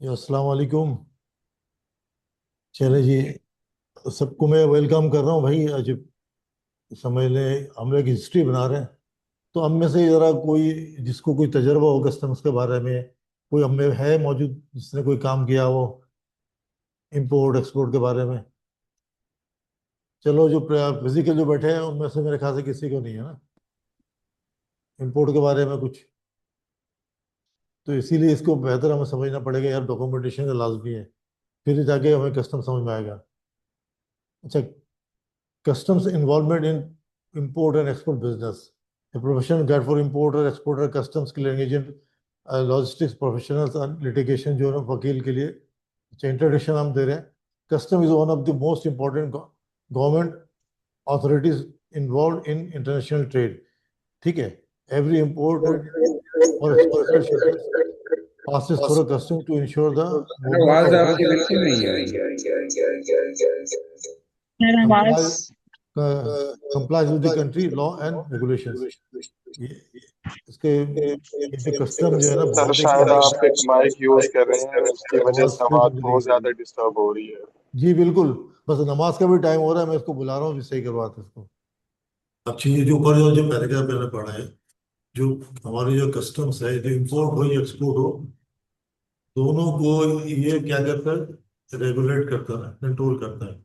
अस्सलाम वालेकुम। चले जी, सबको मैं वेलकम कर रहा हूँ भाई। आज समझ लें हम लोग हिस्ट्री बना रहे हैं, तो हम में से ज़रा कोई जिसको कोई तजर्बा हो कस्टम्स के बारे में, कोई हम में है मौजूद जिसने कोई काम किया हो इंपोर्ट एक्सपोर्ट के बारे में। चलो, जो फिजिकल जो बैठे हैं उनमें से मेरे ख्याल से किसी को नहीं है ना इंपोर्ट के बारे में कुछ। तो इसीलिए इसको बेहतर हमें समझना पड़ेगा यार, डॉक्यूमेंटेशन का लाजमी है, फिर जाके हमें कस्टम समझ में आएगा। अच्छा, customs involvement in import and export business. A professional guide for importer, exporter, customs clearing agent, logistics professionals and litigation जो है ना वकील के लिए अच्छा इंट्रोडक्शन हम दे रहे हैं। Custom is one of the most important government authorities involve in international trade. ठीक है, एवरी इम्पोर्टेड और exported shipment passes through a custom to ensure the movement आवाज of आपकी goods बिल्कुल नहीं आ रही। मेरा आवाज comply complies with the country law and regulations। ये इसके ये जो कस्टम जो है ना सर बहुत एक शायद आप एक माइक यूज कर रहे हैं, उसकी वजह आवाज से फिर आवाज बंद नहीं बहुत करी। ज्यादा डिस्टर्ब हो रही है। जी बिल्कुल, बस नमाज का भी टाइम हो रहा है, मैं इसको बुला रहा हूँ, सही करवाते इसको। अच्छी, ये जो ऊपर जो पैराग्राफ मैंने पढ़ा है, जो हमारे जो कस्टम्स है, जो इम्पोर्ट हो या एक्सपोर्ट हो, दोनों को ये क्या करता है, रेगुलेट करता है, कंट्रोल करता है।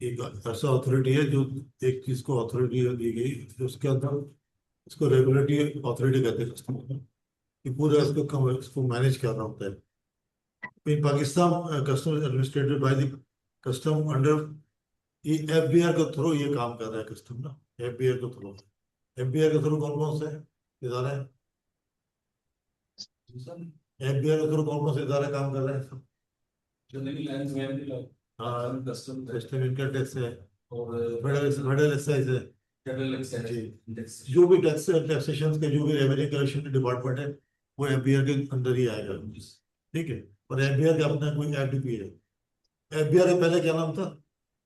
एक ऐसा अथॉरिटी है जो एक चीज को अथॉरिटी दी गई, जो उसके अंदर इसको रेगुलेटरी अथॉरिटी कहते हैं कस्टम को, कि पूरा इसको मैनेज कर रहा होता है। In Pakistan, custom administrated by the custom under ये एफबीआर के थ्रू ये काम कर रहा है कस्टम ना, एफबीआर के थ्रू। एफबीआर के थ्रू कौन कौन से इदारे हैं? एफबीआर के थ्रू कौन कौन से इदारे काम कर रहे हैं सब? हाँ, कस्टम इनकम टैक्स है और फेडरल एक्साइज है जी। जो भी टैक्स टैक्सेशन के जो भी रेवेन्यू कलेक्शन के डिपार्टमेंट है, वो एफबीआर के अंदर ही आएगा। ठीक है, और एफबीआर का अपना कोई एफडीपी है। एफबीआर का पहले क्या नाम था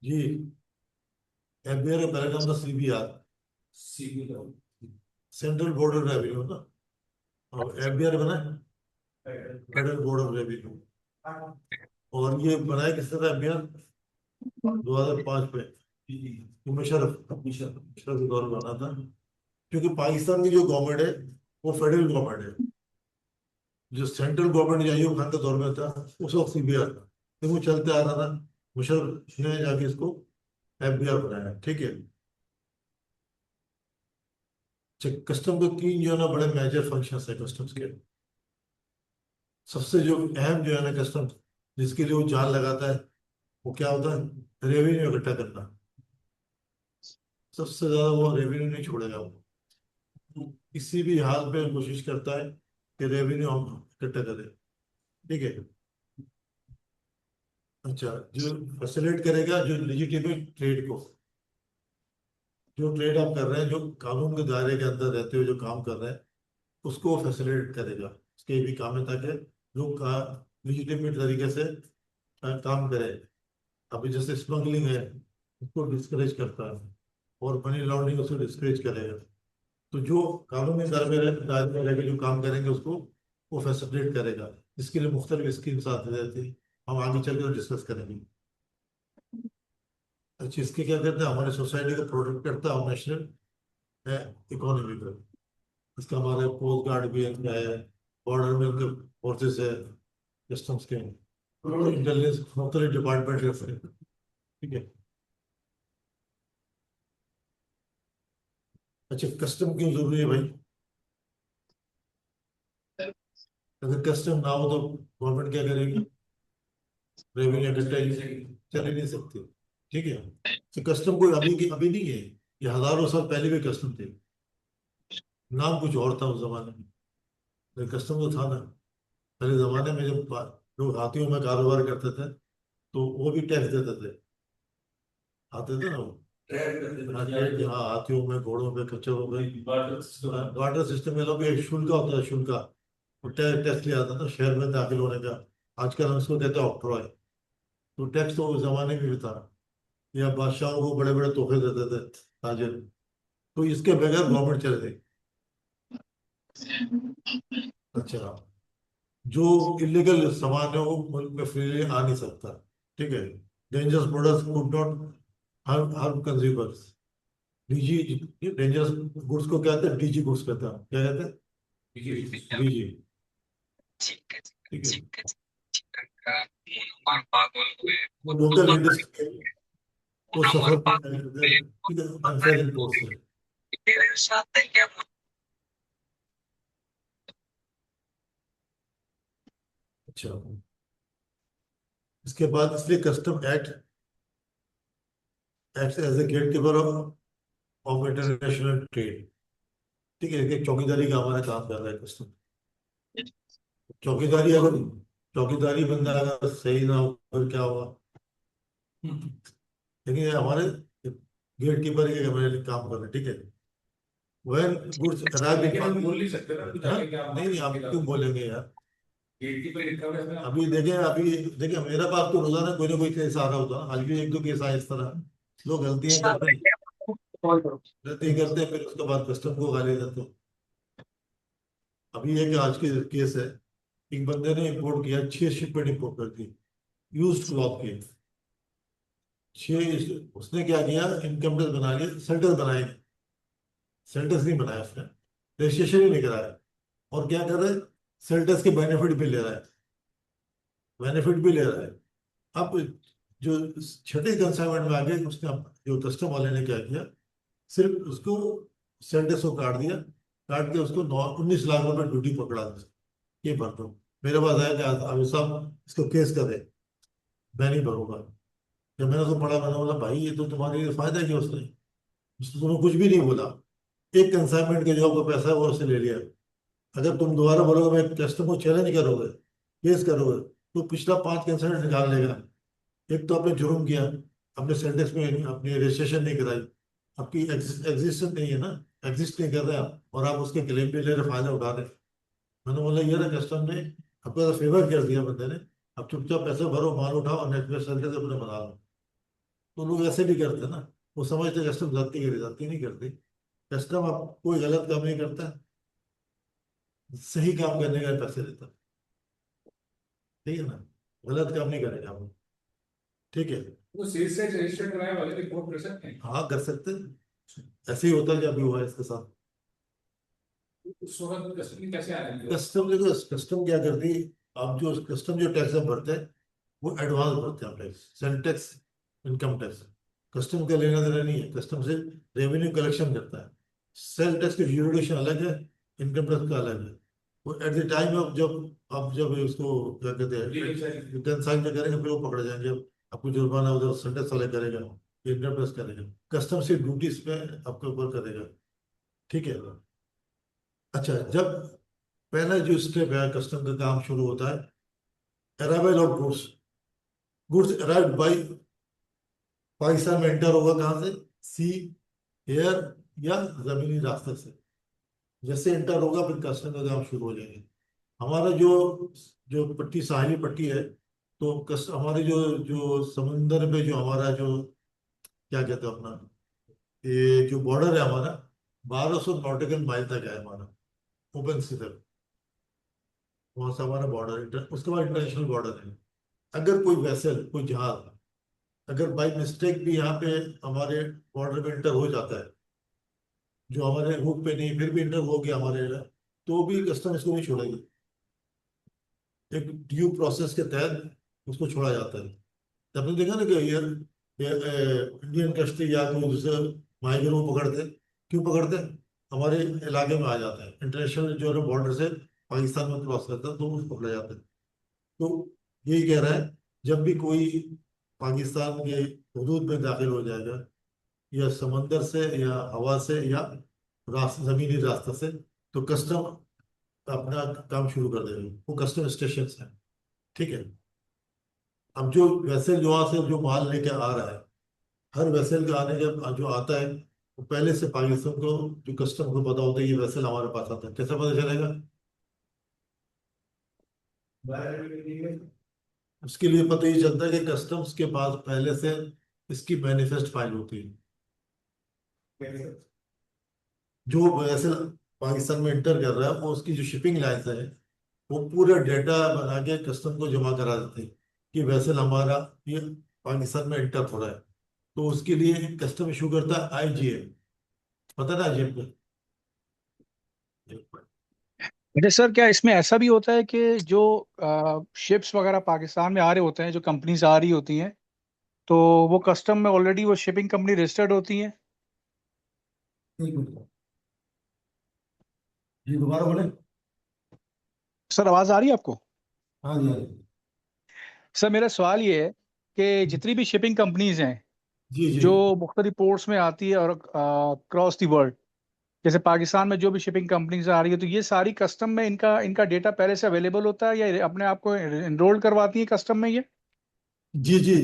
जी? एफबीआर का पहले नाम था सीबीआर, सेंट्रल बॉर्डर रेवेन्यू ना, और एफबीआर बना फेडरल बोर्ड ऑफ रेवेन्यू। और ये बनाया किसने था एफबीआर? 2005 में मुशर्रफ के दौर में बना था। क्योंकि पाकिस्तान की जो गवर्नमेंट है वो फेडरल गवर्नमेंट है, जो सेंट्रल गवर्नमेंट अयूब खान के दौर में था उस वक्त सीबीआर था, तो वो चलते आ रहा था। मुशर्रफ ने जाके इसको एफबीआर बनाया। ठीक है, कस्टम के तीन जो है ना बड़े मेजर फंक्शंस है कस्टम्स के। सबसे जो अहम जो है ना कस्टम जिसके लिए वो जान लगाता है, वो क्या होता है? रेवेन्यू इकट्ठा करना। सबसे ज्यादा वो रेवेन्यू नहीं छोड़ेगा, वो किसी भी हाल पे कोशिश करता है कि रेवेन्यू हम इकट्ठा करें। ठीक है, अच्छा, जो फैसिलिटेट करेगा जो लिजिटिमेट ट्रेड को, जो ट्रेड आप कर रहे हैं, जो कानून के दायरे के अंदर रहते हुए जो काम कर रहे हैं, उसको फैसिलिटेट करेगा। उसके भी काम है ताकि लोग का लिजिटिमेट तरीके से काम करे। अभी जैसे स्मगलिंग है, उसको डिस्करेज करता है, और मनी लॉन्ड्रिंग उसको डिस्करेज करेगा। तो जो कानूनी दायरे में रह के जो काम करेंगे उसको वो फैसिलिटेट करेगा। इसके लिए मुख्तलिफ स्कीम्स आती रहती हैं, हम आगे चलकर डिस्कस करेंगे। अच्छा, इसके क्या करते हैं, हमारे सोसाइटी को प्रोटेक्ट करता है, नेशनल इकोनॉमी को। इसका हमारे कोस्ट गार्ड भी है, बॉर्डर में उनके फोर्सेस है, कस्टम्स के इंटेलिजेंस मुख्तलिफ डिपार्टमेंट है। ठीक है, अच्छा, कस्टम क्यों जरूरी है भाई? अगर कस्टम ना हो तो गवर्नमेंट क्या करेगी? रेवेन्यू इकट्ठा चल ही नहीं सकती। ठीक है, तो कस्टम कोई अभी नहीं है, ये हजारों साल पहले भी कस्टम थे। नाम कुछ और था उस जमाने में, लेकिन कस्टम तो था ना। पहले जमाने में जब लोग हाथियों में कारोबार करते थे, तो वो भी टैक्स देते थे, आते थे ना वो। हाँ, हाँ, हाथियों में, घोड़ों पे, खच्चरों पे वाटर सिस्टम में लोग एक शुल्क होता है, शुल्क, वो टैक्स लिया जाता था शहर में दाखिल होने का। आजकल हम इसको कहते हैं ऑक्ट्रॉय। तो टैक्स तो उस जमाने में भी था, या बादशाहों को बड़े बड़े तोहफे देते थे ताजिर, तो इसके बगैर गवर्नमेंट चले जाएगी। अच्छा, जो इलीगल सामान है वो मुल्क में फ्रीली आ नहीं सकता, ठीक है। Dangerous products could not harm harm consumers. DG, dangerous goods को क्या कहते हैं? डीजी गुड्स कहते हैं, क्या कहते हैं? डीजी, ठीक है। लोकल इंडस्ट्री को सफर ठीक है अनफेयर इम्पोर्ट से। अच्छा, इसके बाद इसलिए custom act act as a gatekeeper of international trade, ठीक है। एक चौकीदारी का हमारा काम कर रहा है कस्टम। चौकीदारी अगर चौकीदारी बंदा अगर सही ना हो फिर क्या होगा? लेकिन ये हमारे गेट कीपर के हमारे काम कर रहे हैं, ठीक है। वह गुड्स अराइव लेकिन हम इन, बोल नहीं सकते ना कुछ हाँ? आगे क्या नहीं नहीं, आप क्यों बोलेंगे यार? गेट की पे लिखा हुआ है इसमें। अभी देखें मेरे पास तो रोजाना कोई ना कोई केस आ रहा होता है। आज भी एक दो केस आए इस तरह। लोग गलतियां करते हैं, गलती करते हैं, फिर उसके बाद कस्टम को गाली देते हैं। अभी एक आज की केस है, एक बंदे ने इंपोर्ट किया, 6 शिपमेंट इंपोर्ट कर दी यूज्ड क्लॉथ की। उसने क्या किया, इनकम टैक्स बना लिया, सेंटर बनाए, सेंटर्स नहीं बनाया उसने, रजिस्ट्रेशन ही नहीं कराया। और क्या कर रहा है? सेल्टर्स के बेनिफिट भी ले रहा है, बेनिफिट भी ले रहा है। अब जो छठे कंसाइनमेंट में आ गए, उसने जो कस्टम वाले ने क्या किया, सिर्फ उसको सेल्टर्स को काट दिया, काट के उसको 19 लाख रुपए ड्यूटी पकड़ा दी। ये भर दो। मेरे पास आया कि अभी साहब इसको केस कर दे, मैं नहीं भरूंगा। जब मैंने उसको पढ़ा, मैंने बोला भाई ये तो तुम्हारे लिए फायदा किया उसने तुम्हें कुछ भी नहीं बोला। एक कंसाइनमेंट के जो आपको पैसा है वो उससे ले लिया। अगर तुम दोबारा बोलोगे, मैं कस्टम को चैलेंज करोगे, केस करोगे, तो पिछला 5 कंसाइनमेंट निकाल लेगा। एक तो आपने जुर्म किया, अपने सेंटेंस में अपनी रजिस्ट्रेशन नहीं कराई, आपकी एग्जिस्टेंस नहीं है ना, एग्जिस्ट नहीं कर रहे आप, और आप उसके क्लेम भी ले रहे, फायदा उठा रहे। मैंने बोला ये ना, कस्टम ने आपको फेवर कर दिया बंदे ने। अब चुपचाप पैसे भरो, माल उठाओ और नेट पे सेंटर से अपने बना लो। तो लोग ऐसे भी करते हैं ना, वो समझते कस्टम जाती करी जाती, नहीं करती। कस्टम आप कोई गलत काम नहीं करता, सही काम करने का पैसे देता है, ठीक है ना। गलत काम नहीं करेगा वो, ठीक है। वो सेल्स टैक्स रजिस्टर कराए वाले भी रिपोर्ट कर सकते हैं। हाँ कर सकते हैं, ऐसे ही होता है, जब भी हुआ है इसके साथ। उस वक्त कस्टमर कैसे आ रही है। कस्टम देखो, कस्टम क्या करती है, आप जो कस्टम जो टैक्स हम भरते हैं वो एडवांस भरते हैं tax, cell tax, income tax. Custom का लेना देना नहीं है, कस्टम से रेवेन्यू कलेक्शन करता है। सेल टैक्स की ड्यूरेशन अलग है, इनकम टैक्स का अलग है। वो एट द टाइम ऑफ जब आप जब इसको क्या कहते हैं रिटर्न साइन में करेंगे, फिर वो पकड़े जाएंगे। आपको जुर्माना उधर सेल टैक्स वाले करेगा, इनकम टैक्स करेगा, कस्टम से ड्यूटीज पे आपके ऊपर करेगा, ठीक है। अच्छा, जब पहला जो स्टेप है कस्टम का काम शुरू होता है, arrival of goods. Goods arrived by, Pakistan में एंटर होगा कहाँ से? सी, एयर या जमीनी रास्ते से। जैसे एंटर होगा फिर कस्टम का काम शुरू हो जाएगा। हमारा जो जो पट्टी, साहिली पट्टी है, तो हमारे जो जो समंदर पे जो हमारा जो क्या कहते हैं अपना, ये जो बॉर्डर है हमारा, 1200 नॉटिकल माइल तक है हमारा, ओपन सी तक। वहां से हमारा बॉर्डर, उसके बाद इंटरनेशनल बॉर्डर है। अगर कोई वेसल, कोई जहाज अगर बाई मिस्टेक भी यहाँ पे हमारे बॉर्डर में इंटर हो जाता है, जो हमारे रूट पे नहीं, फिर भी इंटर हो गया हमारे यहाँ, तो भी कस्टम इसको नहीं छोड़ेगी। एक ड्यू प्रोसेस के तहत उसको छोड़ा जाता है। तो आपने देखा ना कि इंडियन कश्ती या कोई दूसरे माहिर को पकड़ते, क्यों पकड़ते? हमारे इलाके में आ जाता है, इंटरनेशनल जो है बॉर्डर से पाकिस्तान में क्रॉस करता है, तो उसको पकड़ा जाता है। तो यही कह रहा है, जब भी कोई पाकिस्तान के हदूद में दाखिल हो जाएगा, या समंदर से या हवा से या जमीनी रास्ते से, तो कस्टम अपना काम शुरू कर देगा। वो कस्टम स्टेशन है, ठीक है। अब जो वैसल जो वहां से जो माल लेके आ रहा है, हर वैसल का आने जब जो आता है, वो पहले से पाकिस्तान को, जो कस्टम को पता होता है ये वैसल हमारे पास आता है। कैसे पता चलेगा? उसके लिए पता ही चलता है कि कस्टम्स के पास पहले से इसकी मैनिफेस्ट फाइल होती है। जो वैसे पाकिस्तान में इंटर कर रहा है वो उसकी जो शिपिंग लाइन्स है वो पूरे डेटा बना के कस्टम को जमा करा देते हैं कि वैसल हमारा ये पाकिस्तान में इंटर हो रहा है। तो उसके लिए कस्टम इशू करता है आईजीएम, पता ना आईजीएम का। अच्छा सर, क्या इसमें ऐसा भी होता है कि जो शिप्स वगैरह पाकिस्तान में आ रहे होते हैं, जो कंपनीज आ रही होती हैं, तो वो कस्टम में ऑलरेडी वो शिपिंग कंपनी रजिस्टर्ड होती हैं? एक मिनट जी, दोबारा बोले। सर आवाज आ रही है आपको? हाँ जी, हाँ जी। सर मेरा सवाल ये है कि जितनी भी शिपिंग कंपनीज हैं जी जी जो मुख्तलिफ पोर्ट्स में आती है और क्रॉस दी वर्ल्ड, जैसे पाकिस्तान में जो भी शिपिंग कंपनीज आ रही है, तो ये सारी कस्टम में इनका इनका डेटा पहले से अवेलेबल होता है या अपने आप को एनरोल करवाती है कस्टम में ये? जी जी।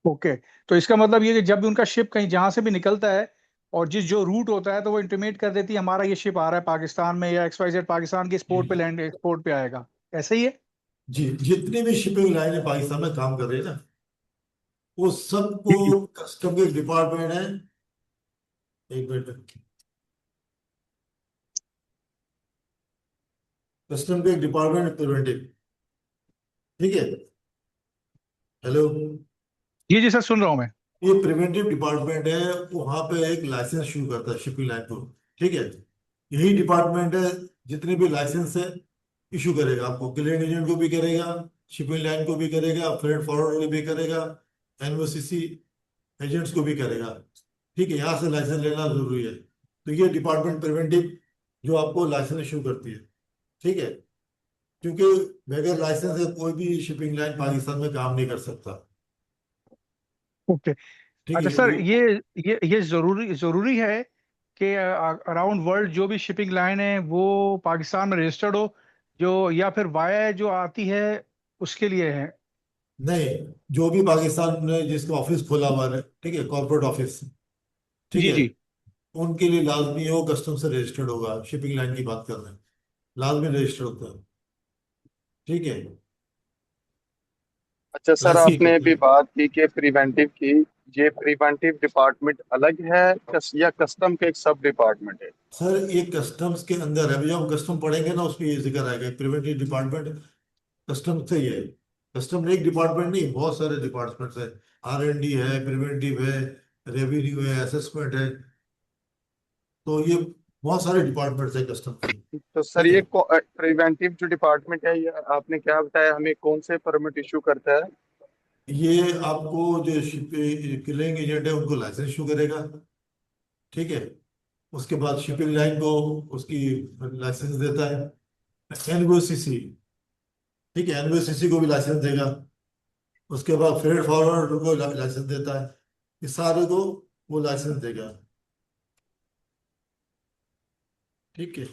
ओके। तो इसका मतलब ये कि जब भी उनका शिप कहीं जहां से भी निकलता है और जिस जो रूट होता है, तो वो इंटीमेट कर देती है हमारा ये शिप आ रहा है पाकिस्तान में, या XYZ पाकिस्तान के इस पोर्ट पे जी लैंड एक्सपोर्ट पे आएगा। ऐसे ही है? जी, जितनी भी शिपिंग लाइनें पाकिस्तान में काम कर रही है ना, वो सबको जी कस्टम के डिपार्टमेंट है। एक मिनट, कस्टम के एक डिपार्टमेंट प्रिवेंटिव, ठीक है। हेलो। जी जी सर, सुन रहा हूँ मैं। ये प्रिवेंटिव डिपार्टमेंट है, वहां पे एक लाइसेंस शुरू करता है शिपिंग लाइन को, ठीक है। यही डिपार्टमेंट है जितने भी लाइसेंस है इशू करेगा, आपको क्लियरिंग एजेंट को भी करेगा, शिपिंग लाइन को भी करेगा, फ्रेट फॉरवर्ड को भी करेगा, एनओसीसी एजेंट्स को भी करेगा। ठीक है, यहाँ से लाइसेंस लेना जरूरी है। तो ये डिपार्टमेंट प्रिवेंटिव जो आपको लाइसेंस इशू करती है, ठीक है। क्योंकि बगैर लाइसेंस के कोई भी शिपिंग लाइन पाकिस्तान में काम नहीं कर सकता। ओके। ठीक अच्छा है सर, वो। ये जरूरी जरूरी है कि अराउंड वर्ल्ड जो भी शिपिंग लाइन है वो पाकिस्तान में रजिस्टर्ड हो, जो या फिर वाया जो आती है उसके लिए है? नहीं, जो भी पाकिस्तान में जिसका ऑफिस खोला हुआ है, ठीक है, कॉर्पोरेट ऑफिस, ठीक जी है, जी। उनके लिए लाजमी है वो कस्टम से रजिस्टर्ड होगा। शिपिंग लाइन की बात कर रहे हैं, लाजमी रजिस्टर्ड होता है, ठीक है। अच्छा सर, लाइसेंस आपने होता अभी है। बात की कि प्रिवेंटिव की, ये प्रिवेंटिव डिपार्टमेंट अलग है या कस्टम के एक सब डिपार्टमेंट है? सर ये कस्टम्स के अंदर है, भैया हम कस्टम पढ़ेंगे ना उसमें ये जिक्र आएगा, प्रिवेंटिव डिपार्टमेंट कस्टम से ही है। कस्टम में एक डिपार्टमेंट नहीं, बहुत सारे डिपार्टमेंट्स है। आर एंड डी है, प्रिवेंटिव है, रेवेन्यू है, असेसमेंट है। तो ये बहुत सारे डिपार्टमेंट्स है कस्टम के, तो सर ठीक है। ये प्रिवेंटिव जो डिपार्टमेंट है, ये आपने क्या बताया हमें, कौन से परमिट इशू करता है? ये आपको जो क्लियरिंग एजेंट है उनको लाइसेंस इशू करेगा, ठीक है। उसके बाद शिपिंग लाइन को उसकी लाइसेंस देता है एनओसीसी, ठीक है, एनओसीसी को भी लाइसेंस देगा। उसके बाद फ्रेट फॉरवर्ड को लाइसेंस देता है। इस सारे को वो लाइसेंस देगा, ठीक है।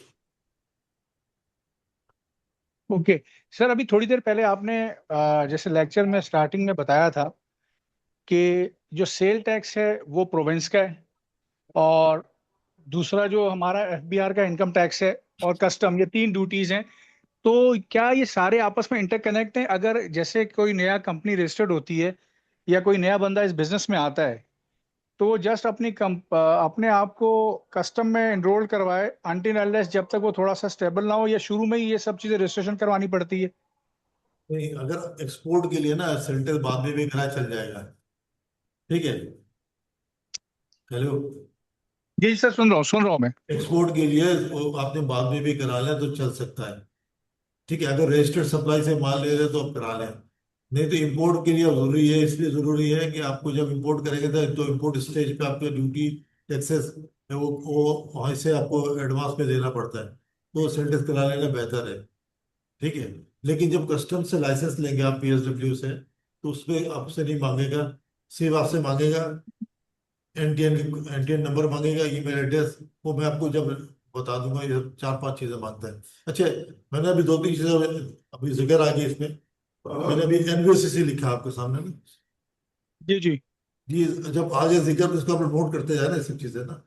ओके। सर अभी थोड़ी देर पहले आपने जैसे लेक्चर में स्टार्टिंग में बताया था कि जो सेल टैक्स है वो प्रोविंस का है, और दूसरा जो हमारा FBR का इनकम टैक्स है, और कस्टम, ये तीन ड्यूटीज हैं। तो क्या ये सारे आपस में इंटरकनेक्ट हैं? अगर जैसे कोई नया कंपनी रजिस्टर्ड होती है या कोई नया बंदा इस बिजनेस में आता है, तो वो जस्ट अपने आप को कस्टम में एनरोल करवाए अनटिल अनलेस जब तक वो थोड़ा सा स्टेबल ना हो, या शुरू में ही ये सब चीजें रजिस्ट्रेशन करवानी पड़ती है? नहीं, अगर एक्सपोर्ट के लिए ना सेंटर बाद में भी करा चल जाएगा, ठीक है। हेलो। जी सर, सुन रहा हूँ मैं। एक्सपोर्ट के लिए वो आपने बाद में भी करा लें तो चल सकता है, ठीक है। अगर रजिस्टर्ड सप्लाई से माल ले रहे हैं तो आप करा लें। नहीं तो इंपोर्ट के लिए जरूरी है, इसलिए जरूरी है कि आपको जब इंपोर्ट करेंगे तो इंपोर्ट स्टेज पे आपके ड्यूटी टैक्सेस वो वहीं से आपको एडवांस में देना पड़ता है, तो सेंटेंस करा लेना बेहतर है, ठीक है। लेकिन जब कस्टम से लाइसेंस लेंगे आप पीएसडब्ल्यू से, तो उसमें आपसे नहीं मांगेगा, सिर्फ आपसे मांगेगा एनटीएन, एनटीएन नंबर मांगेगा, ईमेल एड्रेस। वो मैं आपको जब बता दूंगा, ये चार पांच चीजें मांगता है। अच्छा, मैंने अभी दो तीन चीजें अभी जिक्र आ गई इसमें। मैंने अभी एनवीसीसी लिखा आपके सामने ना। जी जी। ये जब आ जाए जिक्र तो इसको आप नोट करते जाए ना, ये सब चीजें ना।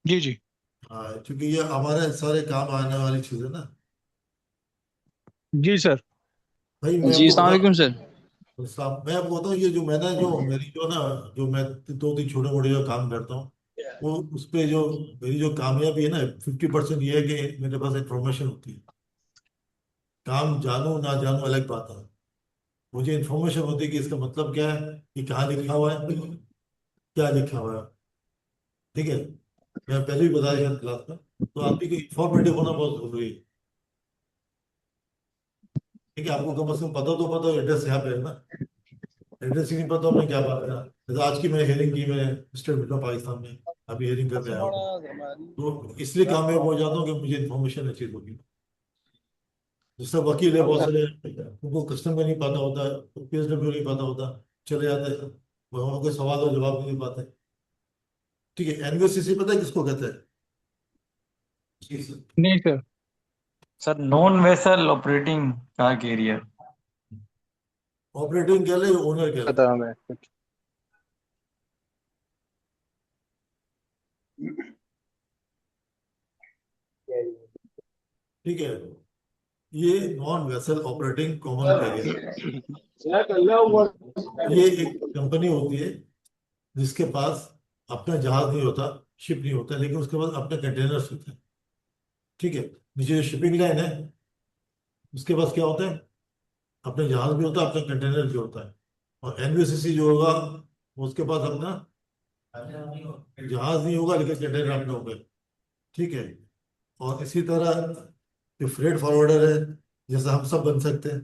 जी जी। हाँ, क्योंकि ये हमारे सारे काम आने वाली चीजें ना। जी सर। भाई मैं जी आपको अस्सलाम बता, वालेकुम सर। मैं आपको बताऊँ, ये जो मैंने जो मेरी जो ना, जो मैं दो तीन छोटे मोटे जो काम करता हूँ, वो उस पे जो मेरी जो कामयाबी है ना, 50% ये है कि मेरे पास इंफॉर्मेशन होती है। काम जानू ना जानू अलग बात है, मुझे इंफॉर्मेशन होती है कि इसका मतलब क्या है, कि कहाँ लिखा हुआ है, क्या लिखा हुआ है। ठीक है, मैं पहले भी बताया शायद क्लास में, तो आदमी को इंफॉर्मेटिव होना बहुत जरूरी है। ठीक है, आपको कम से कम पता तो पता एड्रेस यहाँ पे है ना, एड्रेस ही नहीं पता हमने क्या बात करा। जैसे आज की मैंने हेयरिंग की, मैं स्टेट बैंक ऑफ पाकिस्तान में अभी हेयरिंग करके आया हूँ, तो इसलिए कामयाब हो जाता हूँ कि मुझे इन्फॉर्मेशन अच्छी होगी। जिससे वकील है बहुत सारे, उनको कस्टम का नहीं पता होता है, PSW नहीं पता होता, चले जाते हैं, वहाँ कोई सवाल और जवाब नहीं दे पाते। ठीक है, NVCC पता है किसको कहते हैं? नहीं sir. Sir non vessel operating car carrier. Operating कह ले, ओनर कह ले। पता हमें। ठीक है, ये non vessel operating common carrier, ये एक कंपनी होती है जिसके पास अपना जहाज नहीं होता, शिप नहीं होता, लेकिन उसके पास अपने कंटेनर्स होते हैं। ठीक है, नीचे जो शिपिंग लाइन है उसके पास क्या होता है, अपने जहाज भी होता है, अपना कंटेनर भी होता है। और NVCC जो होगा उसके पास अपना जहाज नहीं होगा लेकिन कंटेनर अपने होंगे। ठीक है, और इसी तरह जो फ्रेट फॉरवर्डर है, जैसे हम सब बन सकते हैं।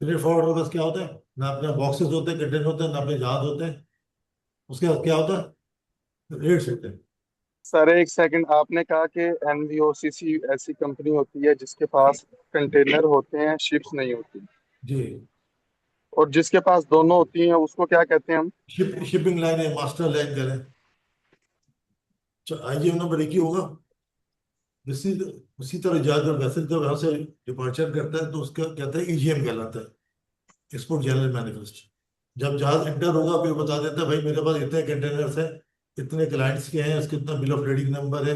फ्रेट फॉरवर्डर के पास क्या होता है, ना अपने बॉक्सेस होते हैं, कंटेनर होते हैं, ना अपने जहाज होते हैं। उसके बाद क्या होता है, रेट्स होते हैं। सर एक सेकंड, आपने कहा कि NVOCC ऐसी कंपनी होती है जिसके पास कंटेनर होते हैं, शिप्स नहीं होती, जी, और जिसके पास दोनों होती हैं उसको क्या कहते हैं हम? शिपिंग लाइन है, मास्टर लाइन करें, IGM नंबर एक ही होगा। इसी उसी तरह जहाज जब वैसे जब यहाँ से डिपार्चर करता है तो उसका कहते हैं EGM कहलाता है, एक्सपोर्ट जनरल मैनिफेस्ट। जब जहाज इंटर होगा फिर बता देता है भाई मेरे पास इतने कंटेनर्स हैं, इतने क्लाइंट्स के हैं, इसके इतना बिल ऑफ लीडिंग नंबर है,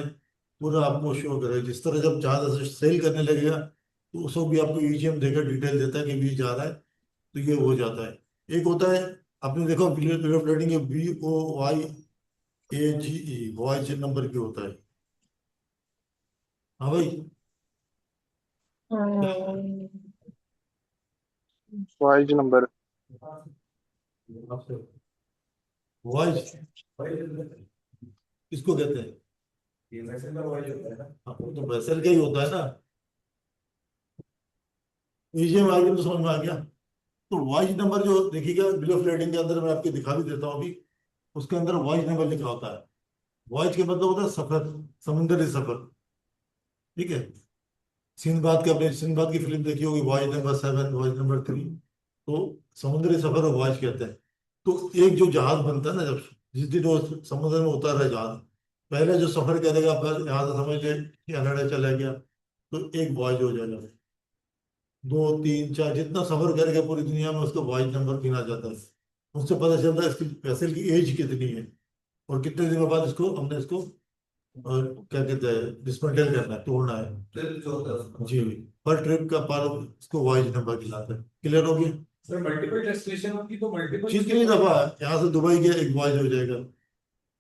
पूरा आपको शो करे। जिस तरह जब जहाज ऐसे सेल करने लगेगा तो उसको भी आपको EGM देकर डिटेल देता है कि भी जा रहा है, तो ये हो जाता है। एक होता है, आपने देखो bill of leading, VOYAGE, voyage number की होता है। हाँ भाई, वाइज नंबर। वॉयज किसको कहते हैं? हाँ, वो तो वेसल का ही होता है ना। EGM आ गया तो समझ में आ गया। तो वॉइस नंबर जो देखिएगा बिल ऑफ लीडिंग के अंदर, मैं आपके दिखा भी देता हूँ अभी, उसके अंदर वॉइस नंबर लिखा होता है। वॉइस के मतलब होता है सफर, समुद्री सफर। ठीक है, सिंदबाद के, अपने सिंदबाद की फिल्म देखी होगी, वॉइस नंबर 7, वॉइस नंबर 3, तो समुद्री सफर और वॉइस कहते हैं। तो एक जो जहाज बनता है ना, जब जिस दिन वो समुद्र में उतार है जहाज, पहले जो सफर करेगा, बस यहाँ से समझ ले कि कनाडा चला गया, तो एक वॉयज हो जाएगा। 2 3 4 जितना सफर करेगा पूरी दुनिया में, उसको वॉयज नंबर गिना जाता है। उससे पता चलता है इसकी वेसल की एज कितनी है, और कितने दिनों बाद इसको हमने इसको और क्या कहते हैं डिसमेंटल करना है, तोड़ना है। जी, पर ट्रिप का पर इसको वॉयज नंबर गिनाते हैं। क्लियर हो गया? सर मल्टीपल डेस्टिनेशन होगी तो मल्टीपल चीज कितनी दफा यहाँ से दुबई गया, एक वॉयज हो जाएगा।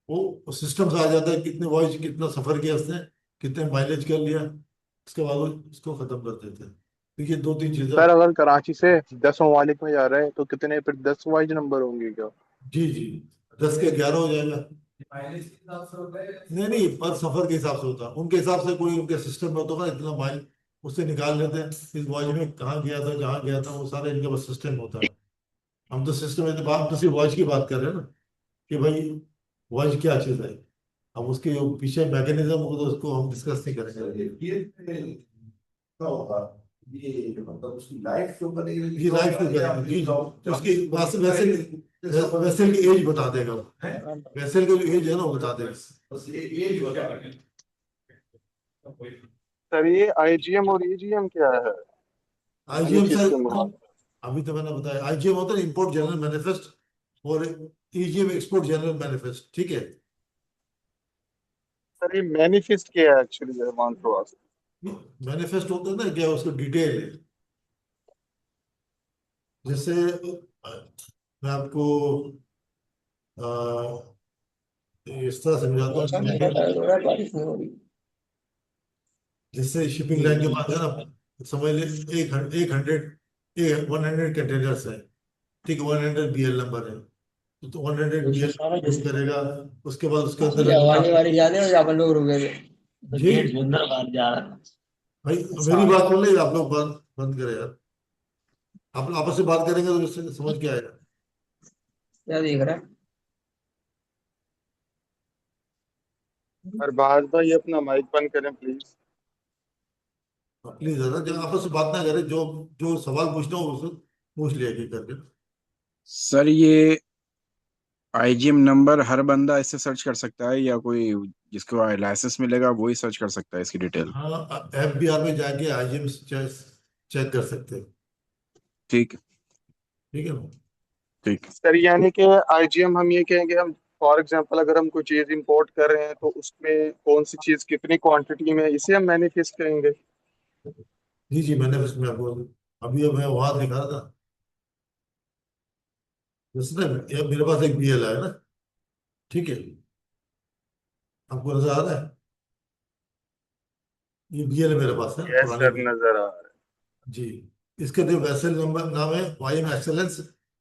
वो सिस्टम से आ जाता है कितने वॉयज, कितना सफर किया इसने, कितने माइलेज कर लिया, उसके बाद वो इसको खत्म कर देते हैं। देखिए 2 3 चीजें। सर अगर कराची से 10 ममालिक में जा रहे हैं तो कितने, फिर 10 वाइज नंबर होंगे क्या? जी जी, 10 के 11 हो जाएगा। माइलेज के हिसाब से होता है। नहीं नहीं, पर सफर के हिसाब से होता है, उनके हिसाब से कोई उनके सिस्टम में होता है इतना माइल, उससे निकाल लेते हैं इस वॉच में कहाँ गया था, जहाँ गया था, वो सारा इनके पास सिस्टम होता है। हम तो सिस्टम में बात तो सिर्फ वॉच की बात कर रहे हैं ना, कि भाई वॉच क्या चीज़ है। अब उसके जो पीछे मैकेनिज्म हो तो उसको हम डिस्कस नहीं करेंगे। ये क्या होगा, ये मतलब उसकी लाइफ के ऊपर ये लाइफ को करेंगे जी जी, तो उसकी वैसे वैसे की एज बता देगा वो। वैसे की जो एज है ना वो बता देगा। बस ये एज बता रहे सर ये IGM और EGM क्या है? IGM मैनिफेस्ट सर, से मुराद। अभी तो मैंने बताया, IGM होता है इंपोर्ट जनरल मैनिफेस्ट, और EGM एक्सपोर्ट जनरल मैनिफेस्ट। ठीक है, सर ये मैनिफेस्ट क्या है एक्चुअली, जयमान प्रवास? मैनिफेस्ट होता है ना, क्या उसको डिटेल है। जैसे मैं आपको अ, इस तरह समझाता हूँ कि जिससे शिपिंग लाइन के पास है ना, समझ ले एक हंड्रेड 100 कंटेनर्स है, ठीक है, 100 BL नंबर है, तो 100 BL यूज करेगा। उसके बाद उसके अंदर हमारी वाली जा रहे हो या अपन लोग रुके थे तो जी गेट अंदर बाहर जा रहा भाई, मेरी बात सुन ले, आप लोग बात बंद करें यार। आप आपस में बात करेंगे तो इससे समझ के आएगा। क्या देख रहा है। अरबाज भाई अपना माइक बंद करें प्लीज। प्लीज दादा, जब आपस में बात ना करें, जो जो सवाल पूछना हो उससे पूछ लिया कि करके। सर ये आईजीएम नंबर हर बंदा इससे सर्च कर सकता है या कोई जिसको लाइसेंस मिलेगा वही सर्च कर सकता है इसकी डिटेल? हाँ, FBR में जाके IGM चेक कर सकते हैं। ठीक ठीक है ना? ठीक। सर यानी कि आईजीएम हम ये कहेंगे, हम फॉर एग्जांपल अगर हम कोई चीज इंपोर्ट कर रहे हैं तो उसमें कौन सी चीज कितनी क्वांटिटी में है, इसे हम मैनिफेस्ट करेंगे। जी जी, मैंने उसमें आपको अभी मैं वहां दिखा रहा था। जैसे ना, ये मेरे पास एक BL है ना, ठीक है, आपको नजर आ रहा है, ये BL मेरे पास है, यस पुरानी सर, BL। नजर आ रहा जी, इसका जो वेसल नंबर नाम है YM excellence,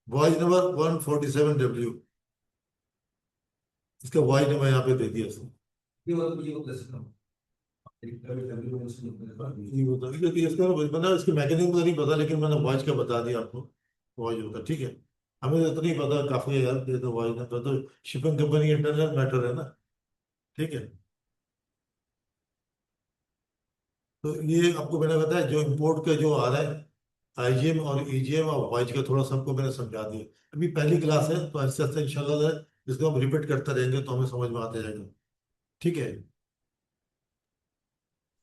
voyage number 147W। इसका वॉयज नंबर यहाँ पे दे दिया इसने। ये बता दिया कि इसका मतलब इसके मैकेनिज्म तो नहीं पता, लेकिन मैंने वॉयज का बता दिया आपको। वॉयज होता, ठीक है। हमें तो इतना ही पता, काफी है यार, ये तो वॉयज नंबर तो शिपिंग कंपनी इंटरनल मैटर है ना, ठीक है। तो ये आपको मैंने बताया, जो इम्पोर्ट का जो आ रहा है IGM और EGM और वॉयज का, थोड़ा सबको मैंने समझा दिया। अभी पहली क्लास है, तो ऐसे ऐसे इंशाल्लाह इसको हम रिपीट करते रहेंगे तो हमें समझ में आते जाएगा, ठीक है। है।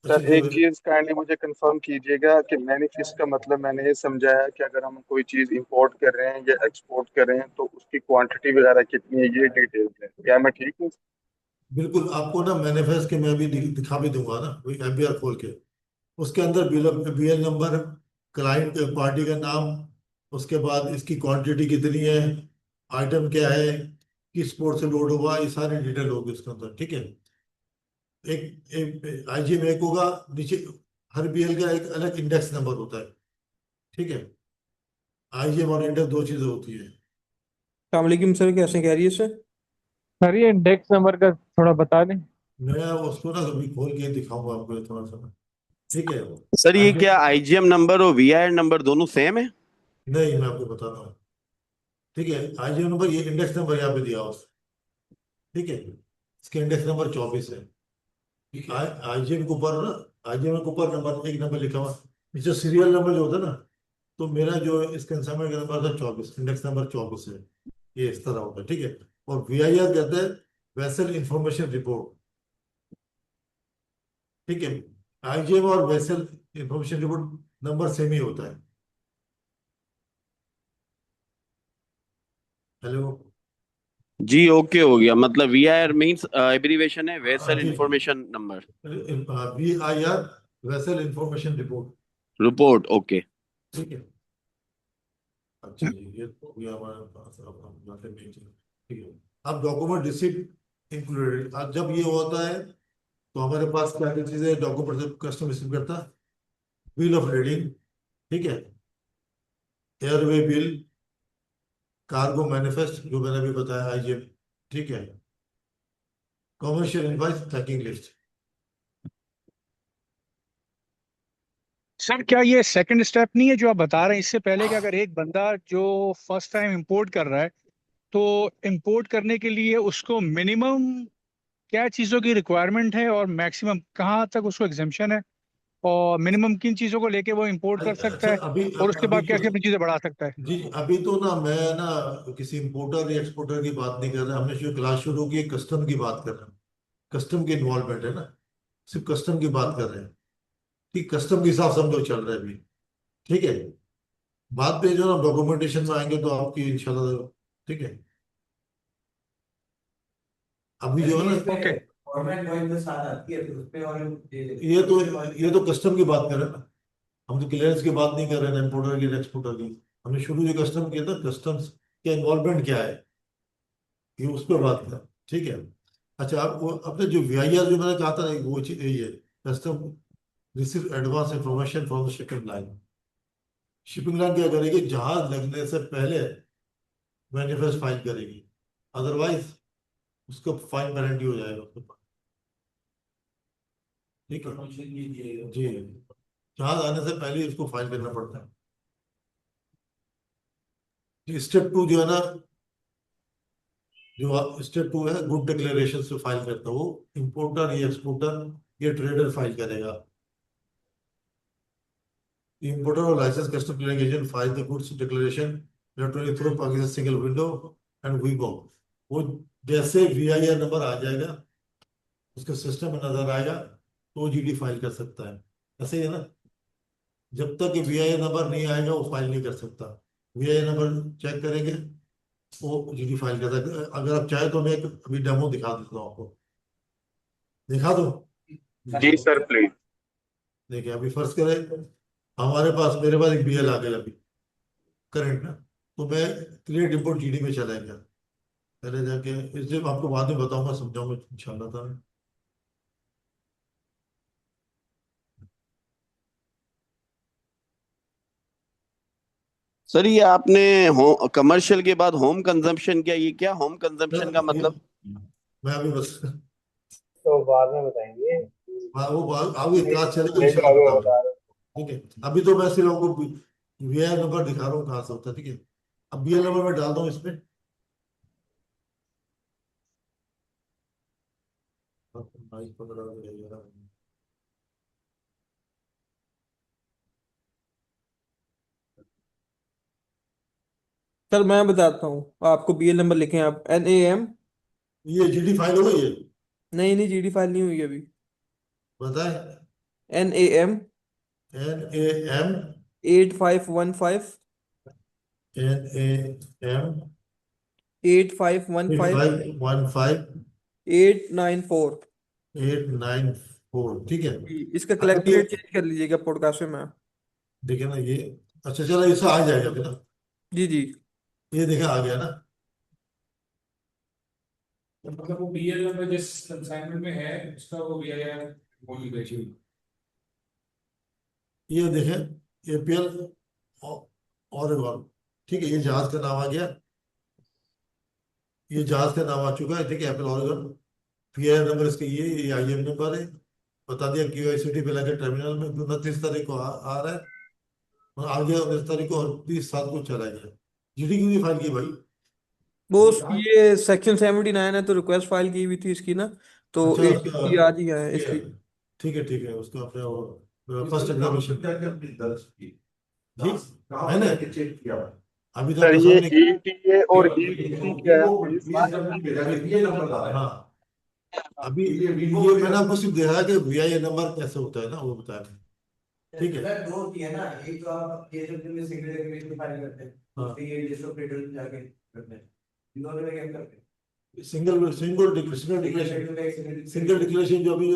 अच्छा सर जो एक चीज काइंडली मुझे कंफर्म कीजिएगा कि मैनिफेस्ट का मतलब मैंने ये समझा है कि अगर हम कोई चीज इंपोर्ट कर रहे हैं या एक्सपोर्ट कर रहे हैं तो उसकी क्वांटिटी वगैरह कितनी है, ये डिटेल्स है। क्या मैं ठीक हूँ? बिल्कुल, आपको ना मैनिफेस्ट के मैं अभी दिखा भी दूंगा ना, वही FBR खोल के, उसके अंदर BL नंबर, क्लाइंट पार्टी का नाम, उसके बाद इसकी क्वांटिटी कितनी है, आइटम क्या है, किस पोर्ट से लोड हुआ, ये सारी डिटेल होगी उसके अंदर, ठीक है। एक IGM एक होगा, नीचे हर BL का एक अलग इंडेक्स नंबर होता है, ठीक है। IGM और इंडेक्स दो चीजें होती है। सलामकुम सर, कैसे कह रही है सर? सर ये इंडेक्स नंबर का थोड़ा बता दें। मैं उसको ना अभी खोल के दिखाऊंगा आपको थोड़ा सा, ठीक है। सर ये क्या IGM आईजीएम नंबर और वीआईआर नंबर दोनों सेम है? नहीं, मैं आपको बता रहा हूँ, ठीक है। IGM नंबर, ये इंडेक्स नंबर यहाँ पे दिया हुआ है, ठीक है। इसका इंडेक्स नंबर 24 है। IGM के ऊपर ना, IGM के ऊपर नंबर एक नंबर लिखा हुआ, नीचे सीरियल नंबर जो होता है ना, तो मेरा जो इस कंसाइनमेंट का नंबर था 24, इंडेक्स नंबर 24 है। ये इस तरह होता है, ठीक है। और VIR कहते हैं वेसल इंफॉर्मेशन रिपोर्ट, ठीक है। IGM और vessel information report number same ही होता है। हेलो। जी ओके हो गया, मतलब वीआईआर मींस एब्रीवेशन है वेसल जी, information number VIR vessel information report, report, okay. ठीक है। अच्छा जी, ये तो हो गया हमारे पास, अब हम जाते हैं नीचे, ठीक है। अब डॉक्यूमेंट रिसिप्ट इंक्लूडेड, अब जब ये होता है तो हमारे पास क्या क्या चीजें डॉक्यूमेंट कस्टम रिसीव करता है, बिल ऑफ लीडिंग, ठीक है, एयरवे बिल, कार्गो मैनिफेस्ट जो मैंने अभी बताया IGM, ठीक है, commercial invoice, tracking list. Sir क्या ये सेकंड स्टेप नहीं है जो आप बता रहे हैं, इससे पहले कि अगर एक बंदा जो फर्स्ट टाइम इंपोर्ट कर रहा है तो इंपोर्ट करने के लिए उसको मिनिमम क्या चीज़ों की रिक्वायरमेंट है और मैक्सिमम कहाँ तक उसको एग्जेम्पशन है, और मिनिमम किन चीज़ों को लेके वो इंपोर्ट कर सकता अच्छा, है, अभी और उसके अभी बाद तो कैसे अपनी चीज़ें बढ़ा सकता है। जी, अभी तो ना मैं ना किसी इंपोर्टर या एक्सपोर्टर की बात नहीं कर रहा, हमने जो क्लास शुरू की कस्टम की बात कर रहे हैं, कस्टम की इन्वॉल्वमेंट है ना, सिर्फ कस्टम की बात कर रहे हैं, ठीक, कस्टम के हिसाब से हम लोग चल रहे हैं अभी, ठीक है। बाद में जो ना डॉक्यूमेंटेशन में आएंगे तो आपकी इंशाल्लाह, ठीक है। अभी जो है ना, ओके। फॉर्मेट वाइज में साथ आती है, फिर उस पे और ये तो कस्टम की बात कर रहे हैं ना, हम तो क्लियरेंस की बात नहीं कर रहे हैं, इम्पोर्टर की एक्सपोर्टर की। हमने शुरू जो कस्टम किया था, कस्टम्स का इन्वॉल्वमेंट क्या है, ये उस पर बात करें, ठीक है। अच्छा, आप वो अपने जो VIR जो मैंने कहा था ना, वो चीज यही है, custom receive advance information from the shipping line. Shipping line क्या करेगी, जहाज लगने से पहले मैनिफेस्ट फाइल करेगी, अदरवाइज उसको फाइन पेनल्टी हो जाएगा उसके पास, ठीक है जी। जहाज आने से पहले ही उसको फाइल करना पड़ता है। स्टेप 2 जो है ना, जो स्टेप 2 है, गुड डिक्लेरेशन से फाइल करता है वो, इंपोर्टर या एक्सपोर्टर या ट्रेडर फाइल करेगा। इंपोर्टर और licence custom clearing agent file the goods declaration electronic through Pakistan single window and we go. वो जैसे VIR नंबर आ जाएगा, उसके सिस्टम में नजर आएगा, तो वो GD फाइल कर सकता है। ऐसे ही है ना, जब तक VIR नंबर नहीं आएगा वो फाइल नहीं कर सकता। VIR नंबर चेक करेंगे, वो GD फाइल कर सकता है। अगर आप चाहे तो मैं एक अभी डेमो दिखा देता हूँ आपको, दिखा दो। जी सर प्लीज। देखिए, अभी फर्ज करें हमारे पास, मेरे पास एक BL आ गया अभी करंट ना, तो मैं क्रिएट इंपोर्ट GD में चला गया, पहले जाके, इसलिए आपको बाद में बताऊंगा, समझाऊंगा इंशाल्लाह ताला। सर ये आपने कमर्शियल के बाद होम कंजम्पशन किया, ये क्या होम कंजम्पशन का ये मतलब? मैं अभी बस, तो बाद में बताएंगे। वो आगे क्लास चलेगी नहीं तो इंशाल्लाह आगे बताऊंगा, बता रहे ठीक है। अभी तो मैं सिर्फ आपको VIR नंबर दिखा रहा हूँ कहाँ से होता है, ठीक है। अब BL नंबर मैं डाल दूँ इसमें, माइक पकड़ा हुआ है जरा। सर मैं बताता हूँ आपको, BL नंबर लिखें आप, NAM। ये GD फाइल हो गई है, नहीं नहीं, GD फाइल नहीं हुई अभी। बताए। NAM NAM 8515 NAM 8515 8515 894। 894, ठीक है। इसका अगर कलेक्ट ये रेट चेंज कर लीजिएगा पॉडकास्ट में। देखे ना ये, अच्छा चलो इससे आ जाएगा फिर ना, जी जी। ये देखे आ गया ना। मतलब वो BL नंबर जिस कंसाइनमेंट में है उसका वो VIR बोली गई। ये देखे APL और ठीक है, ये जहाज का नाम आ गया, ये जहाज का नाम आ चुका है, ठीक है, एप्पल ऑरिगन। PIR नंबर इसका ये IM नंबर है, बता दिया। QICT पे लगे टर्मिनल में 29 तारीख को आ रहा है, और आ गया 19 तारीख को, और 30/7 को चला गया। GD क्यों नहीं फाइल की भाई? वो ये सेक्शन 79 है, तो रिक्वेस्ट फाइल की हुई थी इसकी ना, तो अच्छा, उसका 80 आज ही है ये इसकी। ठीक है, उसका अपने फर्स्ट एग्जामिनेशन दर्ज की जी, मैंने चेक किया। अभी तो सर आपके ये सामने। ETA और ETC क्या है प्लीज? ये नंबर डाला है। हाँ, अभी ये मैंने आपको सिर्फ देखा कि VIR नंबर कैसे होता है ना, वो बताया, ठीक है। दो होती है ना, एक तो आप ये जो सिंगल डिक्लेरेशन फाइल करते हैं, हाँ, दूसरी ये जिसको पेटेंट जाके करते हैं, इन दोनों में क्या करते हैं? सिंगल डिक्लेरेशन जो अभी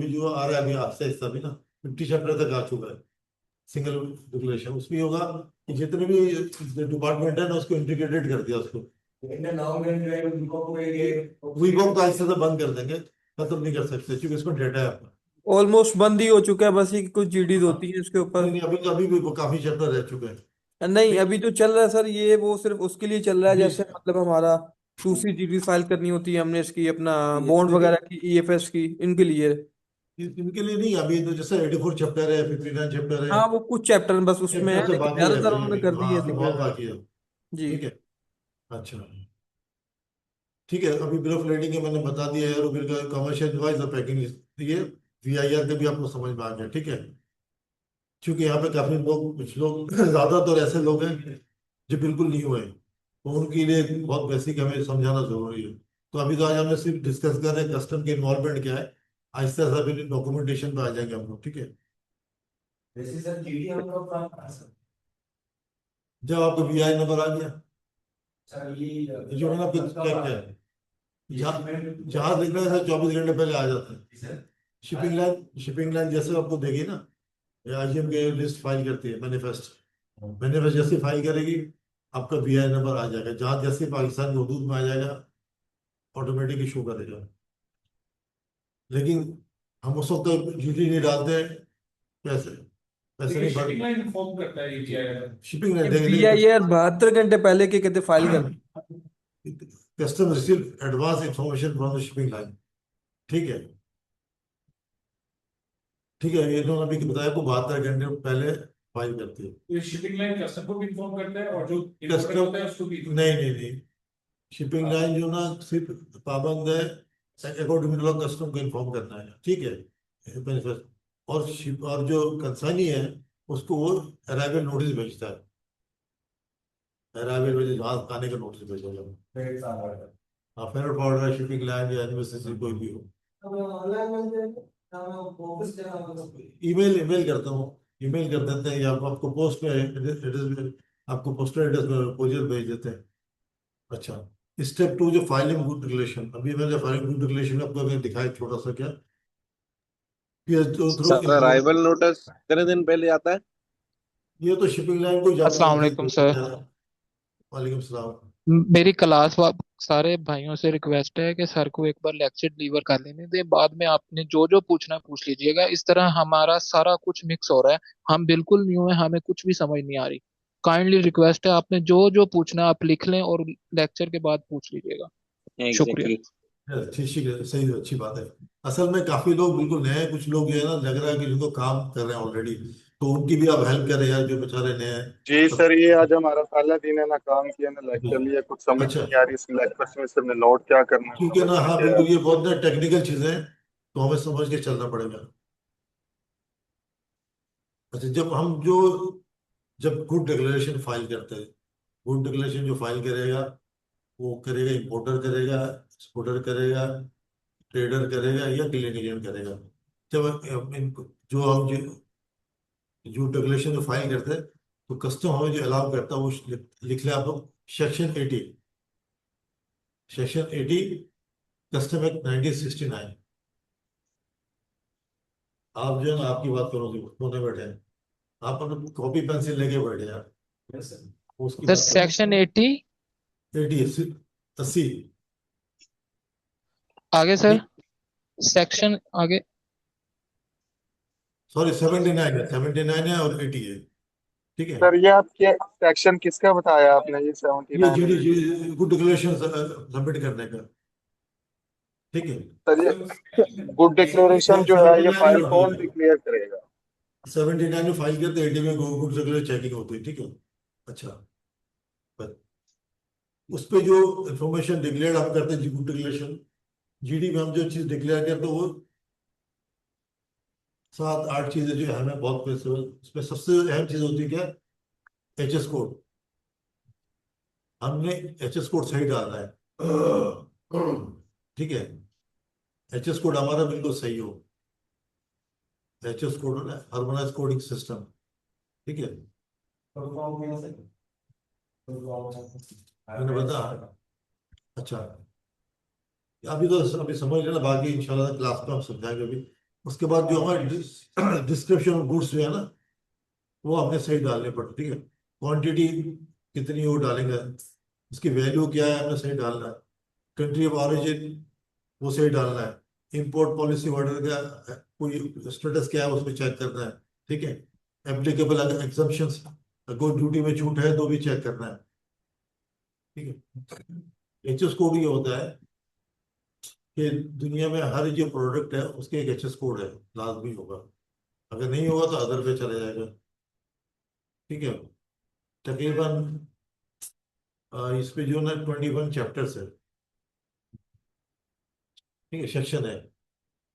जो आ रहा है अभी आस्ते आस्ते अभी ना, 50 चैप्टर तक आ चुका है सिंगल डिक्लेरेशन। उसमें होगा कि जितने भी डिपार्टमेंट है ना, उसको इंटीग्रेटेड कर दिया उसको। वीकॉम का हिस्सा तो बंद कर देंगे, खत्म नहीं कर सकते, क्योंकि इसमें डेटा है अपना। ऑलमोस्ट बंद ही हो चुका है, बस ये कुछ GDs होती हैं इसके ऊपर। नहीं, अभी भी वो काफी चैप्टर रह चुके हैं। नहीं, ठीक अभी तो चल रहा है सर ये, वो सिर्फ उसके लिए चल रहा है, जी, जैसे मतलब हमारा दूसरी GD फाइल करनी होती है हमने इसकी, अपना बॉन्ड वगैरह की, EFS की, इनके लिए। इनके लिए नहीं, अभी तो जैसे 84 चैप्टर है, 59 चैप्टर है, हाँ वो कुछ चैप्टर बस उसमें है, चैप्टर से लेकिन बाकी है ज्यादातर अभी। उन्होंने कर दी हाँ, है अभी बहुत डिक्लेयर। बाकी है, जी। ठीक है। अच्छा, ठीक है, अभी बिल ऑफ लेडिंग मैंने बता दिया है, और बिल का कमर्शियल वाइज और पैकिंग, ये VIR का भी आपको समझ में आ गया, ठीक है। क्योंकि यहाँ पे काफी लोग, कुछ लोग ज्यादातर ऐसे लोग हैं जो बिल्कुल नहीं हुए हैं, तो उनके लिए बहुत बेसिक हमें समझाना जरूरी है। तो अभी तो आज हमने सिर्फ डिस्कस कर रहे हैं कस्टम के इन्वॉल्वमेंट क्या है, आहिस्ता आहिस्ता फिर डॉक्यूमेंटेशन पे आ जाएंगे हम लोग, ठीक है। वैसे सर GD हम लोग का जब आपको VIR नंबर आ गया, सर ये जो मैंने आपको चेक किया है, जहाज लिखने से 24 घंटे पहले आ जाता है। शिपिंग लाइन जैसे आपको देगी ना, IGM के लिस्ट फाइल करती है, मैनिफेस्ट जैसे फाइल करेगी, आपका VI नंबर आ जाएगा, जहां जैसे पाकिस्तान की हदूद में आ जाएगा ऑटोमेटिकली शो करेगा। लेकिन हम उस वक्त ड्यूटी नहीं डालते, पैसे पैसे नहीं शिपिंग भर, लाइन इन्फॉर्म करता है ये शिपिंग नहीं देंगे। BIR 72 घंटे पहले के कहते फाइल कर। Custom receive advance information from the shipping line. ठीक है, ठीक है, ये इन्होंने अभी बताया को 72 घंटे पहले फाइल करती है। तो शिपिंग लाइन कस्टम को भी इन्फॉर्म करता है और जो कस्टम होता है उसको भी नहीं नहीं नहीं, शिपिंग लाइन जो ना सिर्फ पाबंद है अकॉर्डिंग टू लॉ कस्टम को इन्फॉर्म करना है। ठीक है, और शिप और जो कंसाइनी है उसको वो अराइवल नोटिस भेजता है, अराइवल भेजे जहाज आने का नोटिस भेजेगा। हाँ, फेरल फॉरवर्डर, शिपिंग लाइन या एनिवर्सरी कोई भी हो। ईमेल ईमेल करता हूँ, ईमेल कर देते हैं, या आपको पोस्ट में एड्रेस, आपको पोस्टल एड्रेस में कोरियर भेज देते हैं। अच्छा, स्टेप 2 जो फाइलिंग गुड रिलेशन, अभी मैंने फाइलिंग गुड रिलेशन आपको अभी दिखाया छोटा सा क्या, थ्रू सर अराइवल नोटिस कितने दिन पहले आता है? ये तो शिपिंग लाइन को ज्यादा अस्सलाम वालेकुम सर। वालेकुम सलाम। मेरी क्लास सारे भाइयों से रिक्वेस्ट है कि सर को एक बार लेक्चर डिलीवर कर लेने दें, बाद में आपने जो जो पूछना है पूछ लीजिएगा। इस तरह हमारा सारा कुछ मिक्स हो रहा है, हम बिल्कुल न्यू है, हमें कुछ भी समझ नहीं आ रही। काइंडली रिक्वेस्ट है, आपने जो जो पूछना है आप लिख लें और लेक्चर के बाद पूछ लीजिएगा। शुक्रिया। एग्जैक्टली। ठीक है, सही, अच्छी बात है। असल में काफी लोग बिल्कुल नए हैं, कुछ लोग जो है ना लग रहा है कि जिनको काम कर रहे हैं ऑलरेडी, तो उनकी भी आप हेल्प करें यार, जो बेचारे नए हैं। जी सर, ये आज हमारा पहला दिन है ना, काम किया ना, लेक्चर लिया, कुछ समझ अच्छा, नहीं आ रही इस लेक्चर में, सर ने नोट क्या करना है ठीक है समझ ना, हाँ नहीं आया। बिल्कुल, ये बहुत ना टेक्निकल चीजें हैं, तो हमें समझ के चलना पड़ेगा। अच्छा, जब गुड डिक्लेरेशन फाइल करते हैं, गुड डिक्लेरेशन जो फाइल करेगा वो करेगा, इंपोर्टर करेगा, एक्सपोर्टर करेगा, ट्रेडर करेगा या क्लियरिंग एजेंट करेगा। जब इनको जो हम जो डिक्लेरेशन जो फाइल करते हैं, तो कस्टम हमें जो अलाउ करता है वो लिख ले आप लोग, सेक्शन 80, सेक्शन 80 कस्टम एक्ट 1969। आप जो है ना, आपकी बात करो, कोने बैठे हैं आप, अपने कॉपी पेंसिल लेके बैठे यार, उसकी सर बात करो। सेक्शन 80 80 आगे सर, सेक्शन आगे। सॉरी 79 है और 80 है। ठीक है, सर ये आपके सेक्शन किसका बताया आपने, ये 79 ये और 80? जी गुड डिक्लेरेशन सबमिट करने का। ठीक है, सर ये गुड डिक्लेरेशन जो है, ये फाइल कौन डिक्लेयर करेगा? 79 में फाइल करते, 80 में गुड डिक्लेरेशन चेकिंग होती है। ठीक है, अच्छा, पर उस पे जो इंफॉर्मेशन डिक्लेयर हम करते हैं गुड डिक्लेरेशन, GD में हम जो चीज डिक्लेयर करते हैं वो 7-8 चीजें जो है हमें बहुत पैसे, उसमें सबसे अहम चीज होती है क्या, HS कोड। हमने HS कोड सही डालना है। ठीक है, HS कोड हमारा बिल्कुल सही हो, HS कोड है हार्मोनाइज कोडिंग सिस्टम। ठीक है, मैंने बताया। अच्छा, अभी समझ लेना, बाकी इंशाल्लाह क्लास में हम समझाएंगे अभी। उसके बाद जो हमारे डिस्क्रिप्शन ऑफ गुड्स जो है ना, वो हमने सही डालने पड़ते। ठीक है, क्वांटिटी कितनी वो डालेंगे, उसकी वैल्यू क्या है हमें सही डालना है, कंट्री ऑफ ऑरिजिन वो सही डालना है, इंपोर्ट पॉलिसी ऑर्डर का कोई स्टेटस क्या है उसमें चेक करना है। ठीक है, एप्लीकेबल अगर एग्जम्पशंस, कोई ड्यूटी में छूट है तो भी चेक करना है। ठीक है, HS कोड ये होता है कि दुनिया में हर जो प्रोडक्ट है उसके एक HS कोड है, लाजमी होगा, अगर नहीं होगा तो अदर पे चला जाएगा। ठीक है, तकरीबन इस पे जो ना 21 चैप्टर्स है। ठीक है, सेक्शन है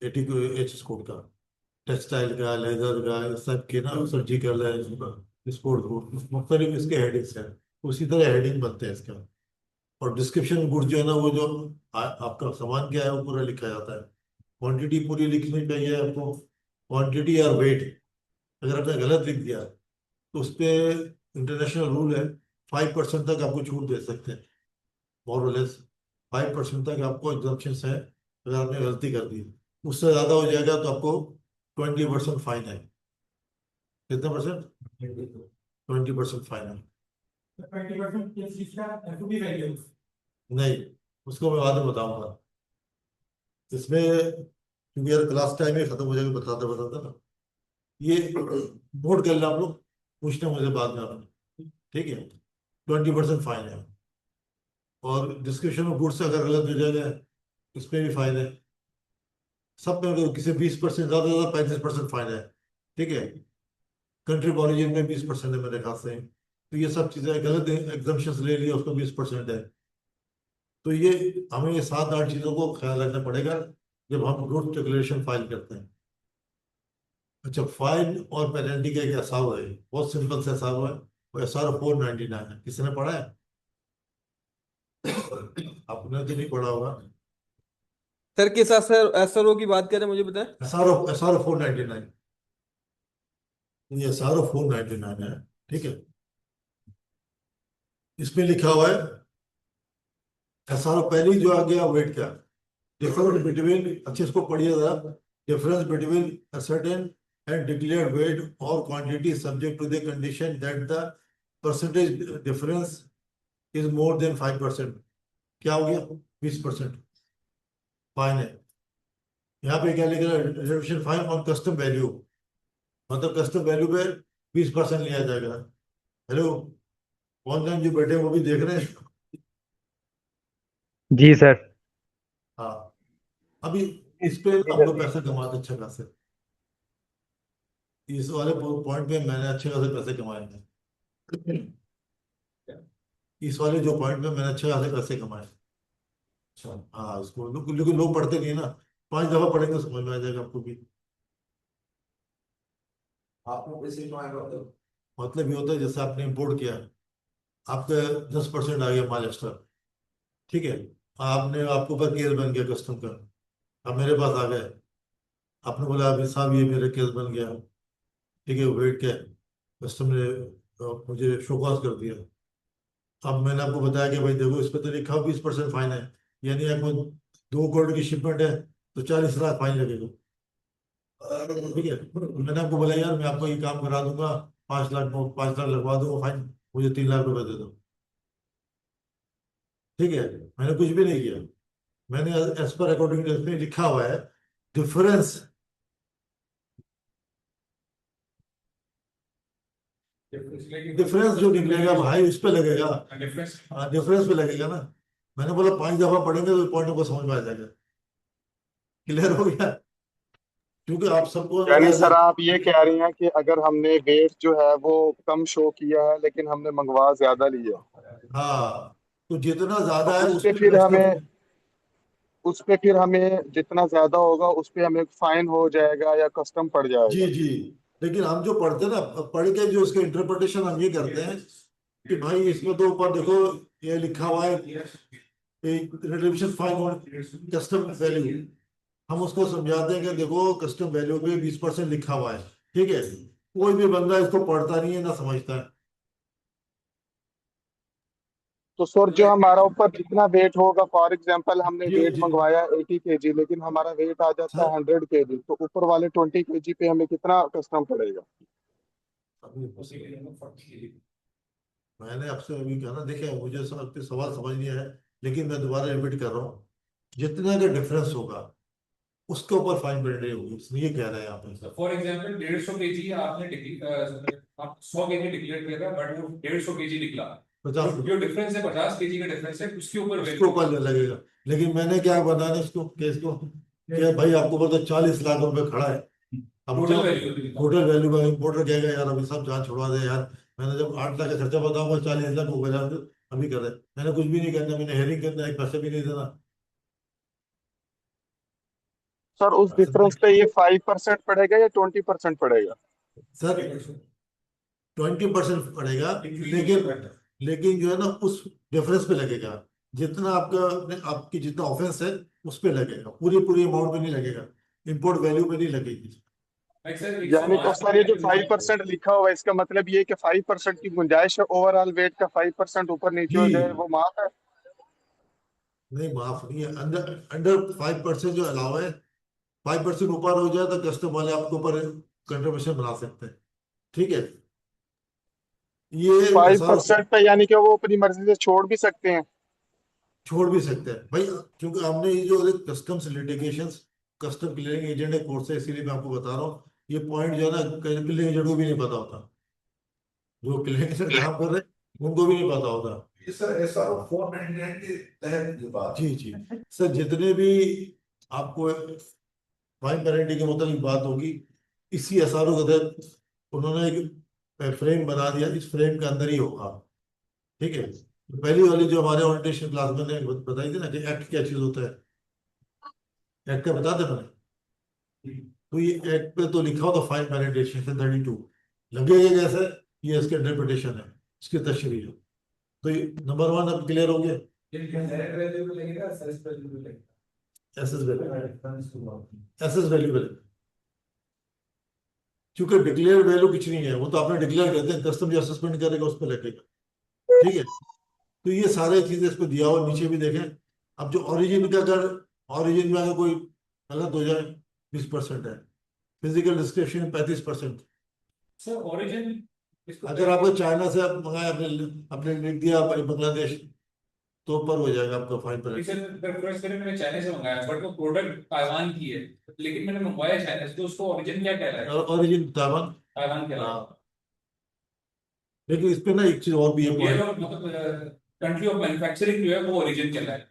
80 को HS कोड का, टेक्सटाइल का, लेदर का, इस सब के ना, सर्जिकल है, स्पोर्ट कोड, मुख्तलिफ इसके हेडिंग्स हैं, उसी तरह हेडिंग बनते हैं इसका। और डिस्क्रिप्शन गुड्स जो है ना, वो जो आपका सामान क्या है वो पूरा लिखा जाता है, क्वांटिटी पूरी लिखनी चाहिए आपको, क्वांटिटी और वेट अगर आपने गलत लिख दिया तो उस पर इंटरनेशनल रूल है 5% तक आपको छूट दे सकते हैं, मोर और लेस 5% तक आपको एग्जम्पशन है अगर आपने गलती कर दी। उससे ज़्यादा हो जाएगा तो आपको 20% फाइन है। कितना परसेंट? 20% फाइन है। 20% किस चीज का एफडी वैल्यू? नहीं, उसको मैं बाद में बताऊंगा। इसमें क्योंकि यार क्लास टाइम ही खत्म हो जाएगा, बताते बताते ना। ये नोट कर लें आप लोग, पूछना मुझे बाद में आपने, ठीक है? 20% फाइन है। और डिस्क्रिप्शन ऑफ गुड्स अगर गलत हो जाएगा, इसमें भी फाइन है। सब में अगर किसी 20% ज्यादा ज्यादा 35% फाइन है, ठीक है? कंट्री ऑफ ओरिजिन में 20% है मेरे ख्याल से। तो ये सब चीजें गलत एग्जम्पशन ले लिया, उसको 20% है। तो ये हमें ये 7-8 चीजों को ख्याल रखना पड़ेगा जब हम गुड्स डिक्लेरेशन फाइल करते हैं। अच्छा, फाइन और पेनल्टी का एक हिसाब है, बहुत सिंपल सा हिसाब है। वो SR 499 है, किसने पढ़ा है? आपने तो नहीं पढ़ा होगा। सर किस एसआरओ की बात कर रहे हैं, मुझे बताएं। SR 499, ये SR 499 है, ठीक है? इसमें लिखा हुआ है SR पहले जो आ गया वेट का डिफरेंस बिटवीन, अच्छे इसको पढ़िए जरा। Difference between a certain and declared weight or quantity subject to the condition that the percentage difference is more than 5%। क्या हो गया? 20% फाइन है। यहाँ पे क्या लिख रहा है? Reservation fine on custom value, मतलब कस्टम वैल्यू पे 20% लिया जाएगा। हेलो, ऑनलाइन जो बैठे हैं वो भी देख रहे हैं? जी सर। हाँ, अभी इस पे हम लोग पैसे कमाते अच्छे खासे। इस वाले पॉइंट पे मैंने अच्छे खासे पैसे कमाए हैं। इस वाले जो पॉइंट पे मैंने अच्छे खासे पैसे कमाए। हाँ, इसको लेकिन लोग पढ़ते नहीं ना। 5 दफा पढ़ेंगे समझ में आ जाएगा आपको भी। आपको पैसे कमाएगा तो मतलब ये होता है जैसे आपने इंपोर्ट किया, आपका 10% आ गया माल एक्स्ट्रा, ठीक है? आपने आपके ऊपर केस बन गया कस्टम का, अब मेरे पास आ गए, आपने बोला अभी साहब ये मेरा केस बन गया, ठीक है? वेट क्या, कस्टम ने मुझे शोकॉज कर दिया। अब मैंने आपको बताया कि भाई देखो इस पे तो लिखा 20% फाइन है, यानी आपको 2 करोड़ की शिपमेंट है तो 40 लाख फाइन लगेगा, ठीक है? मैंने आपको बोला यार मैं आपको ये काम करा दूंगा, 5 लाख लगवा दूंगा फाइन, मुझे 3 लाख रुपए दे दो, ठीक है? मैंने कुछ भी नहीं किया, मैंने एज पर अकॉर्डिंग लिखा हुआ है डिफरेंस। डिफरेंस जो निकलेगा भाई उस पे लगेगा। हाँ, डिफरेंस पे लगेगा ना। मैंने बोला 5 दफा पढ़ेंगे तो पॉइंट को समझ में आ जाएगा। क्लियर हो गया? क्योंकि आप सबको यानी सर आप ये कह रही हैं कि अगर हमने वेट जो है वो कम शो किया है लेकिन हमने मंगवा ज्यादा लिया, हाँ, तो जितना तो ज्यादा है उस उस पे पे फिर कस्टम। हमें जितना ज्यादा होगा उस पे हमें फाइन हो जाएगा या कस्टम पड़ जी जाएगा। जी, लेकिन हम जो पढ़ते हैं ना, पढ़ के जो उसका इंटरप्रिटेशन हम ये करते हैं कि भाई इसमें तो ऊपर देखो ये लिखा हुआ है रिडम्पशन फाइन और कस्टम वैल्यू, हम उसको समझाते हैं कि देखो कस्टम वैल्यू पे 20% लिखा हुआ है, ठीक है? कोई भी बंदा इसको पढ़ता नहीं है ना समझता है। तो सर जो हमारा ऊपर जितना वेट होगा, फॉर एग्जांपल हमने जी वेट जी मंगवाया 80 केजी लेकिन हमारा वेट आ जाता सर, है 100 केजी, तो ऊपर वाले 20 केजी पे हमें कितना कस्टम पड़ेगा? मैंने आपसे अभी कहा ना, देखिए मुझे आपके सवाल समझ नहीं आया, लेकिन मैं दोबारा रिपीट कर रहा हूँ। जितना का डिफरेंस होगा उसके ऊपर फाइन पेनल्टी होगी, इसलिए ये कह रहे हैं यहाँ पे। फॉर एग्जाम्पल 150 केजी आपने आप 100 केजी डिक्लेयर किया था बट वो 150 केजी निकला, 50 जो डिफरेंस है 50 केजी का डिफरेंस है उसके ऊपर उसके ऊपर लगेगा। लेकिन मैंने क्या बताना इसको केस को कि भाई आपको पता 40 लाख रुपए खड़ा है, अब टोटल वैल्यू टोटल वैल्यू का इम्पोर्टर कहेगा यार अभी सब जान छुड़वा दे यार, मैंने जब 8 लाख का खर्चा बताऊंगा 40 लाख हो गया, अभी कर रहे मैंने कुछ भी नहीं करना, मैंने हेयरिंग करना, एक पैसे भी नहीं देना। सर उस डिफरेंस पे ये 5% पड़ेगा या 20% पड़ेगा? सर 20% पड़ेगा, लेकिन जो है ना उस डिफरेंस पे लगेगा, जितना आपकी जितना ऑफेंस है उस पे लगेगा, पूरी अमाउंट पे नहीं लगेगा, इंपोर्ट वैल्यू पे नहीं लगेगी। यानी तो सर ये जो 5% लिखा हुआ है इसका मतलब ये कि 5% की गुंजाइश है, ओवरऑल वेट का 5% ऊपर नीचे हो जी जाए वो माफ है? नहीं, माफ नहीं है, अंडर अंडर 5% जो अलाउ है, 5% ऊपर हो जाए तो कस्टम वाले आपके ऊपर कंट्रीब्यूशन बना सकते हैं, ठीक है? ये 5% पे, यानी कि वो अपनी मर्जी से छोड़ भी सकते हैं। छोड़ भी सकते हैं भाई, क्योंकि हमने ये जो customs litigations, custom clearing agent एक कोर्स है, इसीलिए मैं आपको बता रहा हूँ। ये पॉइंट जो है ना, क्लियरिंग एजेंट को भी नहीं पता होता, जो क्लियरिंग एजेंट काम कर रहे हैं उनको भी नहीं पता होता। ये सर SRO 499 के तहत ये बात। जी जी सर, जितने भी आपको फाइन पेनल्टी के मुताबिक बात होगी, इसी एसआरओ के तहत उन्होंने एक फ्रेम बना दिया, इस फ्रेम के अंदर ही होगा। ठीक है, तो पहली वाली जो हमारे ओरिएंटेशन क्लास में ने बताई थी ना कि एक्ट क्या चीज होता है, एक्ट का बता दे मैंने। तो ये एक्ट पे तो लिखा होता फाइन पेनल्टी सेक्शन 32, लगेगा कैसे, ये इसके इंटरप्रिटेशन है, इसकी तशरीह है। तो ये नंबर 1 अब क्लियर हो गया। एसएस वैल्यू पे, क्योंकि डिक्लेयर वैल्यू कुछ नहीं है, वो तो आपने डिक्लेयर करते हैं, कस्टम जो असेसमेंट करेगा उस पर लगेगा। ठीक है, तो ये सारे चीजें इस पर दिया हुआ, नीचे भी देखें। अब जो ओरिजिन का, अगर ओरिजिन में अगर कोई गलत हो जाए 20% है, फिजिकल डिस्क्रिप्शन 35%। सर ओरिजिन अगर आपको चाइना से आप मंगाया, आपने लिख दिया बांग्लादेश, तो ऊपर हो जाएगा आपका फाइन पेनल्टी। मैंने चाइना से मंगाया, बट वो प्रोडक्ट ताइवान की है, लेकिन मैंने मंगवाया चाइना से, तो उसको ओरिजिन क्या कह रहा है? ओरिजिन ताइवान, ताइवान कह रहा है। हाँ। लेकिन इस पे ना एक चीज और भी है, ये जो मतलब कंट्री ऑफ मैन्युफैक्चरिंग जो है वो ओरिजिन कह रहा है।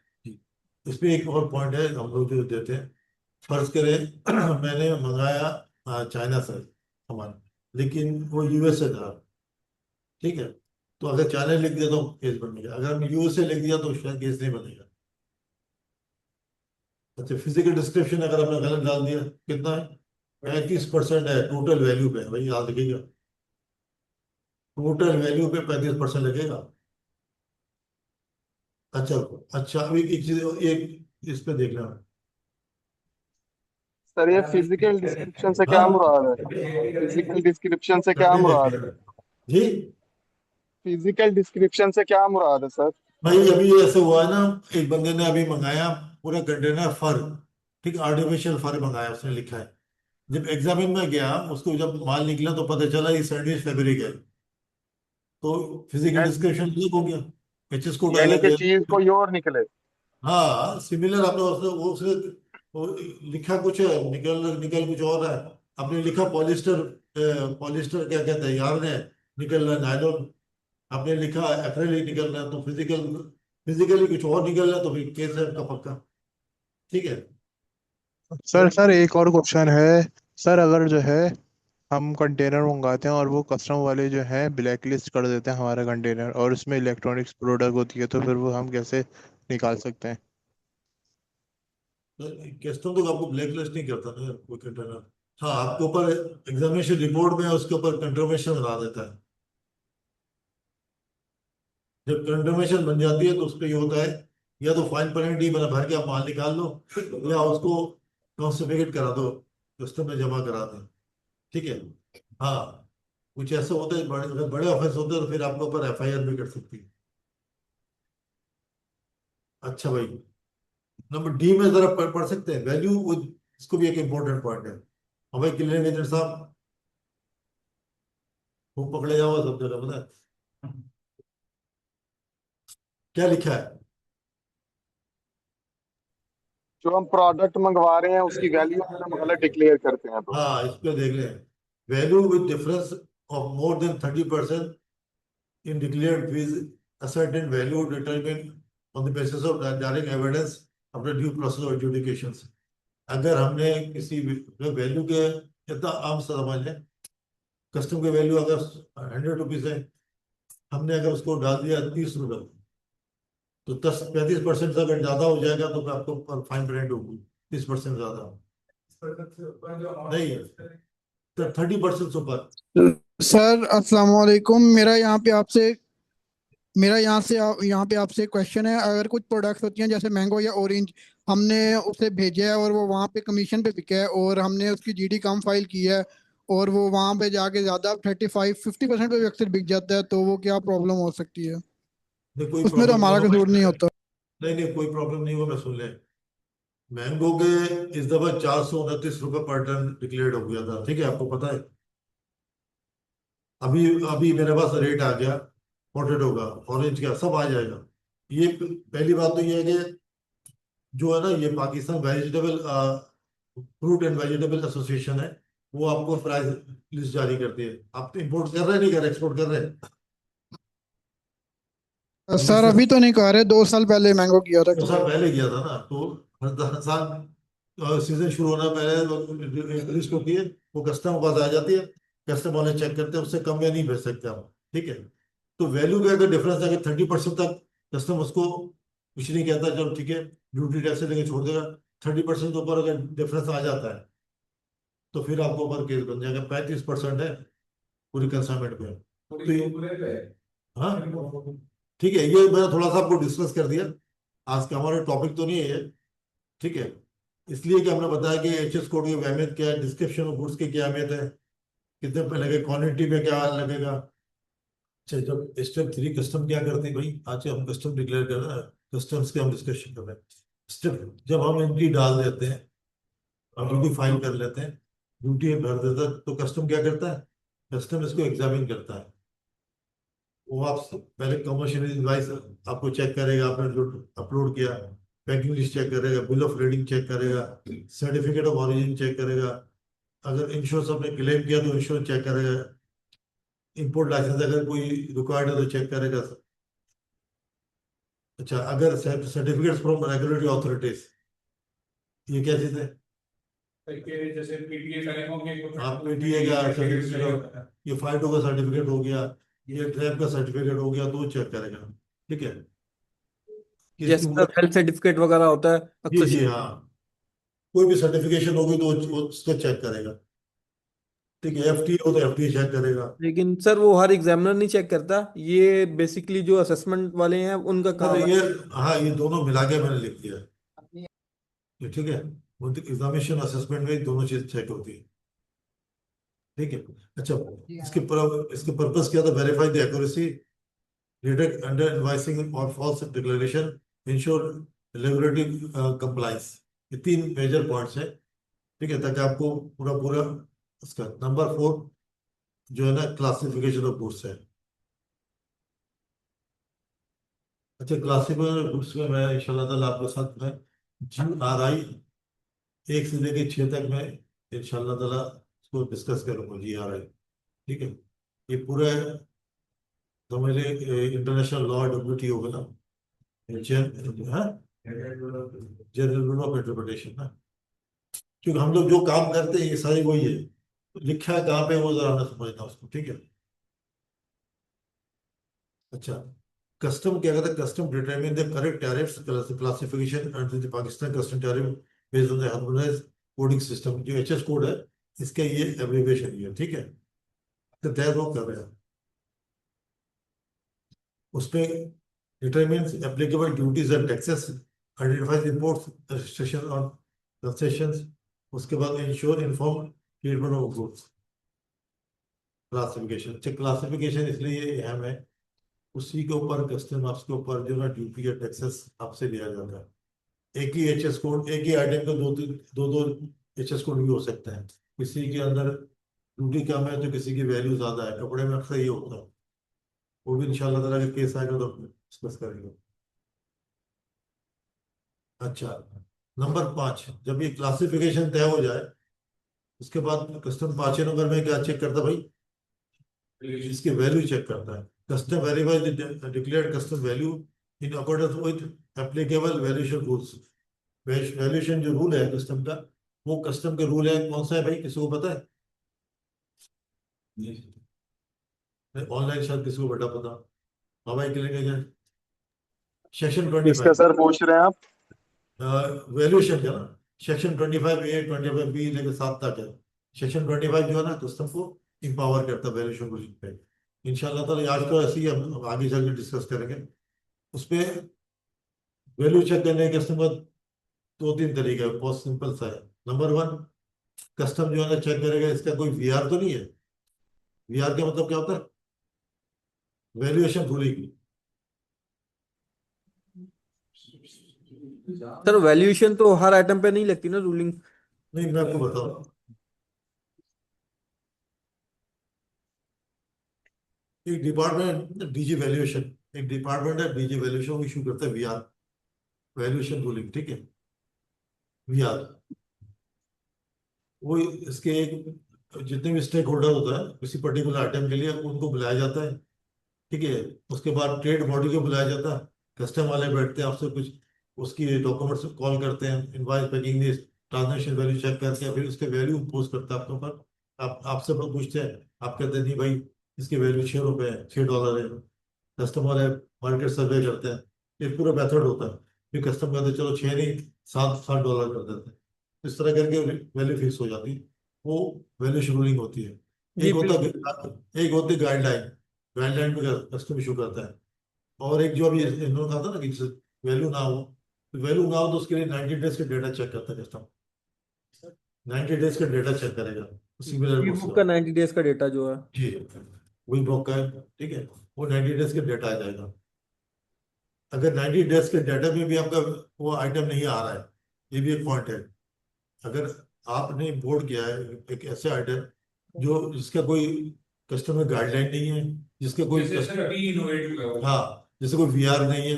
इस पे एक और पॉइंट है, हम लोग जो देते हैं, फर्ज करें मैंने मंगाया चाइना से सामान, लेकिन वो यूएसए था। ठीक है, तो अगर चाइना लिख दिया तो केस बनेगा, अगर हम यूएसए लिख दिया तो शायद केस नहीं बनेगा। अच्छा, फिजिकल डिस्क्रिप्शन अगर हमने गलत डाल दिया, कितना है, 35% है टोटल वैल्यू पे, भाई याद रखिएगा, टोटल वैल्यू पे 35% लगेगा। अच्छा, अच्छा अभी एक चीज, एक इस पे देख लेना। सर ये फिजिकल डिस्क्रिप्शन से क्या हाँ मुराद है? फिजिकल डिस्क्रिप्शन से क्या अभी देख मुराद है? लेना जी। फिजिकल डिस्क्रिप्शन से क्या मुराद है सर? भाई अभी ऐसे हुआ है ना, एक बंदे ने अभी मंगाया पूरा कंटेनर फर, ठीक, आर्टिफिशियल फर मंगाया, उसने लिखा है। जब एग्जामिन में गया, उसको जब माल निकला तो पता चला ये सैंडविच फैब्रिक है, तो फिजिकल या- डिस्क्रिप्शन अलग हो गया, एचएस कोड यानी अलग कि है। चीज कोई और निकले। हाँ सिमिलर, आपने उसने वो लिखा कुछ है, निकल निकल कुछ और है। आपने लिखा पॉलिस्टर, पॉलिस्टर क्या कहते हैं यार ने, निकल रहा है नायलॉन। आपने लिखा एक्रेलिक निकल रहा है, तो फिजिकली कुछ और निकल रहा है, तो फिर केस है आपका पक्का। ठीक है। सर एक और क्वेश्चन है। सर अगर जो है हम कंटेनर मंगाते हैं और वो कस्टम वाले जो है ब्लैक लिस्ट कर देते हैं हमारा कंटेनर, और उसमें इलेक्ट्रॉनिक्स प्रोडक्ट होती है, तो फिर वो हम कैसे निकाल सकते हैं? कस्टम तो आपको ब्लैक लिस्ट नहीं करता ना कोई कंटेनर। हाँ, आपके ऊपर एग्जामिनेशन रिपोर्ट में उसके ऊपर कंफर्मेशन बना देता है। जब कंफर्मेशन बन जाती है तो उस पर ये होता है, या तो फाइन पेनल्टी बना भर के आप माल निकाल लो, या उसको कॉन्सिफिकेट करा दो, कस्टम में जमा करा दें। ठीक है। हाँ, कुछ ऐसा होता है, अगर बड़े ऑफेंस होते हैं तो फिर आपके ऊपर एफआईआर भी कर सकती है। अच्छा भाई, नंबर डी में जरा पढ़ सकते हैं वैल्यू, इसको भी एक इम्पोर्टेंट पॉइंट है। और भाई क्लियर एजेंट साहब, वो पकड़े जाओ सब जगह, पता है क्या लिखा है। जो हम प्रोडक्ट मंगवा रहे हैं उसकी वैल्यू अगर हम गलत डिक्लेयर करते हैं तो। हाँ, इस पे देख लें, value with difference of more than 30% in declared fees, a certain value determined on the basis of direct evidence after due process of adjudications। अगर हमने किसी वैल्यू के, इतना आम सा समझ लें, कस्टम की वैल्यू अगर 100 रुपीज है, हमने अगर उसको डाल दिया 30 रुपये, तो 35% से अगर ज्यादा हो जाएगा तो आपको फाइन पेनल्टी होगी 30% ज्यादा नहीं है, तो 30% से ऊपर। सर अस्सलाम वालेकुम, यहाँ पे आपसे क्वेश्चन है। अगर कुछ प्रोडक्ट्स होती हैं जैसे मैंगो या ऑरेंज, हमने उसे भेजा है और वो वहाँ पे कमीशन पे बिका है, और हमने उसकी जीडी कम फाइल की है, और वो वहाँ पे जाके ज्यादा 35-50% पे भी अक्सर बिक जाता है, तो वो क्या प्रॉब्लम हो सकती है? नहीं कोई उसमें तो प्रॉब्लम नहीं हमारा हो, कसूर नहीं होता। नहीं नहीं कोई प्रॉब्लम नहीं हो, मैं सुन ले। मैंगो के इस दफा 429 रुपये पर टन डिक्लेयर्ड हो गया था, ठीक है, आपको पता है। अभी अभी मेरे पास रेट आ गया पोटैटो का, ऑरेंज का, सब आ जाएगा। ये पहली बात तो ये है कि जो है ना, ये Pakistan vegetable fruit and vegetable association है, वो आपको प्राइस लिस्ट जारी करती है। आप इंपोर्ट कर रहे हैं, नहीं कर रहे, एक्सपोर्ट कर रहे हैं? सर अभी तो नहीं कर रहे, 2 साल पहले मैंगो किया था। 2 साल पहले किया था ना, तो हर साल सीजन शुरू होना पहले लिस्ट होती है, वो कस्टमर के पास आ जाती है, कस्टमर वाले चेक करते हैं, उससे कम में नहीं भेज सकते हम, ठीक है। तो वैल्यू का अगर डिफरेंस है, 30% तक कस्टमर उसको कुछ नहीं कहता, चलो ठीक है ड्यूटी टैक्स से लेके छोड़ देगा। 30% के ऊपर अगर डिफरेंस आ जाता है तो फिर आपको ऊपर केस बन जाएगा। 35% है पूरी कंसाइनमेंट में, तो हाँ ठीक है, ये मैंने थोड़ा सा आपको डिस्कस कर दिया। आज का हमारा टॉपिक तो नहीं है ये, ठीक है, इसलिए कि हमने बताया कि एचएस कोड की अहमियत क्या है, डिस्क्रिप्शन ऑफ गुड्स की क्या अहमियत है, कितने पे लगे, क्वांटिटी में क्या लगेगा। अच्छा, जब स्टेप 3 कस्टम क्या करते हैं भाई, आज हम कस्टम डिक्लेयर कर रहे हैं, कस्टम्स के हम डिस्कशन कर रहे हैं। स्टेप जब हम एंट्री डाल देते हैं, हम ड्यूटी फाइल कर लेते हैं, ड्यूटी भर देता है, तो कस्टम क्या करता है, कस्टम इसको एग्जामिन करता है। वो आप पहले कमर्शियल इनवॉइस आपको चेक करेगा, आपने जो अपलोड किया, पैकिंग लिस्ट चेक करेगा, बिल ऑफ लीडिंग चेक करेगा, सर्टिफिकेट ऑफ ऑरिजिन चेक करेगा, अगर इंश्योरेंस आपने क्लेम किया तो इंश्योरेंस चेक करेगा, इंपोर्ट लाइसेंस अगर कोई रिक्वायर्ड है तो चेक करेगा। अच्छा, अगर सर्टिफिकेट्स फ्रॉम रेगुलेटरी अथॉरिटीज, ये क्या चीज है? जैसे पीटीए का होंगे, आप पीटीए का सर्टिफिकेट, ये फाइटो का सर्टिफिकेट हो गया, ये ट्रैप का सर्टिफिकेट हो गया, तो चेक करेगा, ठीक है। जैसे सर हेल्थ सर्टिफिकेट वगैरह होता है जी अक्सर। जी हाँ, कोई भी सर्टिफिकेशन होगी तो उसको चेक करेगा, ठीक है। एफटीए हो तो एफटीए चेक करेगा। लेकिन सर वो हर एग्जामिनर नहीं चेक करता, ये बेसिकली जो असेसमेंट वाले हैं उनका सर काम है। ये, हाँ, ये दोनों मिला के मैंने लिख दिया ये, ठीक है। एग्जामिनेशन असेसमेंट में दोनों चीज चेक होती है, ठीक है। अच्छा, इसके पर्पस क्या था? Verify the accuracy, detect under invoicing और false declaration, ensure regulatory compliance. ये 3 मेजर पॉइंट्स है, ठीक है, ताकि आपको पूरा पूरा इसका। नंबर 4 जो है ना, क्लासिफिकेशन ऑफ गुड्स है। अच्छा, क्लासिफिकेशन ऑफ गुड्स में मैं इंशाल्लाह ताला आपके साथ में GRI 1 से लेके 6 तक मैं इंशाल्लाह ताला इसको डिस्कस करूंगा। GRI, ठीक है, ये पूरा समझ ले इंटरनेशनल लॉ, WTO का ना, जनरल रूल ऑफ इंटरप्रिटेशन ना। क्योंकि हम लोग जो काम करते हैं ये सारी वही है, तो लिखा है कहाँ पे वो जरा ना समझना उसको, ठीक है। अच्छा, कस्टम क्या कहता है? Custom determine the correct tariffs classification under the Pakistan custom tariff based on the harmonised coding system. जो एचएस कोड है, इसका ये एब्रिविएशन ही है, ठीक है। तो तय वो कर रहे हैं उसपे, determines applicable duties and taxes, identifies imports, restriction on concessions, उसके बाद ensure informed treatment of goods। Classification, अच्छा क्लासिफिकेशन इसलिए अहम है, उसी के ऊपर कस्टम आपके ऊपर जो ना ड्यूटी या टैक्सेस आपसे लिया जाता है। एक ही एचएस कोड, एक ही आइटम का दो दो एचएस कोड भी हो सकता है। किसी के अंदर ड्यूटी कम है तो किसी की वैल्यू ज्यादा है, कपड़े में अक्सर ये होता है। वो भी इंशाल्लाह ताला का केस आएगा तो डिस्कस करेंगे। अच्छा, नंबर 5, जब ये क्लासिफिकेशन तय हो जाए उसके बाद कस्टम 5 नंबर में क्या चेक करता भाई? इसकी वैल्यू चेक करता है। Custom verifies declared custom value in accordance with applicable valuation rules. Valuation जो रूल है कस्टम का, वो कस्टम के रूल है, कौन सा है भाई, किसी को पता है? ऑनलाइन शायद किसी को बेटा पता, हवाई के लिए क्या सेक्शन किसका 25 सर पूछ रहे हैं आप? वैल्यूएशन का ना, सेक्शन 25A 25B लेके 7 तक है। सेक्शन 25 जो है ना, कस्टम को इंपावर करता है वैल्यूएशन को पे। इंशाल्लाह ताला आज तो ऐसे ही हम आगे चल के डिस्कस करेंगे। उसपे वैल्यू चेक करने के कस्टम का 2-3 तरीके है, बहुत सिंपल सा है। नंबर 1, कस्टम जो है ना चेक करेगा इसका कोई वीआर तो नहीं है। वीआर का मतलब क्या होता है? वैल्यूएशन भूलेगी। सर वैल्यूएशन तो हर आइटम पे नहीं लगती ना रूलिंग। नहीं, मैं आपको बताऊं, एक डिपार्टमेंट डीजी वैल्यूएशन, एक डिपार्टमेंट है डीजी वैल्यूएशन, इशू करता है वीआर, वैल्यूएशन रूलिंग, ठीक है, वीआर। वो इसके एक जितने भी स्टेक होल्डर होता है किसी पर्टिकुलर आइटम के लिए उनको बुलाया जाता है, ठीक है। उसके बाद ट्रेड बॉडी को बुलाया जाता है, कस्टम वाले बैठते हैं आपसे कुछ उसकी डॉक्यूमेंट्स कॉल करते हैं, इनवॉइस पैकिंग में ट्रांजेक्शन वैल्यू चेक करते हैं, फिर उसके वैल्यू पोस्ट करते हैं आपके ऊपर। आप आपसे पूछते हैं, आप कहते हैं नहीं भाई इसकी वैल्यू $6 है, $6 है। कस्टमर है, मार्केट सर्वे करते हैं, ये पूरा मेथड होता है। फिर कस्टमर कहते हैं चलो 6 नहीं, $7 कर देते हैं। इस तरह करके वैल्यू फिक्स हो जाती है, वो वैल्यू शेड्यूलिंग होती है। जी एक होता बिल्कुल। एक होती है गाइडलाइन, गाइडलाइन में कस्टम इशू करता है। और एक जो अभी इन्होंने कहा था ना कि वैल्यू ना हो, तो वैल्यू ना हो तो उसके लिए 90 डेज का डेटा चेक करता है कस्टम, 90 डेज का डेटा चेक करेगा सिमिलर ई गुड्स बुक का। का 90 डेज का डेटा जो है। जी, वही ब्लॉक का है, ठीक है, वो 90 डेज का डेटा आ जाएगा। अगर 90 डेज के डाटा में भी आपका वो आइटम नहीं आ रहा है, ये भी एक पॉइंट है। अगर आपने इंपोर्ट किया है एक ऐसे आइटम जो जिसका कोई कस्टमर गाइडलाइन नहीं है, जिसका कोई जैसे सर अभी इनोवेटिव है वो। हाँ, जैसे कोई वीआर नहीं है,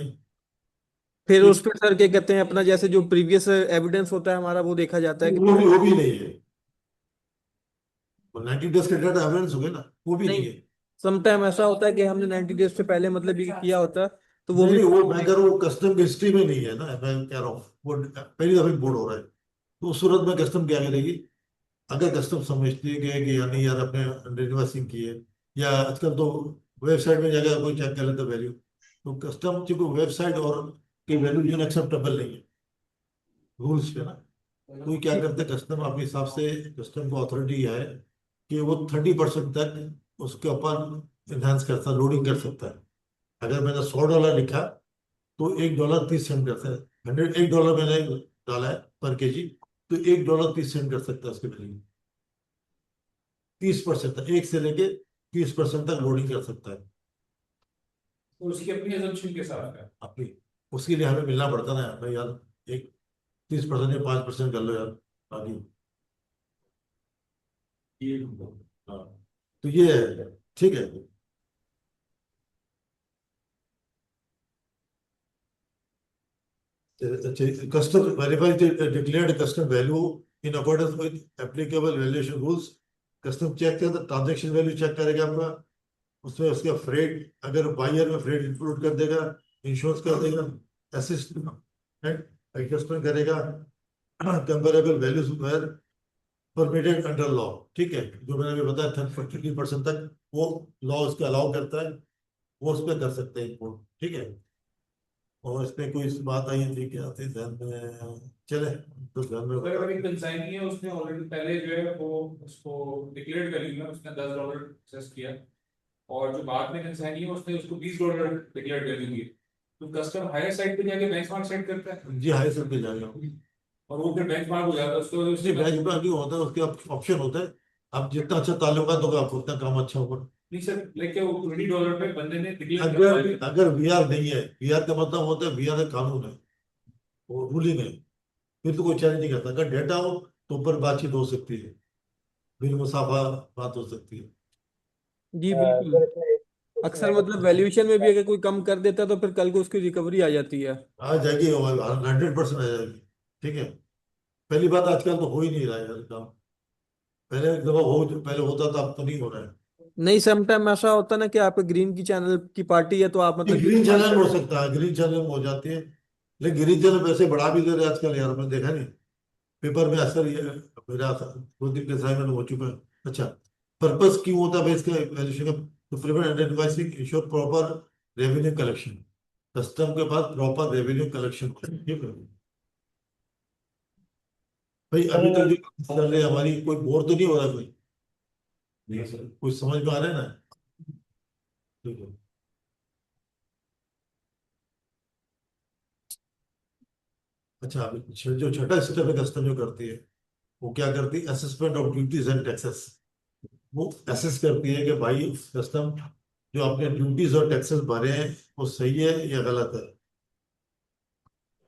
फिर उस पर सर क्या कहते हैं, अपना जैसे जो प्रीवियस एविडेंस होता है हमारा वो देखा जाता है कि वो भी नहीं है। 90 डेज का डाटा एविडेंस हो गया ना, वो भी नहीं है। समटाइम ऐसा होता है कि हमने 90 डेज से पहले मतलब ये किया होता है तो वो नहीं भी। नहीं, वो मैं कह रहा हूँ कस्टम की हिस्ट्री में नहीं है ना, मैं कह रहा हूँ वो पहली दफा इंपोर्ट हो रहा है, तो उस सूरत में कस्टम क्या करेगी? अगर कस्टम समझती है कि यानी यार अपने रिवर्सिंग की है, या आजकल तो वेबसाइट में जाकर कोई चेक कर लेता वैल्यू, तो कस्टम चूंकि वेबसाइट और की वैल्यू जो एक्सेप्टेबल नहीं है रूल्स पे ना, तो ये क्या करते हैं कस्टम अपने हिसाब से, कस्टम को अथॉरिटी है कि वो 30% तक उसके ऊपर इन्हांस करता, लोडिंग कर सकता है। अगर मैंने $100 लिखा तो $1.30 करता है, 1 डॉलर मैंने डाला है पर केजी, तो $1.30 कर सकता है उसके वैल्यू। 30% तक, 1 से लेके 30% तक लोडिंग कर सकता है तो उसकी अपनी assumption के साथ है। अपनी। उसके लिए हमें मिलना पड़ता ना भाई यार, एक 30% या 5% कर लो यार आगे। हाँ, तो ये है, ठीक है। Custom verify the declared custom value in accordance with applicable valuation rules. Custom check करता, ट्रांजेक्शन वैल्यू चेक करेगा आपका, उसमें उसका फ्रेट, अगर बायर में फ्रेट इंक्लूड कर देगा, इंश्योरेंस कर देगा, असिस्टेंट एडजस्टमेंट करेगा, comparable values were permitted under law, ठीक है, जो मैंने अभी बताया 30% तक वो लॉ उसका अलाउ करता है, वो उस पर कर सकते हैं इंपोर्ट, ठीक है। और इस पे कोई बात आई थी क्या थी ध्यान में, चले तो ध्यान में अगर अभी कंसाइनी है उसने ऑलरेडी पहले जो है वो उसको डिक्लेयर्ड वैल्यू में उसने $10 एक्सेस किया, और जो बाद में कंसाइनी है उसने उसको $20 डिक्लेयर्ड वैल्यू दी, तो कस्टम हायर साइड पे जाके बेंचमार्क सेट करता है। जी, हाई सर पे जाएगा, और वो फिर बेंचमार्क हो जाता है उसको जी बेंचमार्क नहीं होता है, उसके ऑप्शन होता है, आप जितना अच्छा ताल्लुकात होगा आपको उतना काम अच्छा होगा। नहीं सर, लेकिन वो $20 पे बंदे ने डिक्लेयर अगर अगर वीआर नहीं है, वीआर का मतलब होता है वीआर का कानून है, वो रूलिंग है, फिर तो कोई चैलेंज नहीं करता। अगर डेटा हो तो ऊपर बातचीत हो सकती है, बिल मुसाफा बात हो सकती है। जी बिल्कुल। अक्सर मतलब वैल्यूएशन में भी अगर कोई कम कर देता है तो फिर कल को उसकी रिकवरी आ जाती है। आ जाएगी, 100% आ जाएगी, ठीक है। पहली बात आजकल तो हो ही नहीं रहा है यार काम, पहले एक दफा हो, जो पहले होता था अब तो नहीं हो रहा है। नहीं, समटाइम ऐसा होता है ना कि आपके ग्रीन की चैनल की पार्टी है तो आप मतलब ग्रीन चैनल में हो सकता है, ग्रीन चैनल में हो जाती है, लेकिन ग्रीन चैनल पैसे बढ़ा भी दे रहे हैं आजकल यार, मैंने देखा नहीं पेपर में अक्सर, ये मेरा 2 दिन के असाइनमेंट हो चुका है। अच्छा, पर्पस क्यों होता है भाई इसका वैल्यूएशन का? To prevent identifying insure proper revenue collection, custom के पास प्रॉपर रेवेन्यू कलेक्शन, ठीक है भाई। अभी तक जो चल रही है हमारी, कोई बोर तो नहीं हो रहा कोई? नहीं सर, कोई समझ में आ रहा है ना? ठीक है। अच्छा, अभी जो छठा स्टेप है कस्टम जो करती है, वो क्या करती है? Assessment of duties and taxes. वो असेस करती है कि भाई कस्टम जो आपने ड्यूटीज और टैक्सेस भरे हैं वो सही है या गलत है।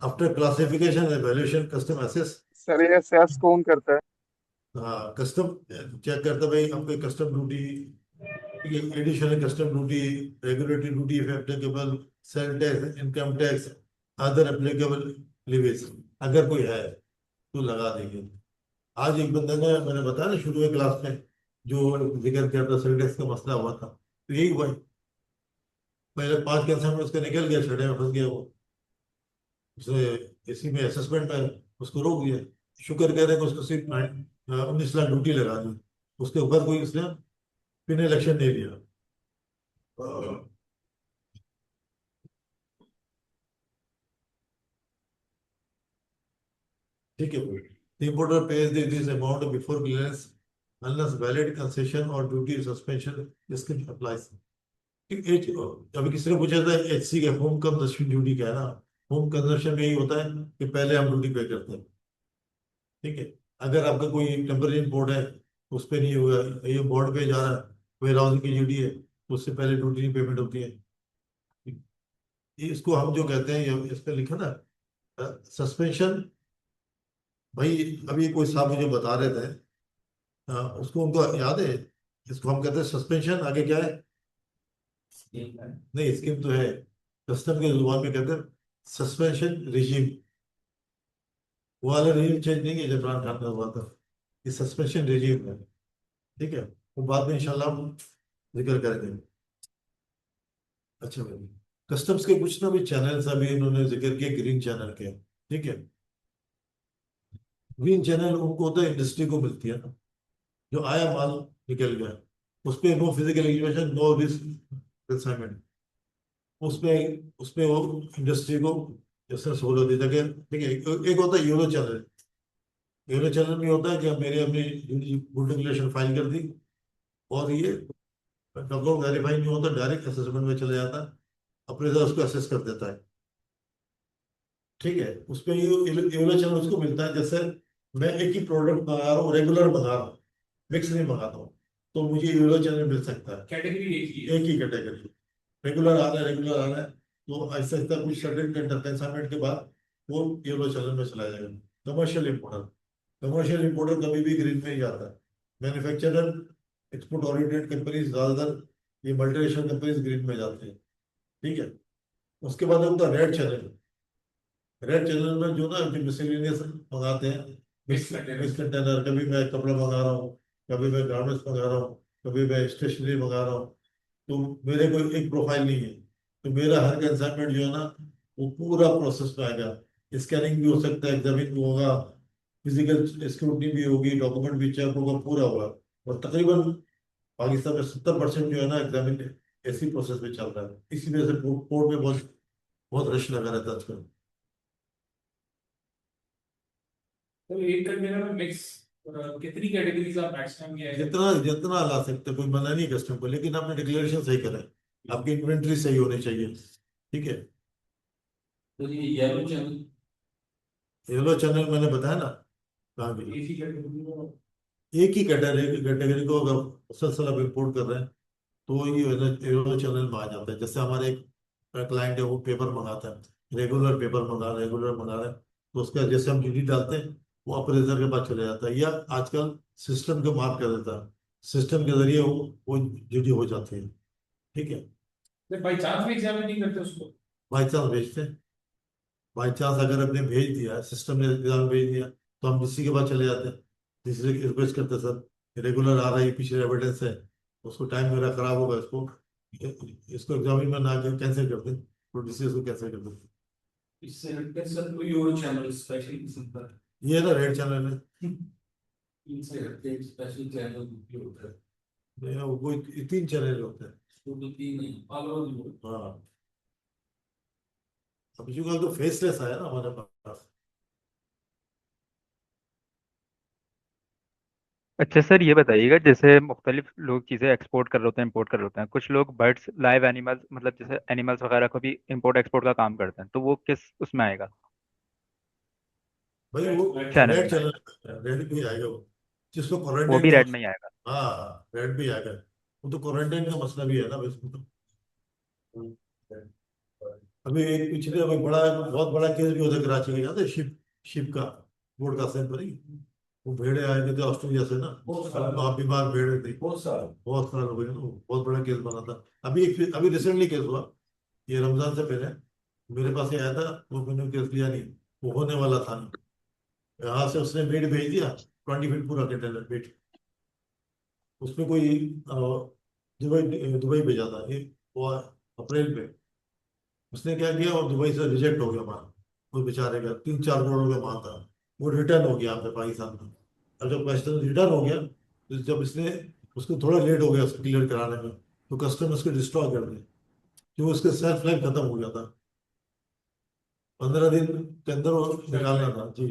After classification and valuation custom assess. Sir ये सेस कौन करता है? हाँ, कस्टम चेक करता है भाई, आपको custom duty additional custom duty, regulatory duty if applicable, sale tax, income tax, other applicable levies, अगर कोई है तो लगा देंगे। आज एक बंदे ने, मैंने बताया ना शुरू में क्लास में जो जिक्र किया था, सेल टैक्स का मसला हुआ था, तो यही हुआ है। पहले 5 कैंसर में उसका निकल गया, छठे में फंस गया वो, उसने इसी में असेसमेंट में उसको रोक दिया। शुक्र कह रहे कि उसको सिर्फ 19 लाख ड्यूटी लगा दी, उसके ऊपर कोई उसने पिन इलेक्शन नहीं लिया। ठीक है भाई, the importer pays this amount before clearance unless valid concession or duty suspension scheme applies. अभी किसी ने पूछा था एचसी का होम कंजप्शन ड्यूटी क्या है ना, होम कंजप्शन में यही होता है कि पहले हम ड्यूटी पे करते हैं। ठीक है, अगर आपका कोई टेम्पररी इम्पोर्ट है उस पर नहीं होगा, ये बोर्ड पे जा रहा है, वेयर हाउसिंग की ड्यूटी है, तो उससे पहले ड्यूटी नहीं पेमेंट होती है। इसको हम जो कहते हैं, ये इस पे लिखा ना सस्पेंशन। भाई अभी कोई साहब मुझे बता रहे थे, उसको उनको याद है, इसको हम कहते हैं सस्पेंशन, आगे क्या है? नहीं, स्कीम तो है, कस्टम के जुबान में कहते हैं सस्पेंशन रिजीम। वो वाला रिजीम चेंज नहीं है जब इमरान खान का हुआ था, ये सस्पेंशन रिजीम है। ठीक है, वो बाद में इंशाल्लाह हम जिक्र करेंगे। अच्छा भाई, कस्टम्स के कुछ ना भी चैनल्स अभी इन्होंने जिक्र किए, ग्रीन चैनल के। ठीक है, ग्रीन चैनल उनको होता है इंडस्ट्री को मिलती है ना, जो आया माल निकल गया, उस पर no physical exhibition, no risk assignment, उसमें वो इंडस्ट्री को जैसे सहूलत देता है। ठीक है, एक होता है यूरो चैनल। यूरो चैनल में होता है कि मेरे अपनी गुड डिक्लेरेशन फाइल कर दी और ये डॉक्यूमेंट वेरीफाई नहीं होता, डायरेक्ट असेसमेंट में चले जाता है, अप्रेजर उसको असेस कर देता है। ठीक है, उसमें यूरो चैनल उसको मिलता है, जैसे मैं एक ही प्रोडक्ट मंगा रहा हूँ, रेगुलर मंगा रहा हूँ, मिक्स नहीं मंगाता हूँ, तो मुझे यूरो चैनल मिल सकता है। कैटेगरी एक ही कैटेगरी, रेगुलर आ रहा है, रेगुलर आ रहा है, तो ऐसा ऐसा कुछ सर्टेन कंसाइनमेंट के बाद वो येलो चैनल में चला जाएगा। कमर्शियल इंपोर्टर, कमर्शियल इंपोर्टर कभी भी ग्रीन में ही आता है। मैन्युफैक्चरर, एक्सपोर्ट ओरिएंटेड कंपनीज, ज्यादातर ये मल्टीनेशनल कंपनीज ग्रीन में जाते हैं। ठीक है, उसके बाद होता है रेड चैनल। रेड चैनल में जो ना जो मिसलेनियस मंगाते हैं, मिक्स कंटेनर, कभी मैं कपड़ा मंगा रहा हूँ, कभी मैं गारमेंट्स मंगा रहा हूँ, कभी मैं स्टेशनरी मंगा रहा हूँ, तो मेरे कोई एक प्रोफाइल नहीं है, तो मेरा हर कंसाइनमेंट जो है ना वो पूरा प्रोसेस में आएगा। स्कैनिंग भी हो सकता है, एग्जामिन भी होगा, फिजिकल स्क्रूटनी भी होगी, डॉक्यूमेंट भी चेक होगा, पूरा होगा। और तकरीबन पाकिस्तान में 70% जो है ना एग्जामिन ऐसी प्रोसेस में चल रहा है, इसी वजह से कोर्ट में बहुत बहुत रश लगा रहता है आजकल। तो एक कंटेनर में मिक्स कितनी कैटेगरीज आप मैक्सिमम ये जितना जितना ला सकते, कोई मना नहीं कस्टम को, लेकिन आपने डिक्लेरेशन सही करें, आपकी इन्वेंट्री सही होनी चाहिए। ठीक है, तो ये येलो चैनल, येलो चैनल मैंने बताया ना कहाँ भी, एक ही कैटेगरी में एक ही कैटेगरी को अगर मुसलसल आप इम्पोर्ट कर रहे हैं तो ये येलो चैनल में आ जाता है। जैसे हमारे एक क्लाइंट है, वो पेपर मंगाता है, रेगुलर पेपर रेगुलर मंगा रहे हैं, तो उसका जैसे हम ड्यूटी डालते हैं वो अप्रेजर के पास चले जाता है, या आजकल सिस्टम को मार्क कर देता है, सिस्टम के जरिए वो ड्यूटी हो जाती है। ठीक है, बाई चांस भी एग्जामिन नहीं करते उसको, बाई चांस भेजते हैं, बाई चांस अगर आपने भेज दिया, सिस्टम ने एग्जाम भेज दिया, तो हम किसी के पास चले जाते हैं, तीसरे की रिक्वेस्ट करते हैं, सर रेगुलर आ रहा है, पिछले एविडेंस है, उसको टाइम मेरा खराब होगा, इसको एग्जामिन में ना कैंसिल कर दें, तो डिसीज को कैंसिल कर दें। इससे हटकर सर कोई और चैनल स्पेशल किस्म का ये ना रेड चैनल है, इनसे हटके एक स्पेशल चैनल भी होता है, वो 3 चैनल होते हैं। तो 3 नहीं अलग हाँ, अभी जो तो फेसलेस आया ना हमारे पास। अच्छा सर, ये बताइएगा जैसे मुख्तलिफ लोग चीज़ें एक्सपोर्ट कर रहे होते हैं, इंपोर्ट कर रहे होते हैं, कुछ लोग बर्ड्स, लाइव एनिमल्स, मतलब जैसे एनिमल्स वगैरह को भी इंपोर्ट एक्सपोर्ट का काम करते हैं, तो वो किस उसमें आएगा भाई वो चैनल रेड में? चैनल, रेड भी आएगा वो, जिसको वो क्वारंटाइन भी का रेड में ही आएगा? हाँ रेड भी आएगा, वो तो क्वारंटाइन का मसला भी है ना इसमें तो। अभी एक पिछले अभी बहुत बड़ा केस भी होता है कराची का, याद है शिप शिप का, बोर्ड का सेंट पर ही वो भेड़े आए थे ऑस्ट्रेलिया से ना, बहुत साल वहाँ बीमार भेड़े थी, बहुत साल बहुत साल हो गए ना, बहुत बड़ा केस बना था। अभी रिसेंटली केस हुआ, ये रमजान से पहले मेरे पास ही आया था, वो मैंने केस लिया नहीं, वो होने वाला था नहीं। यहाँ से उसने मीट भेज दिया, 20 फीट पूरा कंटेनर मीट, उसमें कोई दुबई दुबई भेजा था ये, वो अप्रैल में। उसने क्या किया, और दुबई से रिजेक्ट हो गया माल, वो बेचारे का 3-4 करोड़ का माल था, वो रिटर्न हो गया यहाँ पे पाकिस्तान में। अब जब क्वेश्चन रिटर्न हो गया, तो जब इसने उसको थोड़ा लेट हो गया उसको क्लियर कराने में, तो कस्टमर उसको डिस्ट्रॉय कर दिया, क्योंकि उसके सेल्फ लाइफ खत्म हो गया था, 15 दिन के अंदर वो निकालना था जी।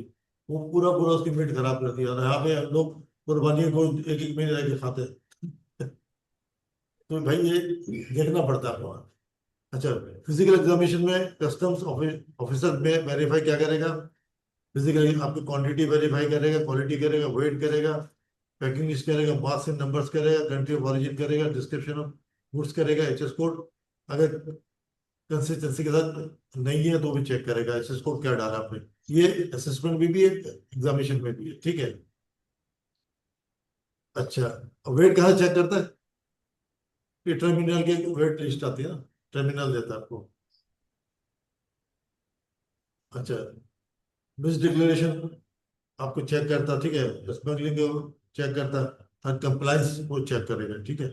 वो पूरा पूरा उसकी मीट खराब कर दिया, और यहाँ पे हम लोग कुर्बानियों को एक एक महीने रह के खाते हैं। तो भाई ये देखना पड़ता है आपको। अच्छा, फिजिकल एग्जामिनेशन में कस्टम्स ऑफिसर में वेरीफाई क्या करेगा, फिजिकली आपकी क्वांटिटी वेरीफाई करेगा, क्वालिटी करेगा, वेट करेगा, पैकिंग लिस्ट करेगा, मार्क्स एंड नंबर्स करेगा, कंट्री ऑफ ओरिजिन करेगा, डिस्क्रिप्शन ऑफ गुड्स करेगा, एचएस कोड अगर कंसिस्टेंसी के साथ नहीं है तो भी चेक करेगा एचएस कोड क्या डाला आपने। ये असेसमेंट में भी है, एग्जामिनेशन में भी है, ठीक है। अच्छा, वेट कहाँ चेक करता है, ये टर्मिनल के वेट लिस्ट आती है ना, टर्मिनल देता है आपको। अच्छा, मिस डिक्लेरेशन आपको चेक करता, ठीक है, स्मगलिंग चेक करता, हर कंप्लायंस वो चेक करेगा, ठीक है।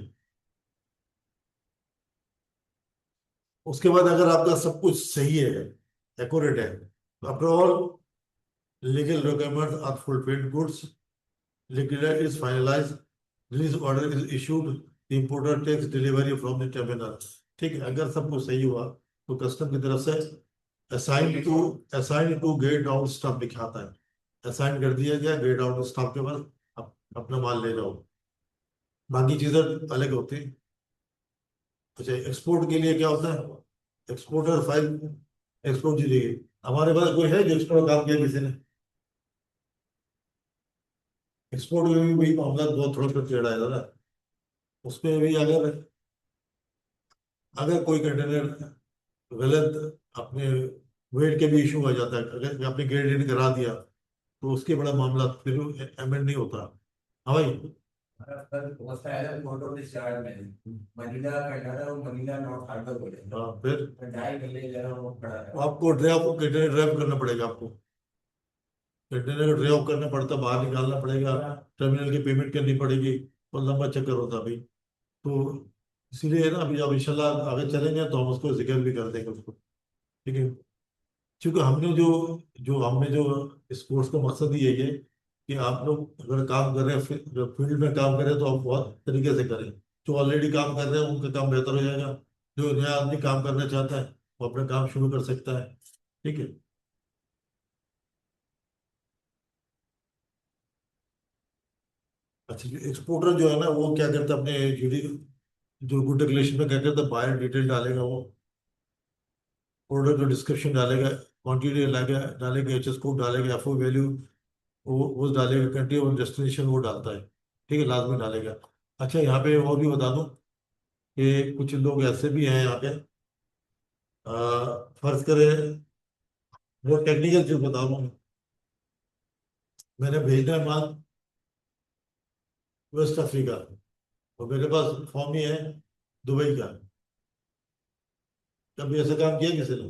उसके बाद अगर आपका सब कुछ सही है, एक्यूरेट है, after all legal requirements are fulfilled, goods liquidate is finalized, release order is issued, the importer takes delivery from the terminal, ठीक है। अगर सब कुछ सही हुआ तो कस्टम की तरफ से assign to gate down stock दिखाता है, असाइन कर दिया गया गेट डाउन स्टॉक के पास, अपना माल ले जाओ, बाकी चीजें अलग होती हैं। अच्छा, एक्सपोर्ट के लिए क्या होता है, एक्सपोर्टर फाइल एक्सपोर्ट जी देगी। हमारे पास कोई है जो एक्सपोर्ट काम किया किसी ने, एक्सपोर्ट में भी वही मामला बहुत थोड़ा सा टेढ़ा है ना, उसमें भी अगर अगर कोई कंटेनर गलत अपने वेट के भी इशू आ जाता है, अगर आपने ग्रेड इन करा दिया तो उसके बड़ा मामला फिर एमेंड नहीं होता। हाँ भाई, फोटो डिस्चार्ज में मनीला कंटेनर और मनीला नॉट हार्डर बोले, हाँ फिर ढाई किलो जरा वो पड़ा है। आपको कंटेनर ड्राइव करना पड़ेगा, आपको कंटेनर को ड्राइव करना पड़ता, बाहर निकालना पड़ेगा, टर्मिनल की पेमेंट करनी पड़ेगी, और लंबा चक्कर होता भाई। तो इसीलिए ना अभी अब इंशाल्लाह आगे चलेंगे तो हम उसको जिक्र भी कर देंगे उसको, ठीक है। क्योंकि हमने जो जो हमने जो इस कोर्स का मकसद ही यही है कि आप लोग अगर काम कर रहे हैं, फील्ड में काम कर रहे हैं, तो आप बहुत तरीके से करें। जो ऑलरेडी काम कर रहे हैं उनका काम बेहतर हो जाएगा, जो नया आदमी काम करना चाहता है वो अपना काम शुरू कर सकता है, ठीक है। अच्छा, एक्सपोर्टर जो है ना वो क्या करता है, अपने जीडी जो गुड डिक्लेरेशन में क्या करता है, बायर डिटेल डालेगा, वो ऑर्डर का डिस्क्रिप्शन डालेगा, क्वांटिटी डालेगा, एचएस कोड डालेगा, एफओ वैल्यू वो डालेगा, कंट्री और डेस्टिनेशन वो डालता है, ठीक है, लाजमी डालेगा। अच्छा, यहाँ पे और भी बता दूं कि कुछ लोग ऐसे भी हैं यहाँ पे, फर्ज करें, वो टेक्निकल चीज बता रहा हूँ, मैंने भेजना है माल वेस्ट अफ्रीका, और मेरे पास फॉर्म ही है दुबई का। कभी ऐसा काम किया किसी ने?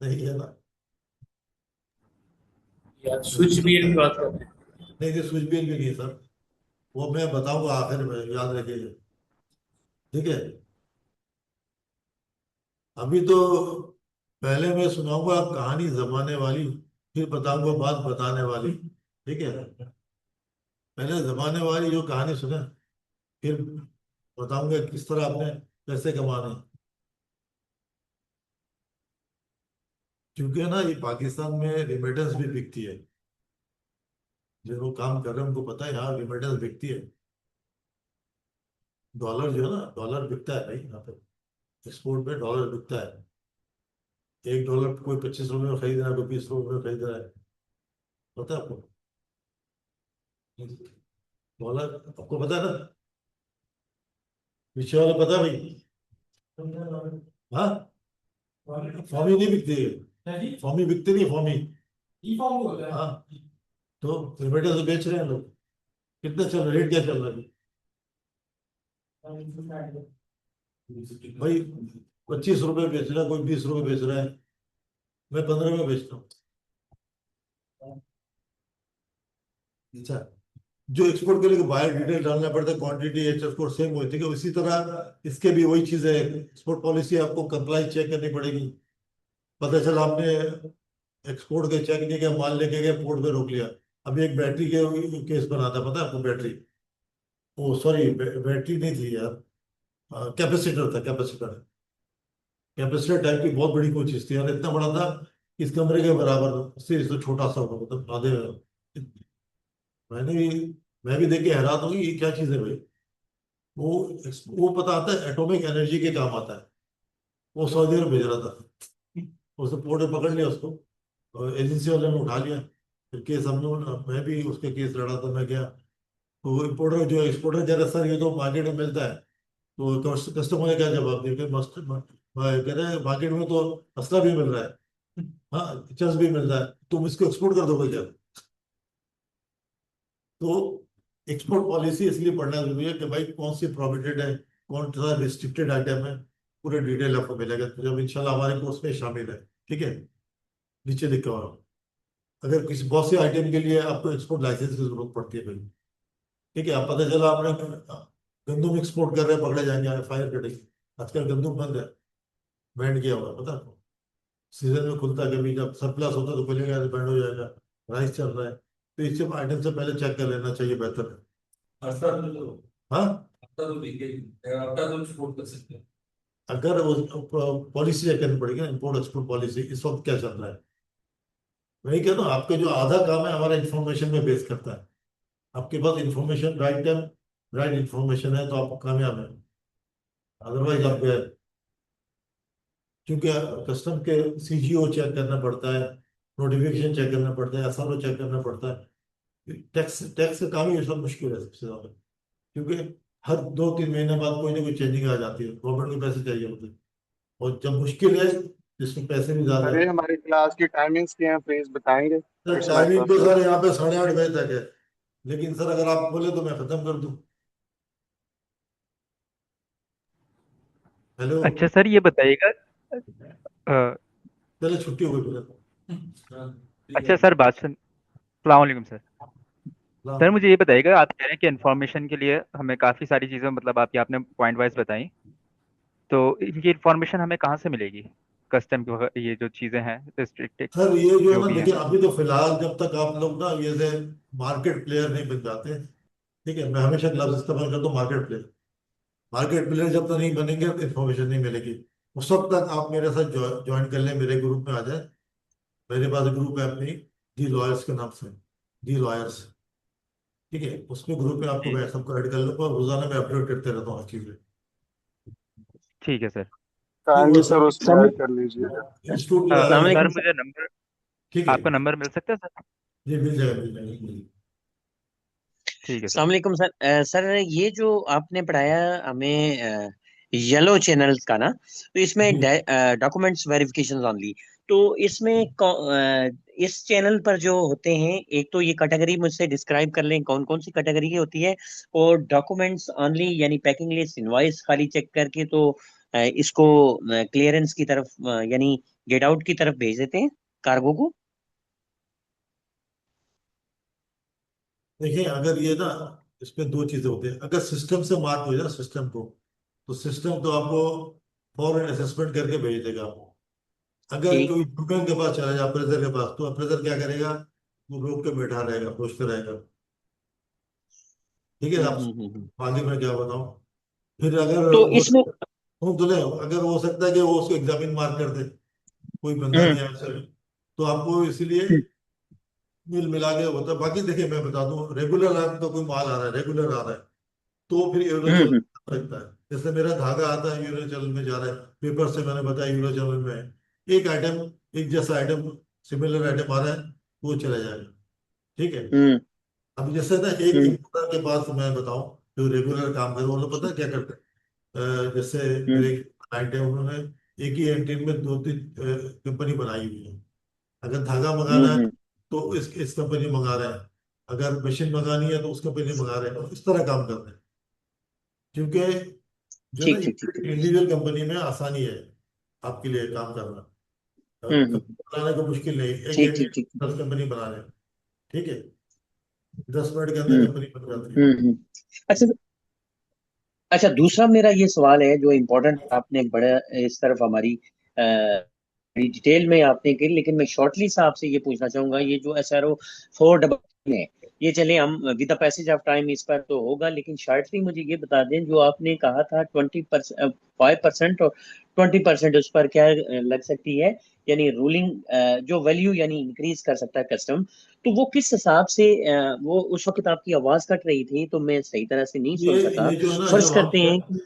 नहीं है ना। यार स्विच भी की बात करते हैं। नहीं, ये स्विच बिल भी नहीं है सर, वो मैं बताऊंगा आखिर में, याद रखिएगा, ठीक है। अभी तो पहले मैं सुनाऊंगा कहानी जमाने वाली, फिर बताऊंगा बात बताने वाली, ठीक है। पहले जमाने वाली जो कहानी सुने, फिर बताऊंगा किस तरह आपने पैसे कमाने, क्योंकि ना ये पाकिस्तान में रेमिटेंस भी बिकती है, जो लोग काम कर रहे हैं उनको पता है यहाँ रेमिटेंस बिकती है। डॉलर जो है ना, डॉलर बिकता है भाई यहाँ पे, एक्सपोर्ट में डॉलर बिकता है। $1 कोई 25 रुपये में खरीद रहा है, कोई 20 रुपये में खरीद रहा है, पता है आपको? डॉलर आपको पता है ना, पीछे वाला पता है भाई? हाँ, फॉर्मी नहीं बिकती है, फॉर्मी बिकती नहीं, फॉर्मी ई फॉर्म होता है। हाँ, तो रिमेडियल से बेच रहे हैं लोग। कितना चल रहा है, रेट क्या चल रहा है भाई? 25 रुपए बेच रहा है कोई, 20 रुपए बेच रहा है, मैं 15 में बेचता हूँ। अच्छा, जो एक्सपोर्ट के लिए बायर डिटेल डालना पड़ता है, क्वांटिटी एचएफ कोड सेम होती है, उसी तरह इसके भी वही चीज है। एक्सपोर्ट पॉलिसी आपको कंप्लाई चेक करनी पड़ेगी। पता चला आपने एक्सपोर्ट के चेक नहीं किया, माल लेके गए, पोर्ट पे रोक लिया। अभी एक बैटरी के केस बना था, पता है आपको? बैटरी, वो सॉरी बैटरी नहीं थी यार, कैपेसिटर था, कैपेसिटर। कैपेसिटर टाइप की बहुत बड़ी कोई चीज थी यार, इतना बड़ा था इस कमरे के बराबर से, इससे छोटा सा होगा, मतलब आधे। मैंने भी मैं भी देख के हैरान हुई, ये क्या चीज है भाई? वो वो पता आता है एटॉमिक एनर्जी के काम आता है। वो सऊदी अरब भेज रहा था, उसने पोर्ट में पकड़ लिया उसको, और एजेंसी वाले ने उठा लिया। फिर केस हम लोग, मैं भी उसके केस लड़ा था, मैं गया। तो इम्पोर्टर जो एक्सपोर्टर कह रहा सर ये तो मार्केट में मिलता है। तो कस्टमर ने क्या जवाब दिया कि मस्त कह रहे हैं मार्केट में तो असला भी मिल रहा है, हाँ चर्च भी मिल रहा है, तुम इसको एक्सपोर्ट कर दोगे क्या? तो एक्सपोर्ट पॉलिसी इसलिए पढ़ना जरूरी है कि भाई कौन सी प्रोहिबिटेड है, कौन सा रिस्ट्रिक्टेड आइटम है, पूरे डिटेल आपको मिलेगा जब इंशाल्लाह हमारे कोर्स में शामिल है। ठीक है, नीचे लिखा हुआ। अगर किसी बहुत से आइटम के लिए आपको एक्सपोर्ट लाइसेंस की जरूरत पड़ती है भाई। ठीक है, आप पता चला आपने गंदुम एक्सपोर्ट कर रहे हैं, पकड़े जाएंगे, फायर कटेगी। आजकल गंदुम बंद है, बैंड किया हुआ है, पता है आपको? सीजन में खुलता है, कभी जब सरप्लस होता है तो खुलेगा, बैंड हो जाएगा। राइस चल रहा है, तो इस सब आइटम से पहले चेक कर लेना चाहिए, बेहतर है। हफ्ता तो हाँ, हफ्ता तो देंगे, हफ्ता तो एक्सपोर्ट कर सकते हैं। अगर वो पॉलिसी चेक करनी पड़ेगी ना, इम्पोर्ट एक्सपोर्ट पॉलिसी इस वक्त क्या चल रहा है। वही कहता हूँ, आपका जो आधा काम है हमारा इंफॉर्मेशन में बेस करता है। आपके पास information right time right information है तो आप कामयाब है, अदरवाइज आप गए। क्योंकि कस्टम के सीजीओ चेक करना पड़ता है, नोटिफिकेशन चेक करना पड़ता है, एसआरओ चेक करना पड़ता है। टैक्स टैक्स का काम ही सब मुश्किल है सबसे ज्यादा, क्योंकि हर 2-3 महीने बाद कोई ना कोई चेंजिंग आ जाती है, गवर्नमेंट को पैसे चाहिए होते हैं, और जब मुश्किल है जिसमें पैसे भी ज्यादा अरे है। हमारी क्लास की टाइमिंग्स क्या है, प्लीज बताएंगे? सर इट्स माय टाइमिंग तो फर्स्ट सर डे। यहाँ पे 8:30 बजे तक है, लेकिन सर अगर आप बोले तो मैं खत्म कर दूं। हेलो, अच्छा सर ये बताइएगा अ, चलो छुट्टी हो गई फिर। अच्छा सर बात सुन। सलाम वालेकुम सर। सर मुझे ये बताइएगा, आप कह रहे हैं कि इन्फॉर्मेशन के लिए हमें काफ़ी सारी चीज़ें मतलब आपकी आपने पॉइंट वाइज बताई, तो इनकी इन्फॉर्मेशन हमें कहाँ से मिलेगी? कस्टम की ये जो चीज़ें हैं रिस्ट्रिक्टेड सर ये जो है जो ना, भी हैं। देखिए अभी तो फिलहाल जब तक आप लोग ना ये से मार्केट प्लेयर नहीं बन जाते, ठीक है, मैं हमेशा लफ्ज इस्तेमाल करता हूँ मार्केट प्लेयर। मार्केट प्लेयर जब तक नहीं बनेंगे तो इन्फॉर्मेशन नहीं मिलेगी। उस वक्त तक आप मेरे साथ ज्वाइन कर लें, मेरे ग्रुप में आ जाए। मेरे पास ग्रुप है अपनी, दी लॉयर्स के नाम से, दी लॉयर्स। ठीक है, उसमें ग्रुप में आपको जी मैं सबको ऐड कर लूंगा, और रोजाना मैं अपडेट करते रहता हूँ हर चीज़ में। ठीक है सर। ठीक काइंडली होगा सर सर, उसमें ऐड कर लीजिएगा। इंस्टीट्यूट अस्सलाम सर वालेकुम मुझे नंबर, ठीक है, आपका नंबर मिल सकता है सर? जी मिल जाएगा, मिल जाएगा, मिल जाएगा। ठीक है सर। अस्सलाम वालेकुम सर। सर ये जो आपने पढ़ाया हमें येलो चैनल्स का ना, तो इसमें जी डॉक्यूमेंट्स वेरिफिकेशन ऑनली, तो इसमें इस चैनल पर जो होते हैं, एक तो ये कैटेगरी मुझसे डिस्क्राइब कर लें कौन कौन सी कैटेगरी की होती है, और डॉक्यूमेंट्स ऑनली यानी पैकिंग लिस्ट इनवॉइस खाली चेक करके तो इसको क्लियरेंस की तरफ यानी गेट आउट की तरफ भेज देते हैं कार्गो को। देखिए, अगर ये ना, इसमें दो चीजें होती हैं। अगर सिस्टम से मार्क हो जाए सिस्टम को, तो सिस्टम तो आपको फॉरन असेसमेंट करके भेज देगा आपको। अगर ठीक। कोई ह्यूमन के पास चला जाए, अप्रेजर के पास, तो अप्रेजर क्या करेगा? वो रोक के बैठा रहेगा, पूछते रहेगा। ठीक है, आप हम्म। आगे मैं क्या बताऊं? फिर अगर तो वो इसमें सुन तो ले, अगर हो सकता है कि वो उसको एग्जामिन मार्क कर दे, कोई बंदा हम्म नहीं आया सर, तो आपको इसीलिए मिल मिला के होता है। बाकी देखिए मैं बता दूं, रेगुलर आपका कोई माल आ रहा है, रेगुलर आ रहा है, तो फिर यूरोचल हम्म लगता है। जैसे मेरा धागा आता है यूरोचल में जा रहा है, पेपर से मैंने बताया यूरोचल में है। एक आइटम, एक जैसा आइटम, सिमिलर आइटम आ रहा है, वो चला जाएगा। ठीक है, हम्म अब जैसे ना एक हम्म इम्पोर्टर के पास मैं बताऊं, जो रेगुलर काम करे, वो लोग पता है क्या करते हैं? जैसे हम्म मेरे क्लाइंट है, उन्होंने एक ही एंटीन में 2-3 कंपनी बनाई हुई है। अगर धागा मंगाना है हम्म तो इस कंपनी मंगा रहे हैं, अगर मशीन मंगानी है तो उस कंपनी मंगा रहे हैं, तो इस तरह काम कर रहे हैं। क्योंकि जो है ना, ठीक ठीक ठीक। इंडिविजुअल कंपनी में आसानी है आपके लिए काम करना। हम्म। कंपनी बनाने को मुश्किल नहीं, एक ठीक एक ठीक ठीक। 10 कंपनी बना रहे हैं, ठीक है, 10 मिनट के अंदर हम्म कंपनी बन जाती है। हम्म। अच्छा अच्छा, दूसरा मेरा ये सवाल है जो इम्पोर्टेंट, आपने बड़ा इस तरफ हमारी बड़ी डिटेल में आपने की, लेकिन मैं शॉर्टली सा आपसे ये पूछना चाहूंगा, ये जो SRO 4 है, ये चले हम with the passage of time इस पर तो होगा, लेकिन शॉर्टली मुझे ये बता दें, जो आपने कहा था 20%, 5% और 20% उस पर क्या लग सकती है, यानी रूलिंग जो वैल्यू यानी इंक्रीज कर सकता है कस्टम, तो वो किस हिसाब से वो उस वक्त आपकी आवाज कट रही थी तो मैं सही तरह से नहीं सुन सका। ये जो है ना, फर्ज जब करते हैं आप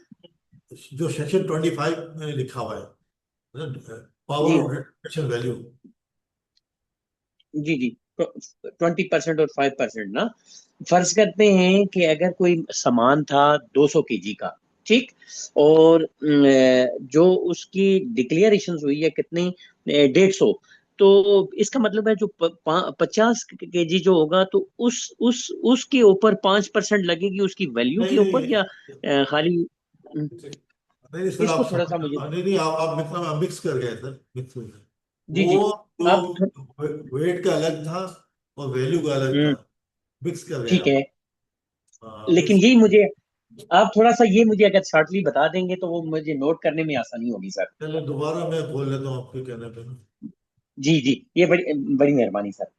जो सेक्शन 25 में लिखा हुआ है, पावर जी ऑफ डिडक्शन वैल्यू, जी जी, 20% और 5% ना, फर्ज करते हैं कि अगर कोई सामान था 200 kg का, ठीक, और जो उसकी डिक्लेरेशन हुई है कितनी, 150, तो इसका मतलब है जो 50 kg जो होगा, तो उसके ऊपर 5% लगेगी उसकी वैल्यू नहीं के ऊपर, नहीं या खाली नहीं सर, इसको आप थोड़ा सा मुझे। नहीं नहीं, आप मिक्स कर गए सर, मिक्स हो गए। जी जी, वो आप जो वेट का अलग था और वैल्यू का अलग था, हम्म, मिक्स कर गए ठीक आप। है, हाँ, लेकिन मिक्स। यही मुझे, आप थोड़ा सा ये मुझे अगर शॉर्टली बता देंगे तो वो मुझे नोट करने में आसानी होगी सर। चलिए दोबारा मैं बोल लेता हूँ आपके कहने पे ना। जी जी, ये बड़ी बड़ी मेहरबानी सर।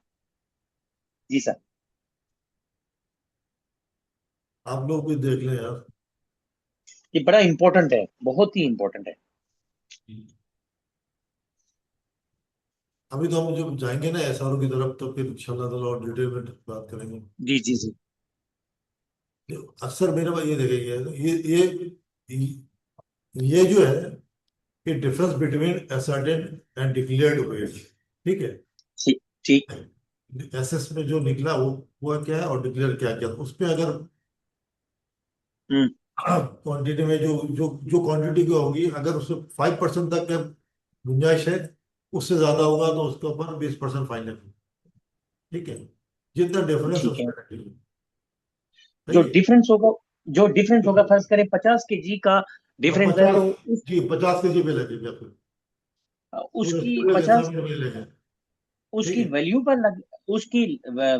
जी सर। आप लोग भी देख लें यार। ये बड़ा इंपॉर्टेंट है, बहुत ही इंपॉर्टेंट है। अभी तो हम जब जाएंगे ना SRO की तरफ, तो फिर इंशाल्लाह ताला और डिटेल में बात करेंगे। जी जी जी। अक्सर मेरे पास ये देखेंगे, ये जो है, ये difference between ascertain and declared weight, ठीक है। ठीक ठीक। एसएस में जो निकला वो क्या है, और डिक्लेयर क्या किया, उस पे अगर हम्म। क्वांटिटी में जो जो जो क्वांटिटी की होगी, अगर उसमें 5% तक का गुंजाइश है, उससे ज्यादा होगा तो उसके ऊपर 20% फाइन है, ठीक है, जितना डिफरेंस ठीक है, उसमें रखेंगे। जो सही है। डिफरेंस होगा, जो डिफरेंस होगा, फर्ज करें 50 kg का हाँ, डिफरेंस है, 50, तो जी 50 kg पे लगेगा फिर, पूरे उसकी पूरे 50, कंसाइनमेंट में लगेगा, ठीक उसकी है। वैल्यू पर लग, उसकी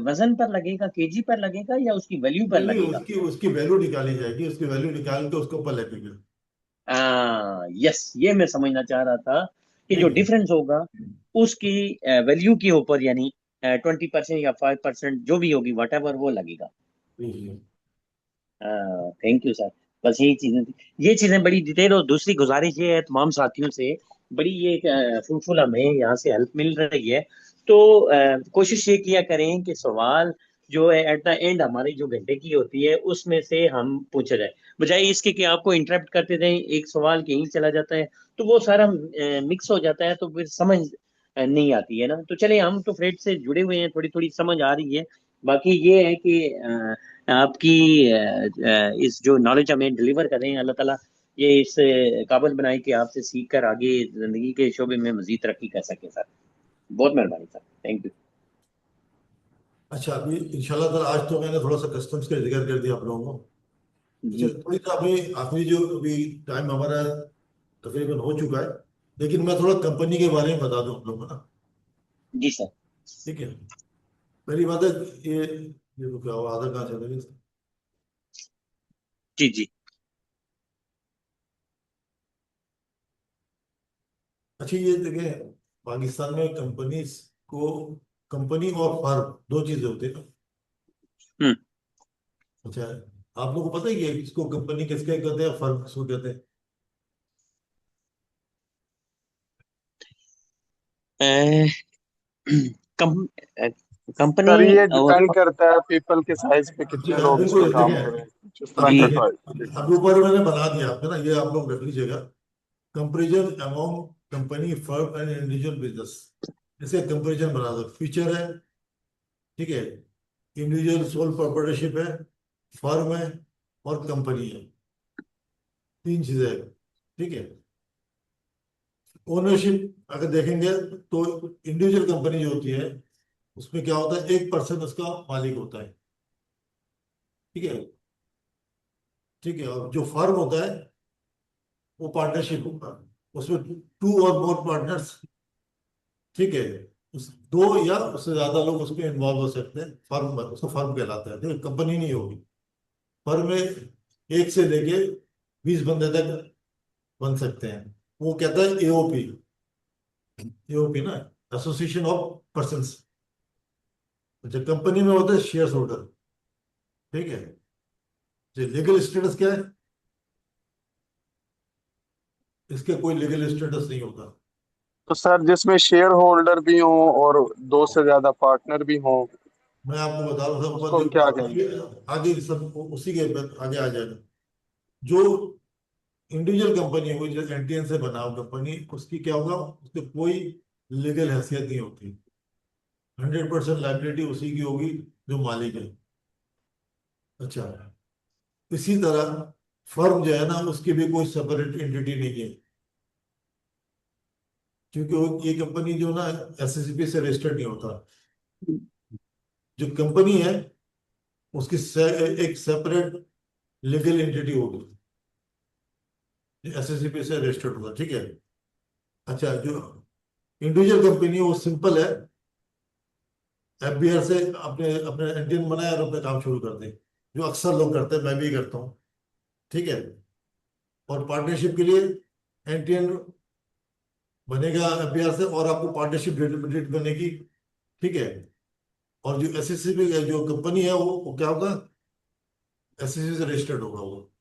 वजन पर लगेगा, केजी पर लगेगा, या उसकी वैल्यू पर नहीं नहीं, लगेगा। उसकी उसकी वैल्यू निकाली जाएगी, उसकी वैल्यू निकाल के उसके ऊपर लगेगा, यस, ये मैं समझना चाह रहा था कि जो ठीक है। डिफरेंस होगा उसकी वैल्यू के ऊपर, यानी 20% या 5% जो भी होगी, वट एवर, वो लगेगा। जी। Thank you sir. बस यही चीजें थी, ये चीजें बड़ी डिटेल, और दूसरी गुजारिश ये है तमाम साथियों से, बड़ी ये फ्रूटफुल हमें यहाँ से हेल्प मिल रही है, तो कोशिश ये किया करें कि सवाल जो है एट द एंड हमारी जो घंटे की होती है उसमें से हम पूछे जाए, बजाय इसके कि आपको इंटरप्ट करते रहें, एक सवाल कहीं चला जाता है तो वो सारा मिक्स हो जाता है, तो फिर समझ नहीं आती है ना। तो चलिए, हम तो फ्रेड से जुड़े हुए हैं, थोड़ी थोड़ी समझ आ रही है। बाकी ये है कि आपकी इस जो नॉलेज हमें डिलीवर कर रहे हैं, अल्लाह ताला ये इस काबिल बनाए कि आपसे सीख कर आगे जिंदगी के शोबे में मजीद तरक्की कर सके सर। बहुत मेहरबानी सर, थैंक यू। अच्छा, अभी इंशाल्लाह ताला आज तो मैंने थोड़ा सा कस्टम्स का जिक्र कर दिया आप लोगों को। अच्छा, जी थोड़ी सा अभी आखिरी जो अभी टाइम हमारा तकरीबन हो चुका है, लेकिन मैं थोड़ा कंपनी के बारे में बता दूं आप लोगों को ना, जी सर। ठीक है। पहली बात है, ये तो क्या हुआ, आधार कहाँ चला गया इसका? जी जी अच्छा, ये देखें, पाकिस्तान में को कंपनी और फर्म दो चीजें होती है ना। हम्म। अच्छा, आप लोगों को पता है कि इसको कंपनी किसके कहते हैं, फर्म किसको कहते हैं? अ, कम, कंपनी सर ये और डिपेंड करता है पीपल के साइज पे, जी कितने हाँ, लोग इस पे बिल्कुल, काम देखें, करें, किस तरह अभी का जी टाइप। अभी ऊपर मैंने बना दिया आपको ना, ये आप लोग रख लीजिएगा। Comparison among company, firm and individual business, इसे कंपेरिजन बना दो, फीचर है, ठीक है, इंडिविजुअल सोल प्रोप्राइटरशिप है, फर्म है, और कंपनी है, तीन चीजें हैं, ठीक है। ओनरशिप अगर देखेंगे तो इंडिविजुअल कंपनी जो होती है उसमें क्या होता है, 1% उसका मालिक होता है। ठीक है, ठीक है। और जो फर्म होता है वो पार्टनरशिप होगा, उसमें 2 और मोर पार्टनर्स। ठीक है, उस 2 या उससे ज्यादा लोग उसमें इन्वॉल्व हो सकते हैं। फर्म, उसको फर्म कहलाता है। देखो, कंपनी नहीं होगी। फर्म में 1 से लेके 20 बंदे तक बन सकते हैं। वो कहता है एओपी। एओपी ना, एसोसिएशन ऑफ पर्संस। जब कंपनी में होता है शेयर होल्डर। ठीक है, जो लीगल स्टेटस क्या है, इसके कोई लीगल स्टेटस नहीं होता। तो सर जिसमें शेयर होल्डर भी हो और 2 से ज्यादा पार्टनर भी हो, मैं आपको बता रहा हूँ, उसको हम क्या कहेंगे? आगे सब उसी के आगे आ जाएगा। जो इंडिविजुअल कंपनी होगी, जो एनटीएन से बना हो कंपनी, उसकी क्या होगा, उसकी कोई लीगल हैसियत नहीं होती। 100% लाइबिलिटी उसी की होगी जो मालिक है। अच्छा, इसी तरह फर्म जो है ना, उसकी भी कोई सेपरेट एंटिटी नहीं है, क्योंकि ये कंपनी जो ना एसएससी से रजिस्टर्ड नहीं होता। जो कंपनी है उसकी एक सेपरेट लीगल एंटिटी होगी, एसएससी से रजिस्टर्ड होगा। ठीक है। अच्छा, जो इंडिविजुअल कंपनी है वो सिंपल है, एफबीआर से अपने अपने एनटीएन बनाए और अपने काम शुरू कर दे, जो अक्सर लोग करते हैं, मैं भी करता हूँ। ठीक है। और पार्टनरशिप के लिए एनटीएन बनेगा एफबीआर से, और आपको पार्टनरशिप डेट बनेगी। ठीक है। और जो एसएससी पे जो कंपनी है वो क्या होगा, एसएससी से रजिस्टर्ड होगा वो।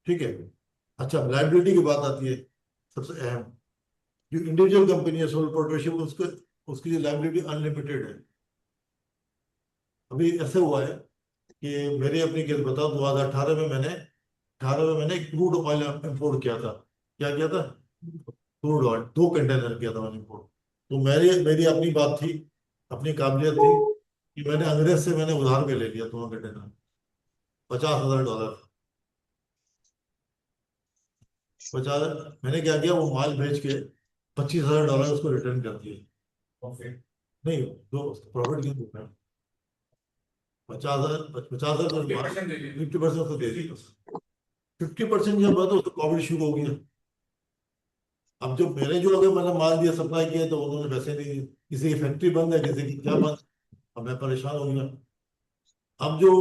ठीक है। अच्छा, लाइबिलिटी की बात आती है, सबसे अहम। जो इंडिविजुअल कंपनी है सोल प्रोप्राइटरशिप, उसको उसकी जो लाइबिलिटी अनलिमिटेड है। अभी ऐसे हुआ है कि मेरी अपनी केस बताओ, 2018 में मैंने 18 में मैंने क्रूड ऑयल इंपोर्ट किया था। क्या किया था? क्रूड ऑयल 2 कंटेनर किया था मैंने इंपोर्ट। तो मेरी मेरी अपनी बात थी, अपनी काबिलियत थी कि मैंने अंग्रेज से मैंने उधार पे ले लिया 2 कंटेनर, $50,000। 50, मैंने क्या किया, वो माल बेच के $25,000 उसको रिटर्न कर दिए। नहीं, जो प्रॉफिट की बुक है, 50,000 50% उसको दे दी। 50% जब हुआ तो कोविड शुरू हो गया। अब जो मैंने जो अगर मैंने माल दिया, सप्लाई किया, तो उन्होंने पैसे नहीं दिए। किसी की फैक्ट्री बंद है, किसी की क्या बंद। अब मैं परेशान हो गया। अब जो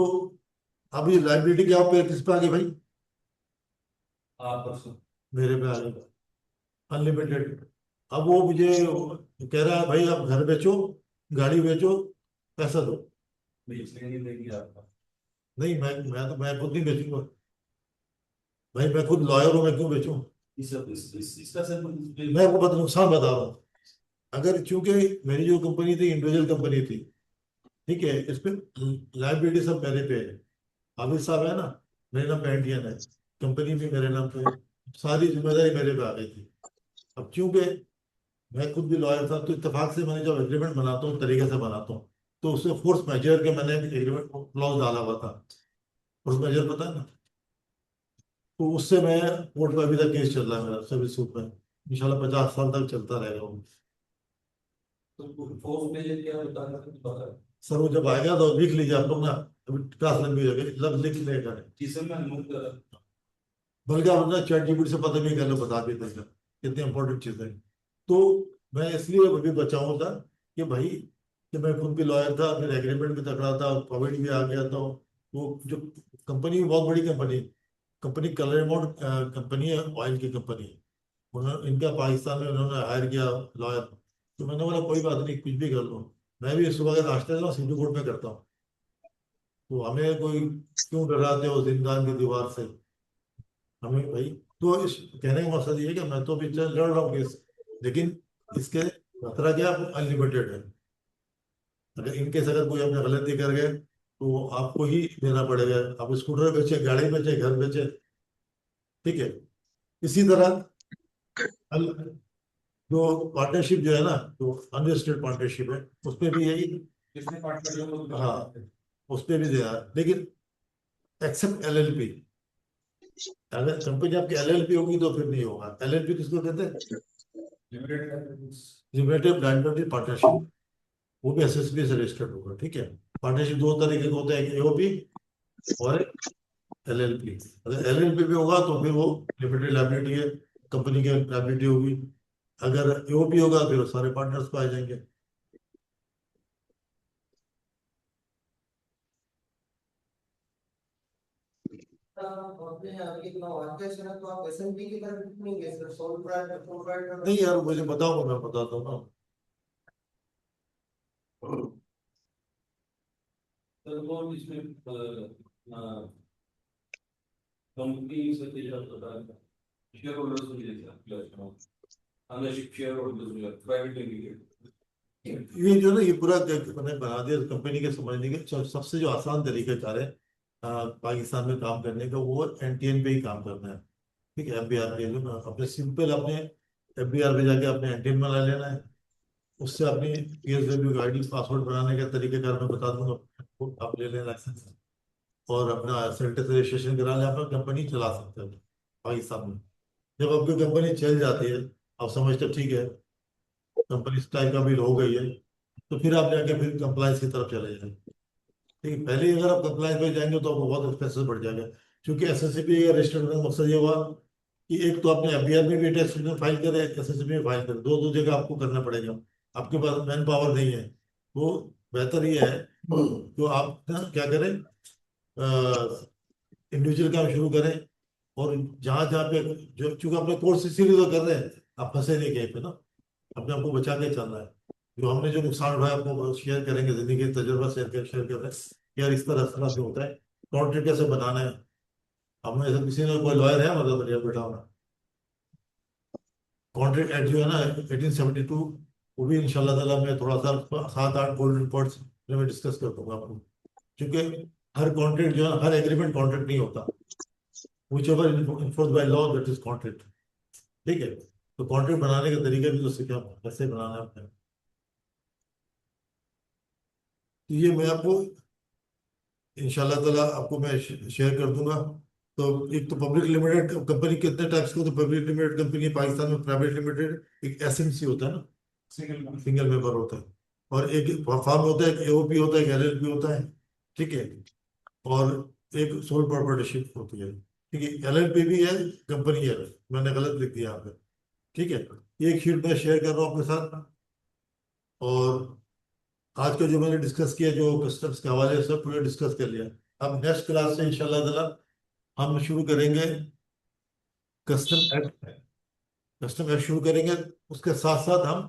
अब ये लाइबिलिटी क्या पे किस पे आ गई भाई? मेरे पे आ गई, अनलिमिटेड। अब वो मुझे कह रहा है, भाई आप घर बेचो, गाड़ी बेचो, पैसा दो। नहीं, मैं खुद नहीं बेचूंगा भाई, मैं खुद लॉयर हूँ, मैं क्यों बेचूं? मैं आपको नुकसान बता रहा हूँ। अगर चूंकि मेरी जो कंपनी थी इंडिविजुअल कंपनी थी, ठीक है, इसमें लाइबिलिटी सब मेरे पे है। हाफिज साहब है ना, मेरे नाम पे एनटीएन है, कंपनी भी मेरे नाम पे है, सारी जिम्मेदारी मेरे पे आ गई थी। अब चूंकि मैं खुद भी लॉयर था, तो इत्तेफाक से मैंने जब एग्रीमेंट बनाता हूँ तरीके से बनाता हूँ, तो उससे फोर्स मेजर के मैंने एग्रीमेंट क्लॉज डाला हुआ था। फोर्स मेजर पता है ना? तो उससे मैं कोर्ट में अभी तक केस चल रहा है मेरा, सर्विस सूट में। इंशाल्लाह 50 साल तक चलता रहेगा वो। सर वो जब आएगा तो लिख लीजिए आप लोग ना, अभी क्लास लग गई है, सब लिख लेगा। बल्कि आप ना चैट जीपीटी से पता भी कर लो, बता भी देगा कितनी इंपॉर्टेंट चीज़ है। तो मैं इसलिए अभी बचाऊँ था कि भाई, कि मैं खुद भी लॉयर था, फिर एग्रीमेंट भी तकड़ा था, कोविड भी आ गया, तो वो जो कंपनी बहुत बड़ी कंपनी कलरमाउंट कंपनी है, ऑयल की कंपनी है। उन्होंने इनका पाकिस्तान में उन्होंने हायर किया लॉयर। तो मैंने बोला कोई बात नहीं, कुछ भी कर लो, मैं भी सुबह का नाश्ता जो सिटी कोर्ट में करता हूँ। तो हमें कोई क्यों डराते हो जिंदान की दीवार से? हमें भाई, तो इस कहने का मकसद ये है कि मैं तो भी लड़ रहा हूँ केस, लेकिन इसके खतरा क्या, अनलिमिटेड है। अगर इनकेस अगर कोई अपने गलती कर गए तो आपको ही देना पड़ेगा। आप स्कूटर बेचे, गाड़ी बेचे, घर बेचे। ठीक है। इसी तरह जो पार्टनरशिप जो है ना, जो अनरजिस्टर्ड पार्टनरशिप है, उस पर भी यही। हाँ, उस पर भी देना है, लेकिन एक्सेप्ट एलएलपी। अगर कंपनी आपकी एलएलपी होगी तो फिर नहीं होगा। एलएलपी किसको कहते हैं? Limited liability partnership. वो भी एसएसपी से रजिस्टर्ड होगा। ठीक है, पार्टनरशिप दो तरीके के होते हैं, एक एओपी और एक एलएलपी। अगर एलएलपी भी होगा तो फिर वो लिमिटेड लायबिलिटी है, कंपनी की लायबिलिटी होगी। अगर एओपी होगा फिर वो सारे पार्टनर्स पे आ जाएंगे। नहीं यार, मुझे बताओ, मैं बताता हूँ ना। कंपनी से शेयर होल्डर्स को मिलेगा, ओनरशिप शेयर होल्डर्स मिलेगा, प्राइवेट लिमिटेड। ये जो ना, ये पूरा मैंने बना दिया कंपनी के समझने के। सबसे जो आसान तरीकेकार है पाकिस्तान में काम करने का, वो एनटीएन पे ही काम करना है। ठीक है, एफबीआर पे जो अपने सिंपल अपने एफबीआर पे जाके अपने एनटीएन बना लेना है। उससे अपनी पीएसडब्ल्यू आईडी पासवर्ड बनाने का तरीकेकार मैं बता दूंगा, वो आप ले लें लाइसेंस और अपना सेंटर से रजिस्ट्रेशन करा लें, अपना कंपनी चला सकते हैं पाकिस्तान में। जब आपकी कंपनी चल जाती है, आप समझते हो ठीक है कंपनी इस टाइप का बिल हो गई है, तो फिर आप जाके फिर कंप्लायंस की तरफ चले जाएंगे। ठीक है, पहले ही अगर आप कंप्लायंस पे जाएंगे तो आपको बहुत एक्सपेंसिव बढ़ जाएगा। क्योंकि एसएससीपी या रजिस्टर्ड करने का मकसद ये हुआ कि एक तो अपने एफबीआर में भी टैक्स रिटर्न फाइल करें, एसएससीपी में फाइल करें, दो दो जगह आपको करना पड़ेगा। आपके पास मैन पावर नहीं है, तो बेहतर ये है तो आप ना क्या करें, इंडिविजुअल काम शुरू करें। और जहाँ जहाँ पे जो, चूंकि अपने कोर्स इसीलिए तो कर रहे हैं, आप फंसे नहीं कहीं पे ना, अपने आप को बचा के चलना है। जो हमने जो नुकसान उठाया आपको शेयर करेंगे, जिंदगी का तजुर्बा शेयर कर रहे हैं यार, इस तरह से होता है, कॉन्ट्रैक्ट कैसे बनाना है। हमें ऐसा किसी ने, कोई लॉयर है मतलब बढ़िया बैठा होना। कॉन्ट्रैक्ट एक्ट जो है ना 1872, वो भी इंशाल्लाह ताला मैं थोड़ा सा 7-8 गोल्डन पॉइंट्स में डिस्कस कर दूंगा आपको। क्योंकि हर कॉन्ट्रैक्ट जो है, हर एग्रीमेंट कॉन्ट्रैक्ट नहीं होता, whichever enforced by law that is contract। ठीक है, तो कॉन्ट्रैक्ट बनाने का तरीका भी तो सीखा, कैसे बनाना है आपने। तो ये मैं आपको इंशाल्लाह ताला आपको मैं शेयर कर दूंगा। तो एक तो पब्लिक लिमिटेड कंपनी कितने टाइप्स की, तो पब्लिक लिमिटेड कंपनी पाकिस्तान में प्राइवेट लिमिटेड एक एसएमसी होता है ना, सिंगल मेंबर होता है, और एक फर्म होता है, एक एओपी होता है, एक एलएलपी होता है। ठीक है, और एक सोल प्रोप्राइटरशिप होती है। ठीक है, एलएलपी भी है, कंपनी है, मैंने गलत लिख दिया यहाँ पे। ठीक है, एक शीट में शेयर कर रहा हूँ आपके साथ। और आज का जो मैंने डिस्कस किया, जो कस्टम्स के हवाले से सब पूरे डिस्कस कर लिया। अब नेक्स्ट क्लास से इंशाल्लाह ताला हम शुरू करेंगे कस्टम एक्ट। कस्टम एक्ट शुरू करेंगे, उसके साथ साथ हम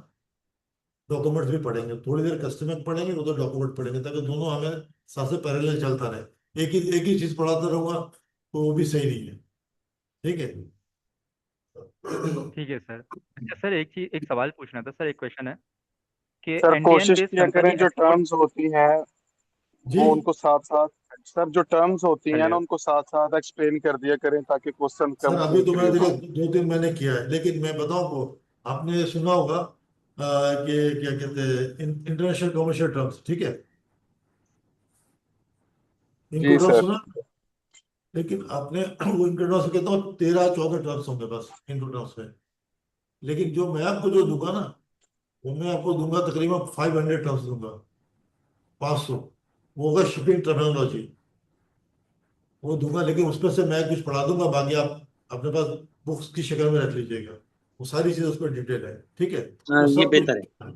डॉक्यूमेंट्स भी पढ़ेंगे। थोड़ी देर कस्टम एक्ट पढ़ेंगे, उधर डॉक्यूमेंट पढ़ेंगे, ताकि दोनों हमें साथ से पैरेलल चलता रहे। एक ही चीज पढ़ाता रहूंगा तो वो भी सही नहीं है। ठीक है, ठीक है सर। अच्छा सर, एक सवाल पूछना था सर, एक क्वेश्चन है कि सर एनटीएन कोशिश बेस्ड किया करें कंपनी जो एक्सपोर्ट। टर्म्स होती हैं जी वो उनको साथ साथ, सर जो टर्म्स होती हैं ना हेलो। उनको साथ साथ एक्सप्लेन कर दिया करें ताकि क्वेश्चन सर, कम अभी तो मैंने इंक्रीज देखा हो। 2-3 मैंने किया है, लेकिन मैं बताऊं को, आपने सुना होगा कि क्या कहते हैं इंटरनेशनल कमर्शियल टर्म्स। ठीक है, इनको जी टर्म्स सर। सुना, लेकिन आपने वो इनको टर्म्स कहता हूँ 13-14 टर्म्स होंगे बस इनको टर्म्स में। लेकिन जो मैं आपको जो दूंगा ना, वो मैं आपको दूंगा तकरीबन 500 टर्म्स दूंगा, 500। वो होगा शिपिंग टर्मिनोलॉजी, वो दूंगा। लेकिन उसमें से मैं कुछ पढ़ा दूंगा, बाकी आप अपने पास बुक्स की शक्ल में रख लीजिएगा, वो सारी चीज़ उस पर डिटेल है। ठीक है, हाँ, वो ये सब बेहतर है। कुछ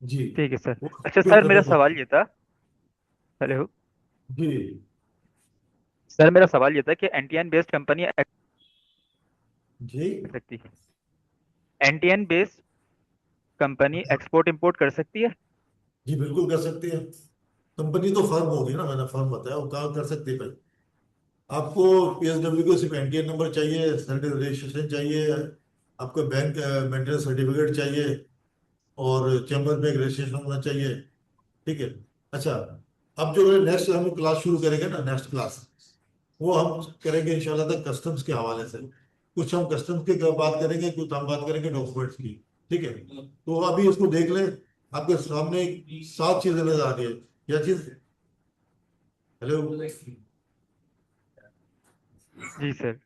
जी, ठीक है सर। वो अच्छा शिपिंग सर, मेरा सवाल टर्मिनोलॉजी ये था। हेलो। जी। सर, मेरा सवाल ये था कि एनटीएन बेस्ड कंपनी जी कर सकती है, NTN based company export import कर सकती है? जी बिल्कुल कर सकती है। कंपनी तो फर्म होगी ना, मैंने फर्म बताया, वो काम कर सकती है भाई। आपको पीएसडब्ल्यू को सिर्फ एनटीएन नंबर चाहिए, सर्टिफिकेट रजिस्ट्रेशन चाहिए, आपको बैंक मेंटेनेंस सर्टिफिकेट चाहिए, और चैम्बर में एक रजिस्ट्रेशन होना चाहिए। ठीक है, अच्छा। अब जो नेक्स्ट हम क्लास शुरू करेंगे ना, नेक्स्ट क्लास वो हम करेंगे इंशाल्लाह तक कस्टम्स के हवाले से। कुछ हम कस्टम्स की बात करेंगे, कुछ हम बात करेंगे डॉक्यूमेंट्स की। ठीक है, तो अभी इसको देख लें, आपके सामने 7 चीजें नजर आ रही है। क्या चीज? हेलो, जी सर। जी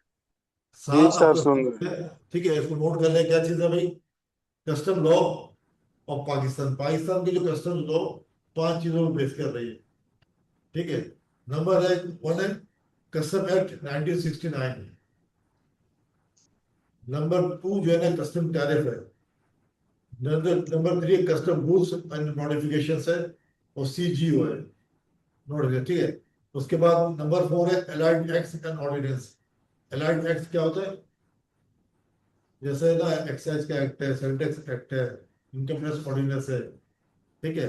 7 सर आपके सुन रहे हैं। सामने। ठीक है, इसको नोट कर लें, क्या चीज है भाई? कस्टम लॉ, और पाकिस्तान पाकिस्तान की जो कस्टम्स लॉ 5 चीजों पर बेस कर रही है, ठीक है। नंबर है, वन है कस्टम एक्ट 1969, नंबर 2 जो है ना कस्टम टैरिफ है, number 3 custom rules and notification है, और CGO है, नोटिफिकेशन, ठीक है। उसके बाद नंबर 4 है allied acts and ordinance. Allied acts क्या होता है? जैसे ना एक्साइज का एक्ट है, सेल टैक्स एक्ट है, इनकम टैक्स ऑर्डिनेंस है, ठीक है।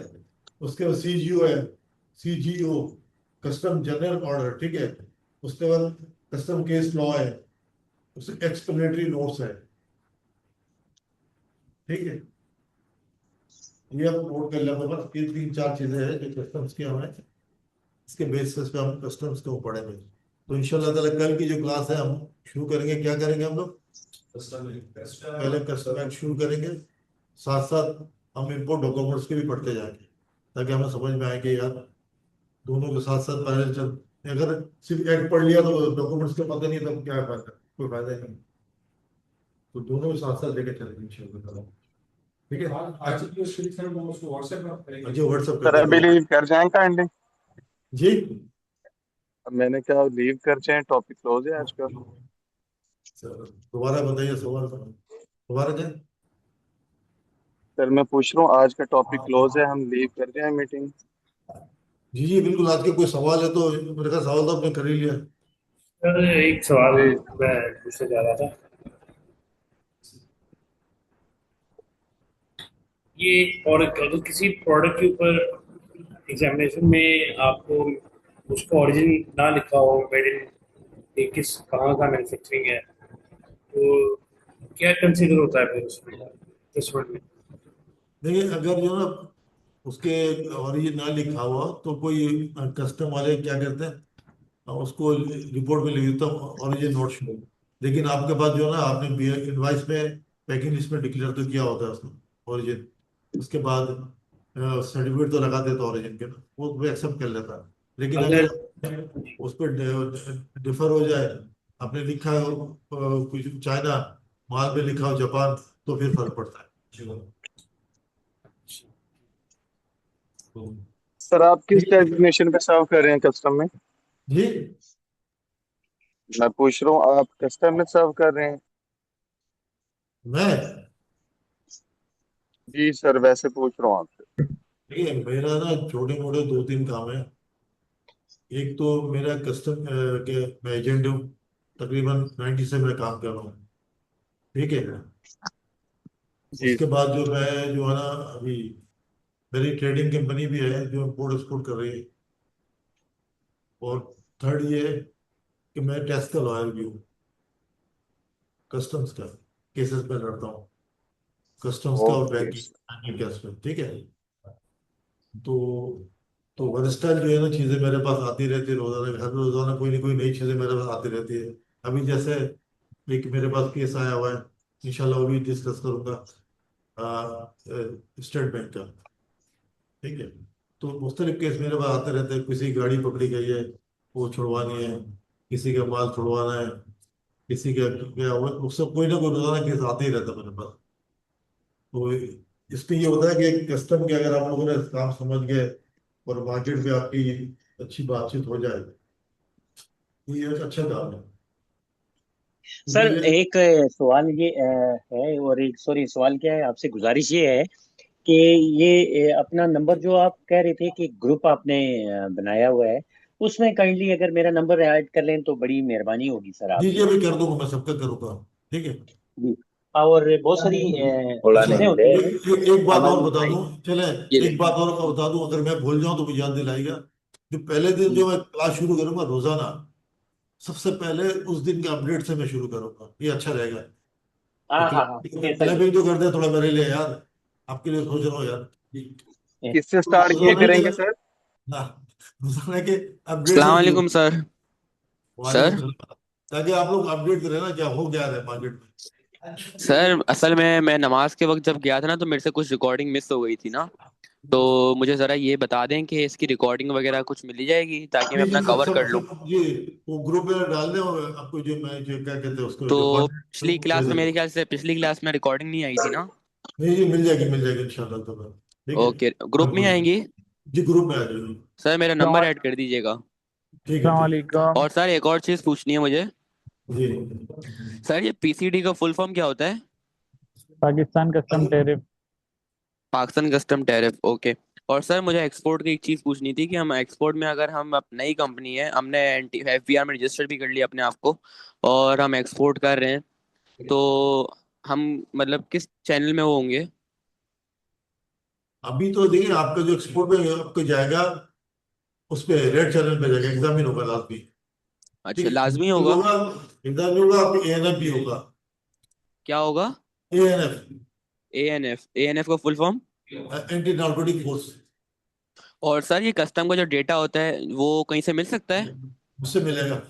उसके बाद CGO है, CGO कस्टम जनरल ऑर्डर, ठीक है। उसके बाद कस्टम केस लॉ है, उसके एक्सप्लेनेटरी नोट्स है, ठीक है। ये आप नोट कर लेते बस, ये 3-4 चीजें हैं जो कस्टम्स की हमें इसके बेसिस पे हम कस्टम्स को पढ़ेंगे। तो इंशाल्लाह ताला कल की जो क्लास है हम शुरू करेंगे, क्या करेंगे हम लोग? पहले कस्टम एक्ट शुरू करेंगे, साथ साथ हम इम्पोर्ट डॉक्यूमेंट्स के भी पढ़ते जाएंगे, ताकि हमें समझ में आए कि यार दोनों के साथ साथ पहले चल, अगर सिर्फ एक्ट पढ़ लिया तो डॉक्यूमेंट्स का पता नहीं, तब क्या फायदा, कोई फायदा नहीं। तो दोनों के साथ साथ लेके चलेंगे इंशाल्लाह, ठीक है। आज की जो सीरीज है वो उसको व्हाट्सएप में करेंगे। जी व्हाट्सएप सर कर अभी देंगे। लीव कर जाएं काइंडली। जी अब मैंने कहा लीव कर जाएं, टॉपिक क्लोज है आज का। सर दोबारा बताइए सवाल, दोबारा क्या? सर मैं पूछ रहा हूँ आज का टॉपिक क्लोज है, हम लीव कर जाएं मीटिंग। जी जी बिल्कुल, आज के कोई सवाल है तो मेरे का सवाल तो आपने कर ही लिया। सर एक सवाल जी मैं पूछने जा रहा था, ये और अगर किसी प्रोडक्ट के ऊपर एग्जामिनेशन में आपको उसका ओरिजिन ना लिखा हो, मेड इन किस कहाँ का मैन्युफैक्चरिंग है, तो क्या कंसीडर होता है फिर उसमें टेस्ट में? देखिए अगर जो ना उसके ओरिजिन ना लिखा हुआ तो कोई कस्टम वाले क्या करते हैं, उसको रिपोर्ट में लिख देता हूँ ओरिजिन नॉट शो। लेकिन आपके पास जो है ना, आपने इनवाइस में पैकिंग लिस्ट में डिक्लेयर तो किया होता है उसको ओरिजिन, उसके बाद सर्टिफिकेट तो लगा देता ओरिजिन के ना, वो एक्सेप्ट कर लेता है। लेकिन अगर अगर उस पर डिफर हो जाए, आपने लिखा है कुछ चाइना, माल में लिखा हो जापान, तो फिर फर्क पड़ता है। तो सर आप किस डेजिग्नेशन पे सर्व कर रहे हैं कस्टम में? जी मैं पूछ रहा हूँ आप कस्टम में सर्व कर रहे हैं? मैं जी सर वैसे पूछ रहा हूँ आपसे। देखिए मेरा ना छोटे मोटे 2-3 काम है। एक तो मेरा कस्टम के मैं एजेंट हूँ, तकरीबन 90 से मैं काम कर रहा हूँ, ठीक है। जी उसके बाद जो मैं जो है ना अभी मेरी ट्रेडिंग कंपनी भी है जो इम्पोर्ट एक्सपोर्ट कर रही है। और थर्ड ये है कि मैं टैक्स का लॉयर भी हूँ, कस्टम्स का केसेस में लड़ता हूँ, कस्टम्स का और ओके बैंकिंग केस में, ठीक है। तो वर्सटाइल जो है ना चीज़ें मेरे पास आती रहती है, रोजाना हर रोजाना कोई ना कोई नई चीज़ें मेरे पास आती रहती है। अभी जैसे एक मेरे पास केस आया हुआ है, इंशाल्लाह वो भी डिस्कस करूंगा स्टेट बैंक का, ठीक है। तो मुख्तलिफ केस मेरे पास आते रहते हैं, किसी की गाड़ी पकड़ी गई है वो छुड़वानी है, किसी का माल छुड़वाना है, किसी का क्या हुआ, उससे कोई ना कोई रोजाना केस आते ही रहता है मेरे पास। तो इसमें ये होता है कि कस्टम के अगर आप लोगों ने काम समझ गए और मार्केट में आपकी अच्छी बातचीत हो जाए तो ये एक अच्छा काम है। सर क्योंकि एक सवाल ये है, और एक सॉरी सवाल क्या है, आपसे गुजारिश ये है कि ये अपना नंबर जो आप कह रहे थे कि ग्रुप आपने बनाया हुआ है, उसमें काइंडली अगर मेरा नंबर ऐड कर लें तो बड़ी मेहरबानी होगी सर जी आपकी। जी अभी कर दूंगा, मैं सबका करूंगा, ठीक है। जी। और बहुत सारी चीजें होती हैं एक बात और हमारी। बता दूं, चले एक बात और बता दूं, अगर मैं भूल जाऊं तो मुझे याद दिलाएगा। जो पहले दिन जो मैं क्लास शुरू करूंगा रोजाना, सबसे पहले उस दिन के अपडेट से मैं शुरू करूंगा, ये अच्छा रहेगा। हाँ हाँ हाँ, ऐसा ही क्लैपिंग जो करते हैं थोड़ा मेरे लिए यार, आपके लिए सोच रहा हूँ यार। है। किससे तो स्टार्ट किए रोजाना करेंगे के सर? हाँ, रोजाना के अपडेट अस्सलाम से शुरू, वालेकुम सर। वालेकुम सर सलाम, ताकि आप लोग अपडेट करें ना क्या हो गया है मार्केट में। सर असल में मैं नमाज के वक्त जब गया था ना तो मेरे से कुछ रिकॉर्डिंग मिस हो गई थी ना, तो मुझे ज़रा ये बता दें कि इसकी रिकॉर्डिंग वगैरह कुछ मिली जाएगी ताकि मैं जी जी अपना सब कवर कर सब लूँ। सब जी वो ग्रुप में डाल दें, और आपको जो मैं जो क्या कहते हैं उसको तो जो पिछली दे क्लास में देंगे। मेरे ख्याल से पिछली क्लास में रिकॉर्डिंग नहीं आई थी ना। नहीं जी, मिल जाएगी इंशाल्लाह तो। ठीक है, ओके, ग्रुप में ही बिल्कुल। आएंगी। जी ग्रुप में आ जाइए। सर मेरा नंबर ऐड कर दीजिएगा। ठीक है, ठीक और सर एक और चीज़ पूछनी है मुझे। है जी। सर ये पीसीडी का फुल फॉर्म क्या होता है? Pakistan custom tariff. Pakistan custom tariff, okay. और सर मुझे एक्सपोर्ट की एक चीज़ पूछनी थी कि हम एक्सपोर्ट में, अगर हम नई कंपनी है, हमने एंटी एफबीआर में रजिस्टर भी कर लिया अपने आप को, और हम एक्सपोर्ट कर रहे हैं, तो हम मतलब किस चैनल में वो होंगे? अभी तो देखिए, आपका जो एक्सपोर्ट में आपको जाएगा, उस पे रेड चैनल पे जाएगा, एग्जामिन होगा लाजमी। अच्छा, ठीक, लाजमी एग्जामिन होगा? होगा। एग्जामिन होगा, आपको एएनएफ भी होगा। क्या होगा? एएनएफ, एएनएफ, एएनएफ का full form? Anti narcotic force. और सर ये कस्टम का जो डेटा होता है वो कहीं से मिल सकता है? उससे मिलेगा।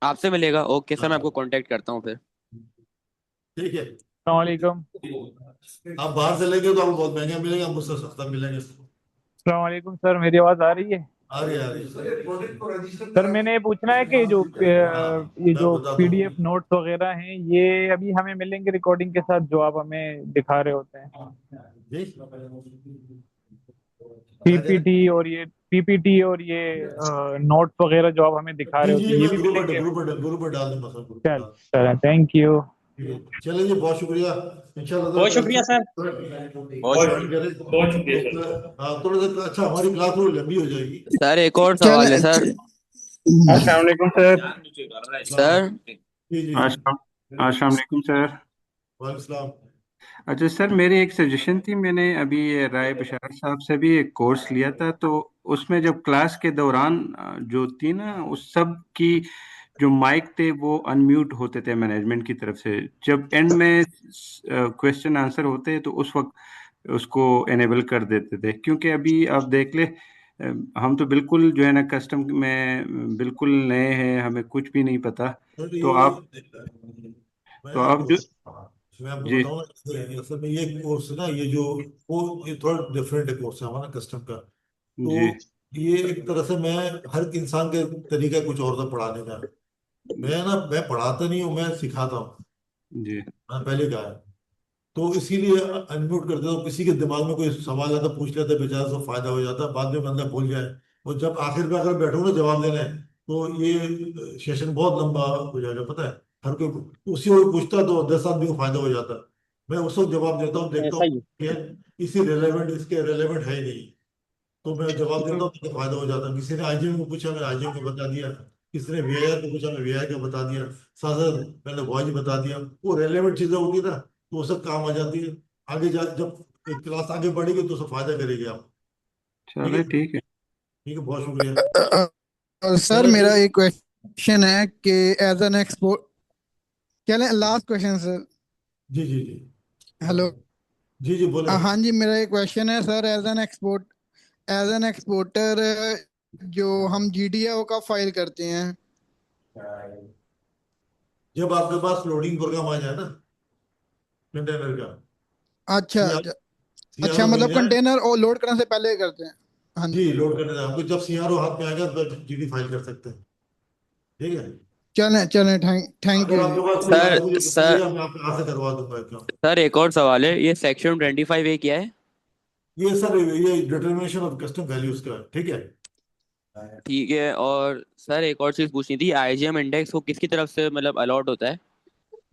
आपसे मिलेगा, ओके सर, मैं आपको हाँ, कांटेक्ट करता हूँ फिर। ठीक है। सलामकुम। आप बाहर से लेंगे तो आपको बहुत महंगा मिलेगा, मुझसे सस्ता मिलेगा। सलामकुम सर, मेरी आवाज़ आ रही है? आ गया, आ गया। सर मैंने ये पूछना है कि जो हाँ, ये मैं जो बताता हूँ। पीडीएफ नोट्स वगैरह हैं, ये अभी हमें मिलेंगे रिकॉर्डिंग के साथ जो आप हमें दिखा रहे होते हैं? जी, पीपीटी और ये नोट्स वगैरह जो आप हमें दिखा रहे जी होते जी, हैं, ये मैं भी मिलेंगे? ग्रुप पर डाल दूंगा, सब ग्रुप पर चल डाल चल, थैंक यू। दूंगा। चलिए जी, बहुत शुक्रिया। इंशाल्लाह बहुत शुक्रिया सर। बहुत ज्वाइन करें बहुत शुक्रिया सर। तो, हाँ, थोड़ा सा अच्छा, हमारी क्लास थोड़ी लंबी हो जाएगी। सर एक और चल सवाल है सर। अस्सलाम वालेकुम सर। सर जी जी, अस्सलाम वालेकुम सर। वालेकुम सलाम। अच्छा सर, मेरी एक सजेशन थी। मैंने अभी राय बशार साहब से भी एक कोर्स लिया था, तो उसमें जब क्लास के दौरान जो थी ना, उस सब की जो माइक थे वो अनम्यूट होते थे मैनेजमेंट की तरफ से। जब एंड में क्वेश्चन आंसर होते तो उस वक्त उसको एनेबल कर देते थे। क्योंकि अभी आप देख ले, हम तो बिल्कुल जो है ना कस्टम में बिल्कुल नए हैं, हमें कुछ भी नहीं पता। सर तो ये, आप मैं तो आपको आप जो मैं आपको जी बताऊं ना, असल में ये कोर्स है ना, ये जो वो ये थोड़ा डिफरेंट कोर्स है हमारा कस्टम का। तो जी ये एक तरह से मैं, हर इंसान के तरीका कुछ और था पढ़ाने का। मैं पढ़ाता नहीं हूँ, मैं सिखाता हूँ। जी मैंने पहले कहा है। तो इसीलिए अनम्यूट कर देता हूँ, किसी के दिमाग में कोई सवाल आता पूछ लेता, बेचारा से फायदा हो जाता, बाद में बंदा भूल जाए। और जब आखिर में अगर बैठो ना जवाब देने, तो ये सेशन बहुत लंबा हो जाएगा, पता है। हर कोई उसी वक्त पूछता तो 10 आदमी को फायदा हो जाता। मैं उस वक्त जवाब देता हूँ, देखता ऐसा हूँ ही कि इसी रेलेवेंट, इसके रेलेवेंट है ही नहीं, तो मैं जवाब देता हूँ तो फायदा हो जाता है। किसी ने आईजीएम को पूछा, मैंने आईजीएम को बता दिया। किसी ने वीआईआर को पूछा, मैं वीआईआर का बता दिया। साथ साथ मैंने वॉइस बता दिया। वो रेलेवेंट चीजें होगी ना, तो वो सब काम आ जाती है। आगे जा जब एक क्लास आगे बढ़ेगी तो सब फायदा करेगी आप। ठीक है, चलो ठीक है। ठीक है, बहुत शुक्रिया। सर चले जी, मेरा एक क्वेश्चन है कि एज एन एक्सपोर्ट, चलें लास्ट क्वेश्चन सर। जी जी जी, हेलो। जी जी, बोले। हाँ जी, मेरा एक क्वेश्चन है सर। एज एन एक्सपोर्टर जो हम जीडीओ का फाइल करते हैं। जब आपके पास लोडिंग प्रोग्राम आ जाए ना, कंटेनर का, अच्छा सीआर अच्छा। अच्छा, सीआरओ मिल मतलब जाए। कंटेनर और लोड करने से पहले करते हैं? हाँ जी, जी। लोड करने का, आपको जब सीआरओ हाथ में आएगा तो जीडी फाइल कर सकते हैं। ठीक है। चलें चलें, थैंक अगर यू जी। आपके पास कोई सर लाजमी सर बताइएगा, मैं आपके हाथ से करवा दूंगा काम। सर एक और सवाल है, ये सेक्शन 25A क्या है? ये सर, ये डिटर्मिनेशन ऑफ कस्टम वैल्यूज का है, ठीक है। ठीक है। और सर एक और चीज़ पूछनी थी, आईजीएम इंडेक्स को किसकी तरफ से मतलब अलॉट होता है?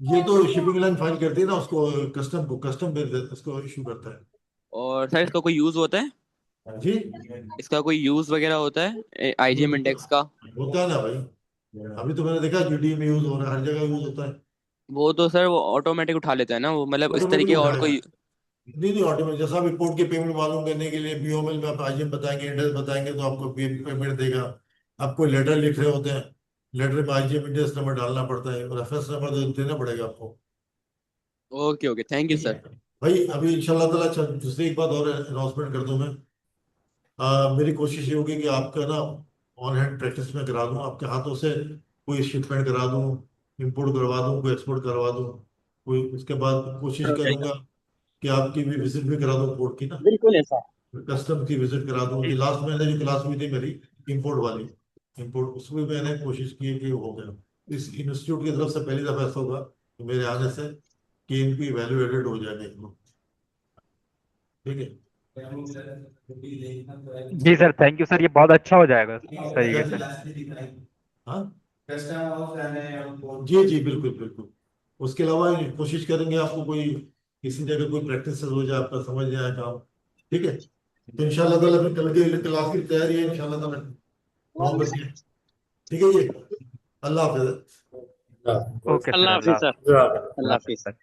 ये तो शिपिंग लाइन फाइल करती है ना, उसको कस्टम उसको इशू करता और सर इसका कोई यूज़ होता है? है। जी, इसका कोई यूज़ वगैरह होता है आईजीएम इंडेक्स का? होता है ना भाई। अभी तो मैंने देखा जीडी में यूज हो रहा है, हर जगह यूज होता है। वो तो सर वो ऑटोमेटिक उठा लेता है ना वो, मतलब इस ऑटोमेटिक तरीके और उठाएगा। कोई? नहीं नहीं, ऑटोमेटिक, जैसा आप रिपोर्ट की पेमेंट मालूम करने के लिए बीओएमएल में आप आईजीएम बताएंगे, इंडेक्स बताएंगे, तो आपको पेमेंट देगा। आप कोई लेटर लिख रहे होते हैं, लेटर में आईजीएम इंडेक्स नंबर डालना पड़ता है, रेफरेंस नंबर तो देना पड़ेगा आपको। ओके ओके, थैंक यू ठीक है सर। भाई। अभी इंशाल्लाह ताला, अच्छा दूसरी एक बात और अनाउंसमेंट कर दूं मैं। मेरी कोशिश ये होगी कि आपका ना ऑन हैंड प्रैक्टिस में करा दूं, आपके हाथों से कोई शिपमेंट करा दूं, इंपोर्ट करवा दूं, कोई एक्सपोर्ट करवा दूं, कोई। उसके बाद कोशिश करूंगा कि आपकी भी विजिट भी करा दूं पोर्ट की ना, बिल्कुल ऐसा। कस्टम की विजिट करा दूं। कि लास्ट महीने जो क्लास हुई थी मेरी, इंपोर्ट वाली, इंपोर्ट, उसमें मैंने कोशिश की है कि हो गया। इस इंस्टीट्यूट की तरफ से पहली दफा ऐसा होगा कि मेरे आने से कि इनकी वैल्यू एडेड हो जाएगा इनको। ठीक है। जी सर, थैंक यू सर, ये बहुत अच्छा हो जाएगा इस तरीके से। हाँ जी जी बिल्कुल बिल्कुल। उसके अलावा कोशिश करेंगे आपको कोई किसी जगह कोई प्रैक्टिस हो जाए, आपका समझ में आए काम। ठीक है, तो इंशाल्लाह ताला फिर कल के क्लास की तैयारी है इंशाल्लाह ताला 9 बजे। ठीक है जी, अल्लाह हाफिज। ओके सर, अल्लाह हाफिज सर, अल्लाह हाफिज सर।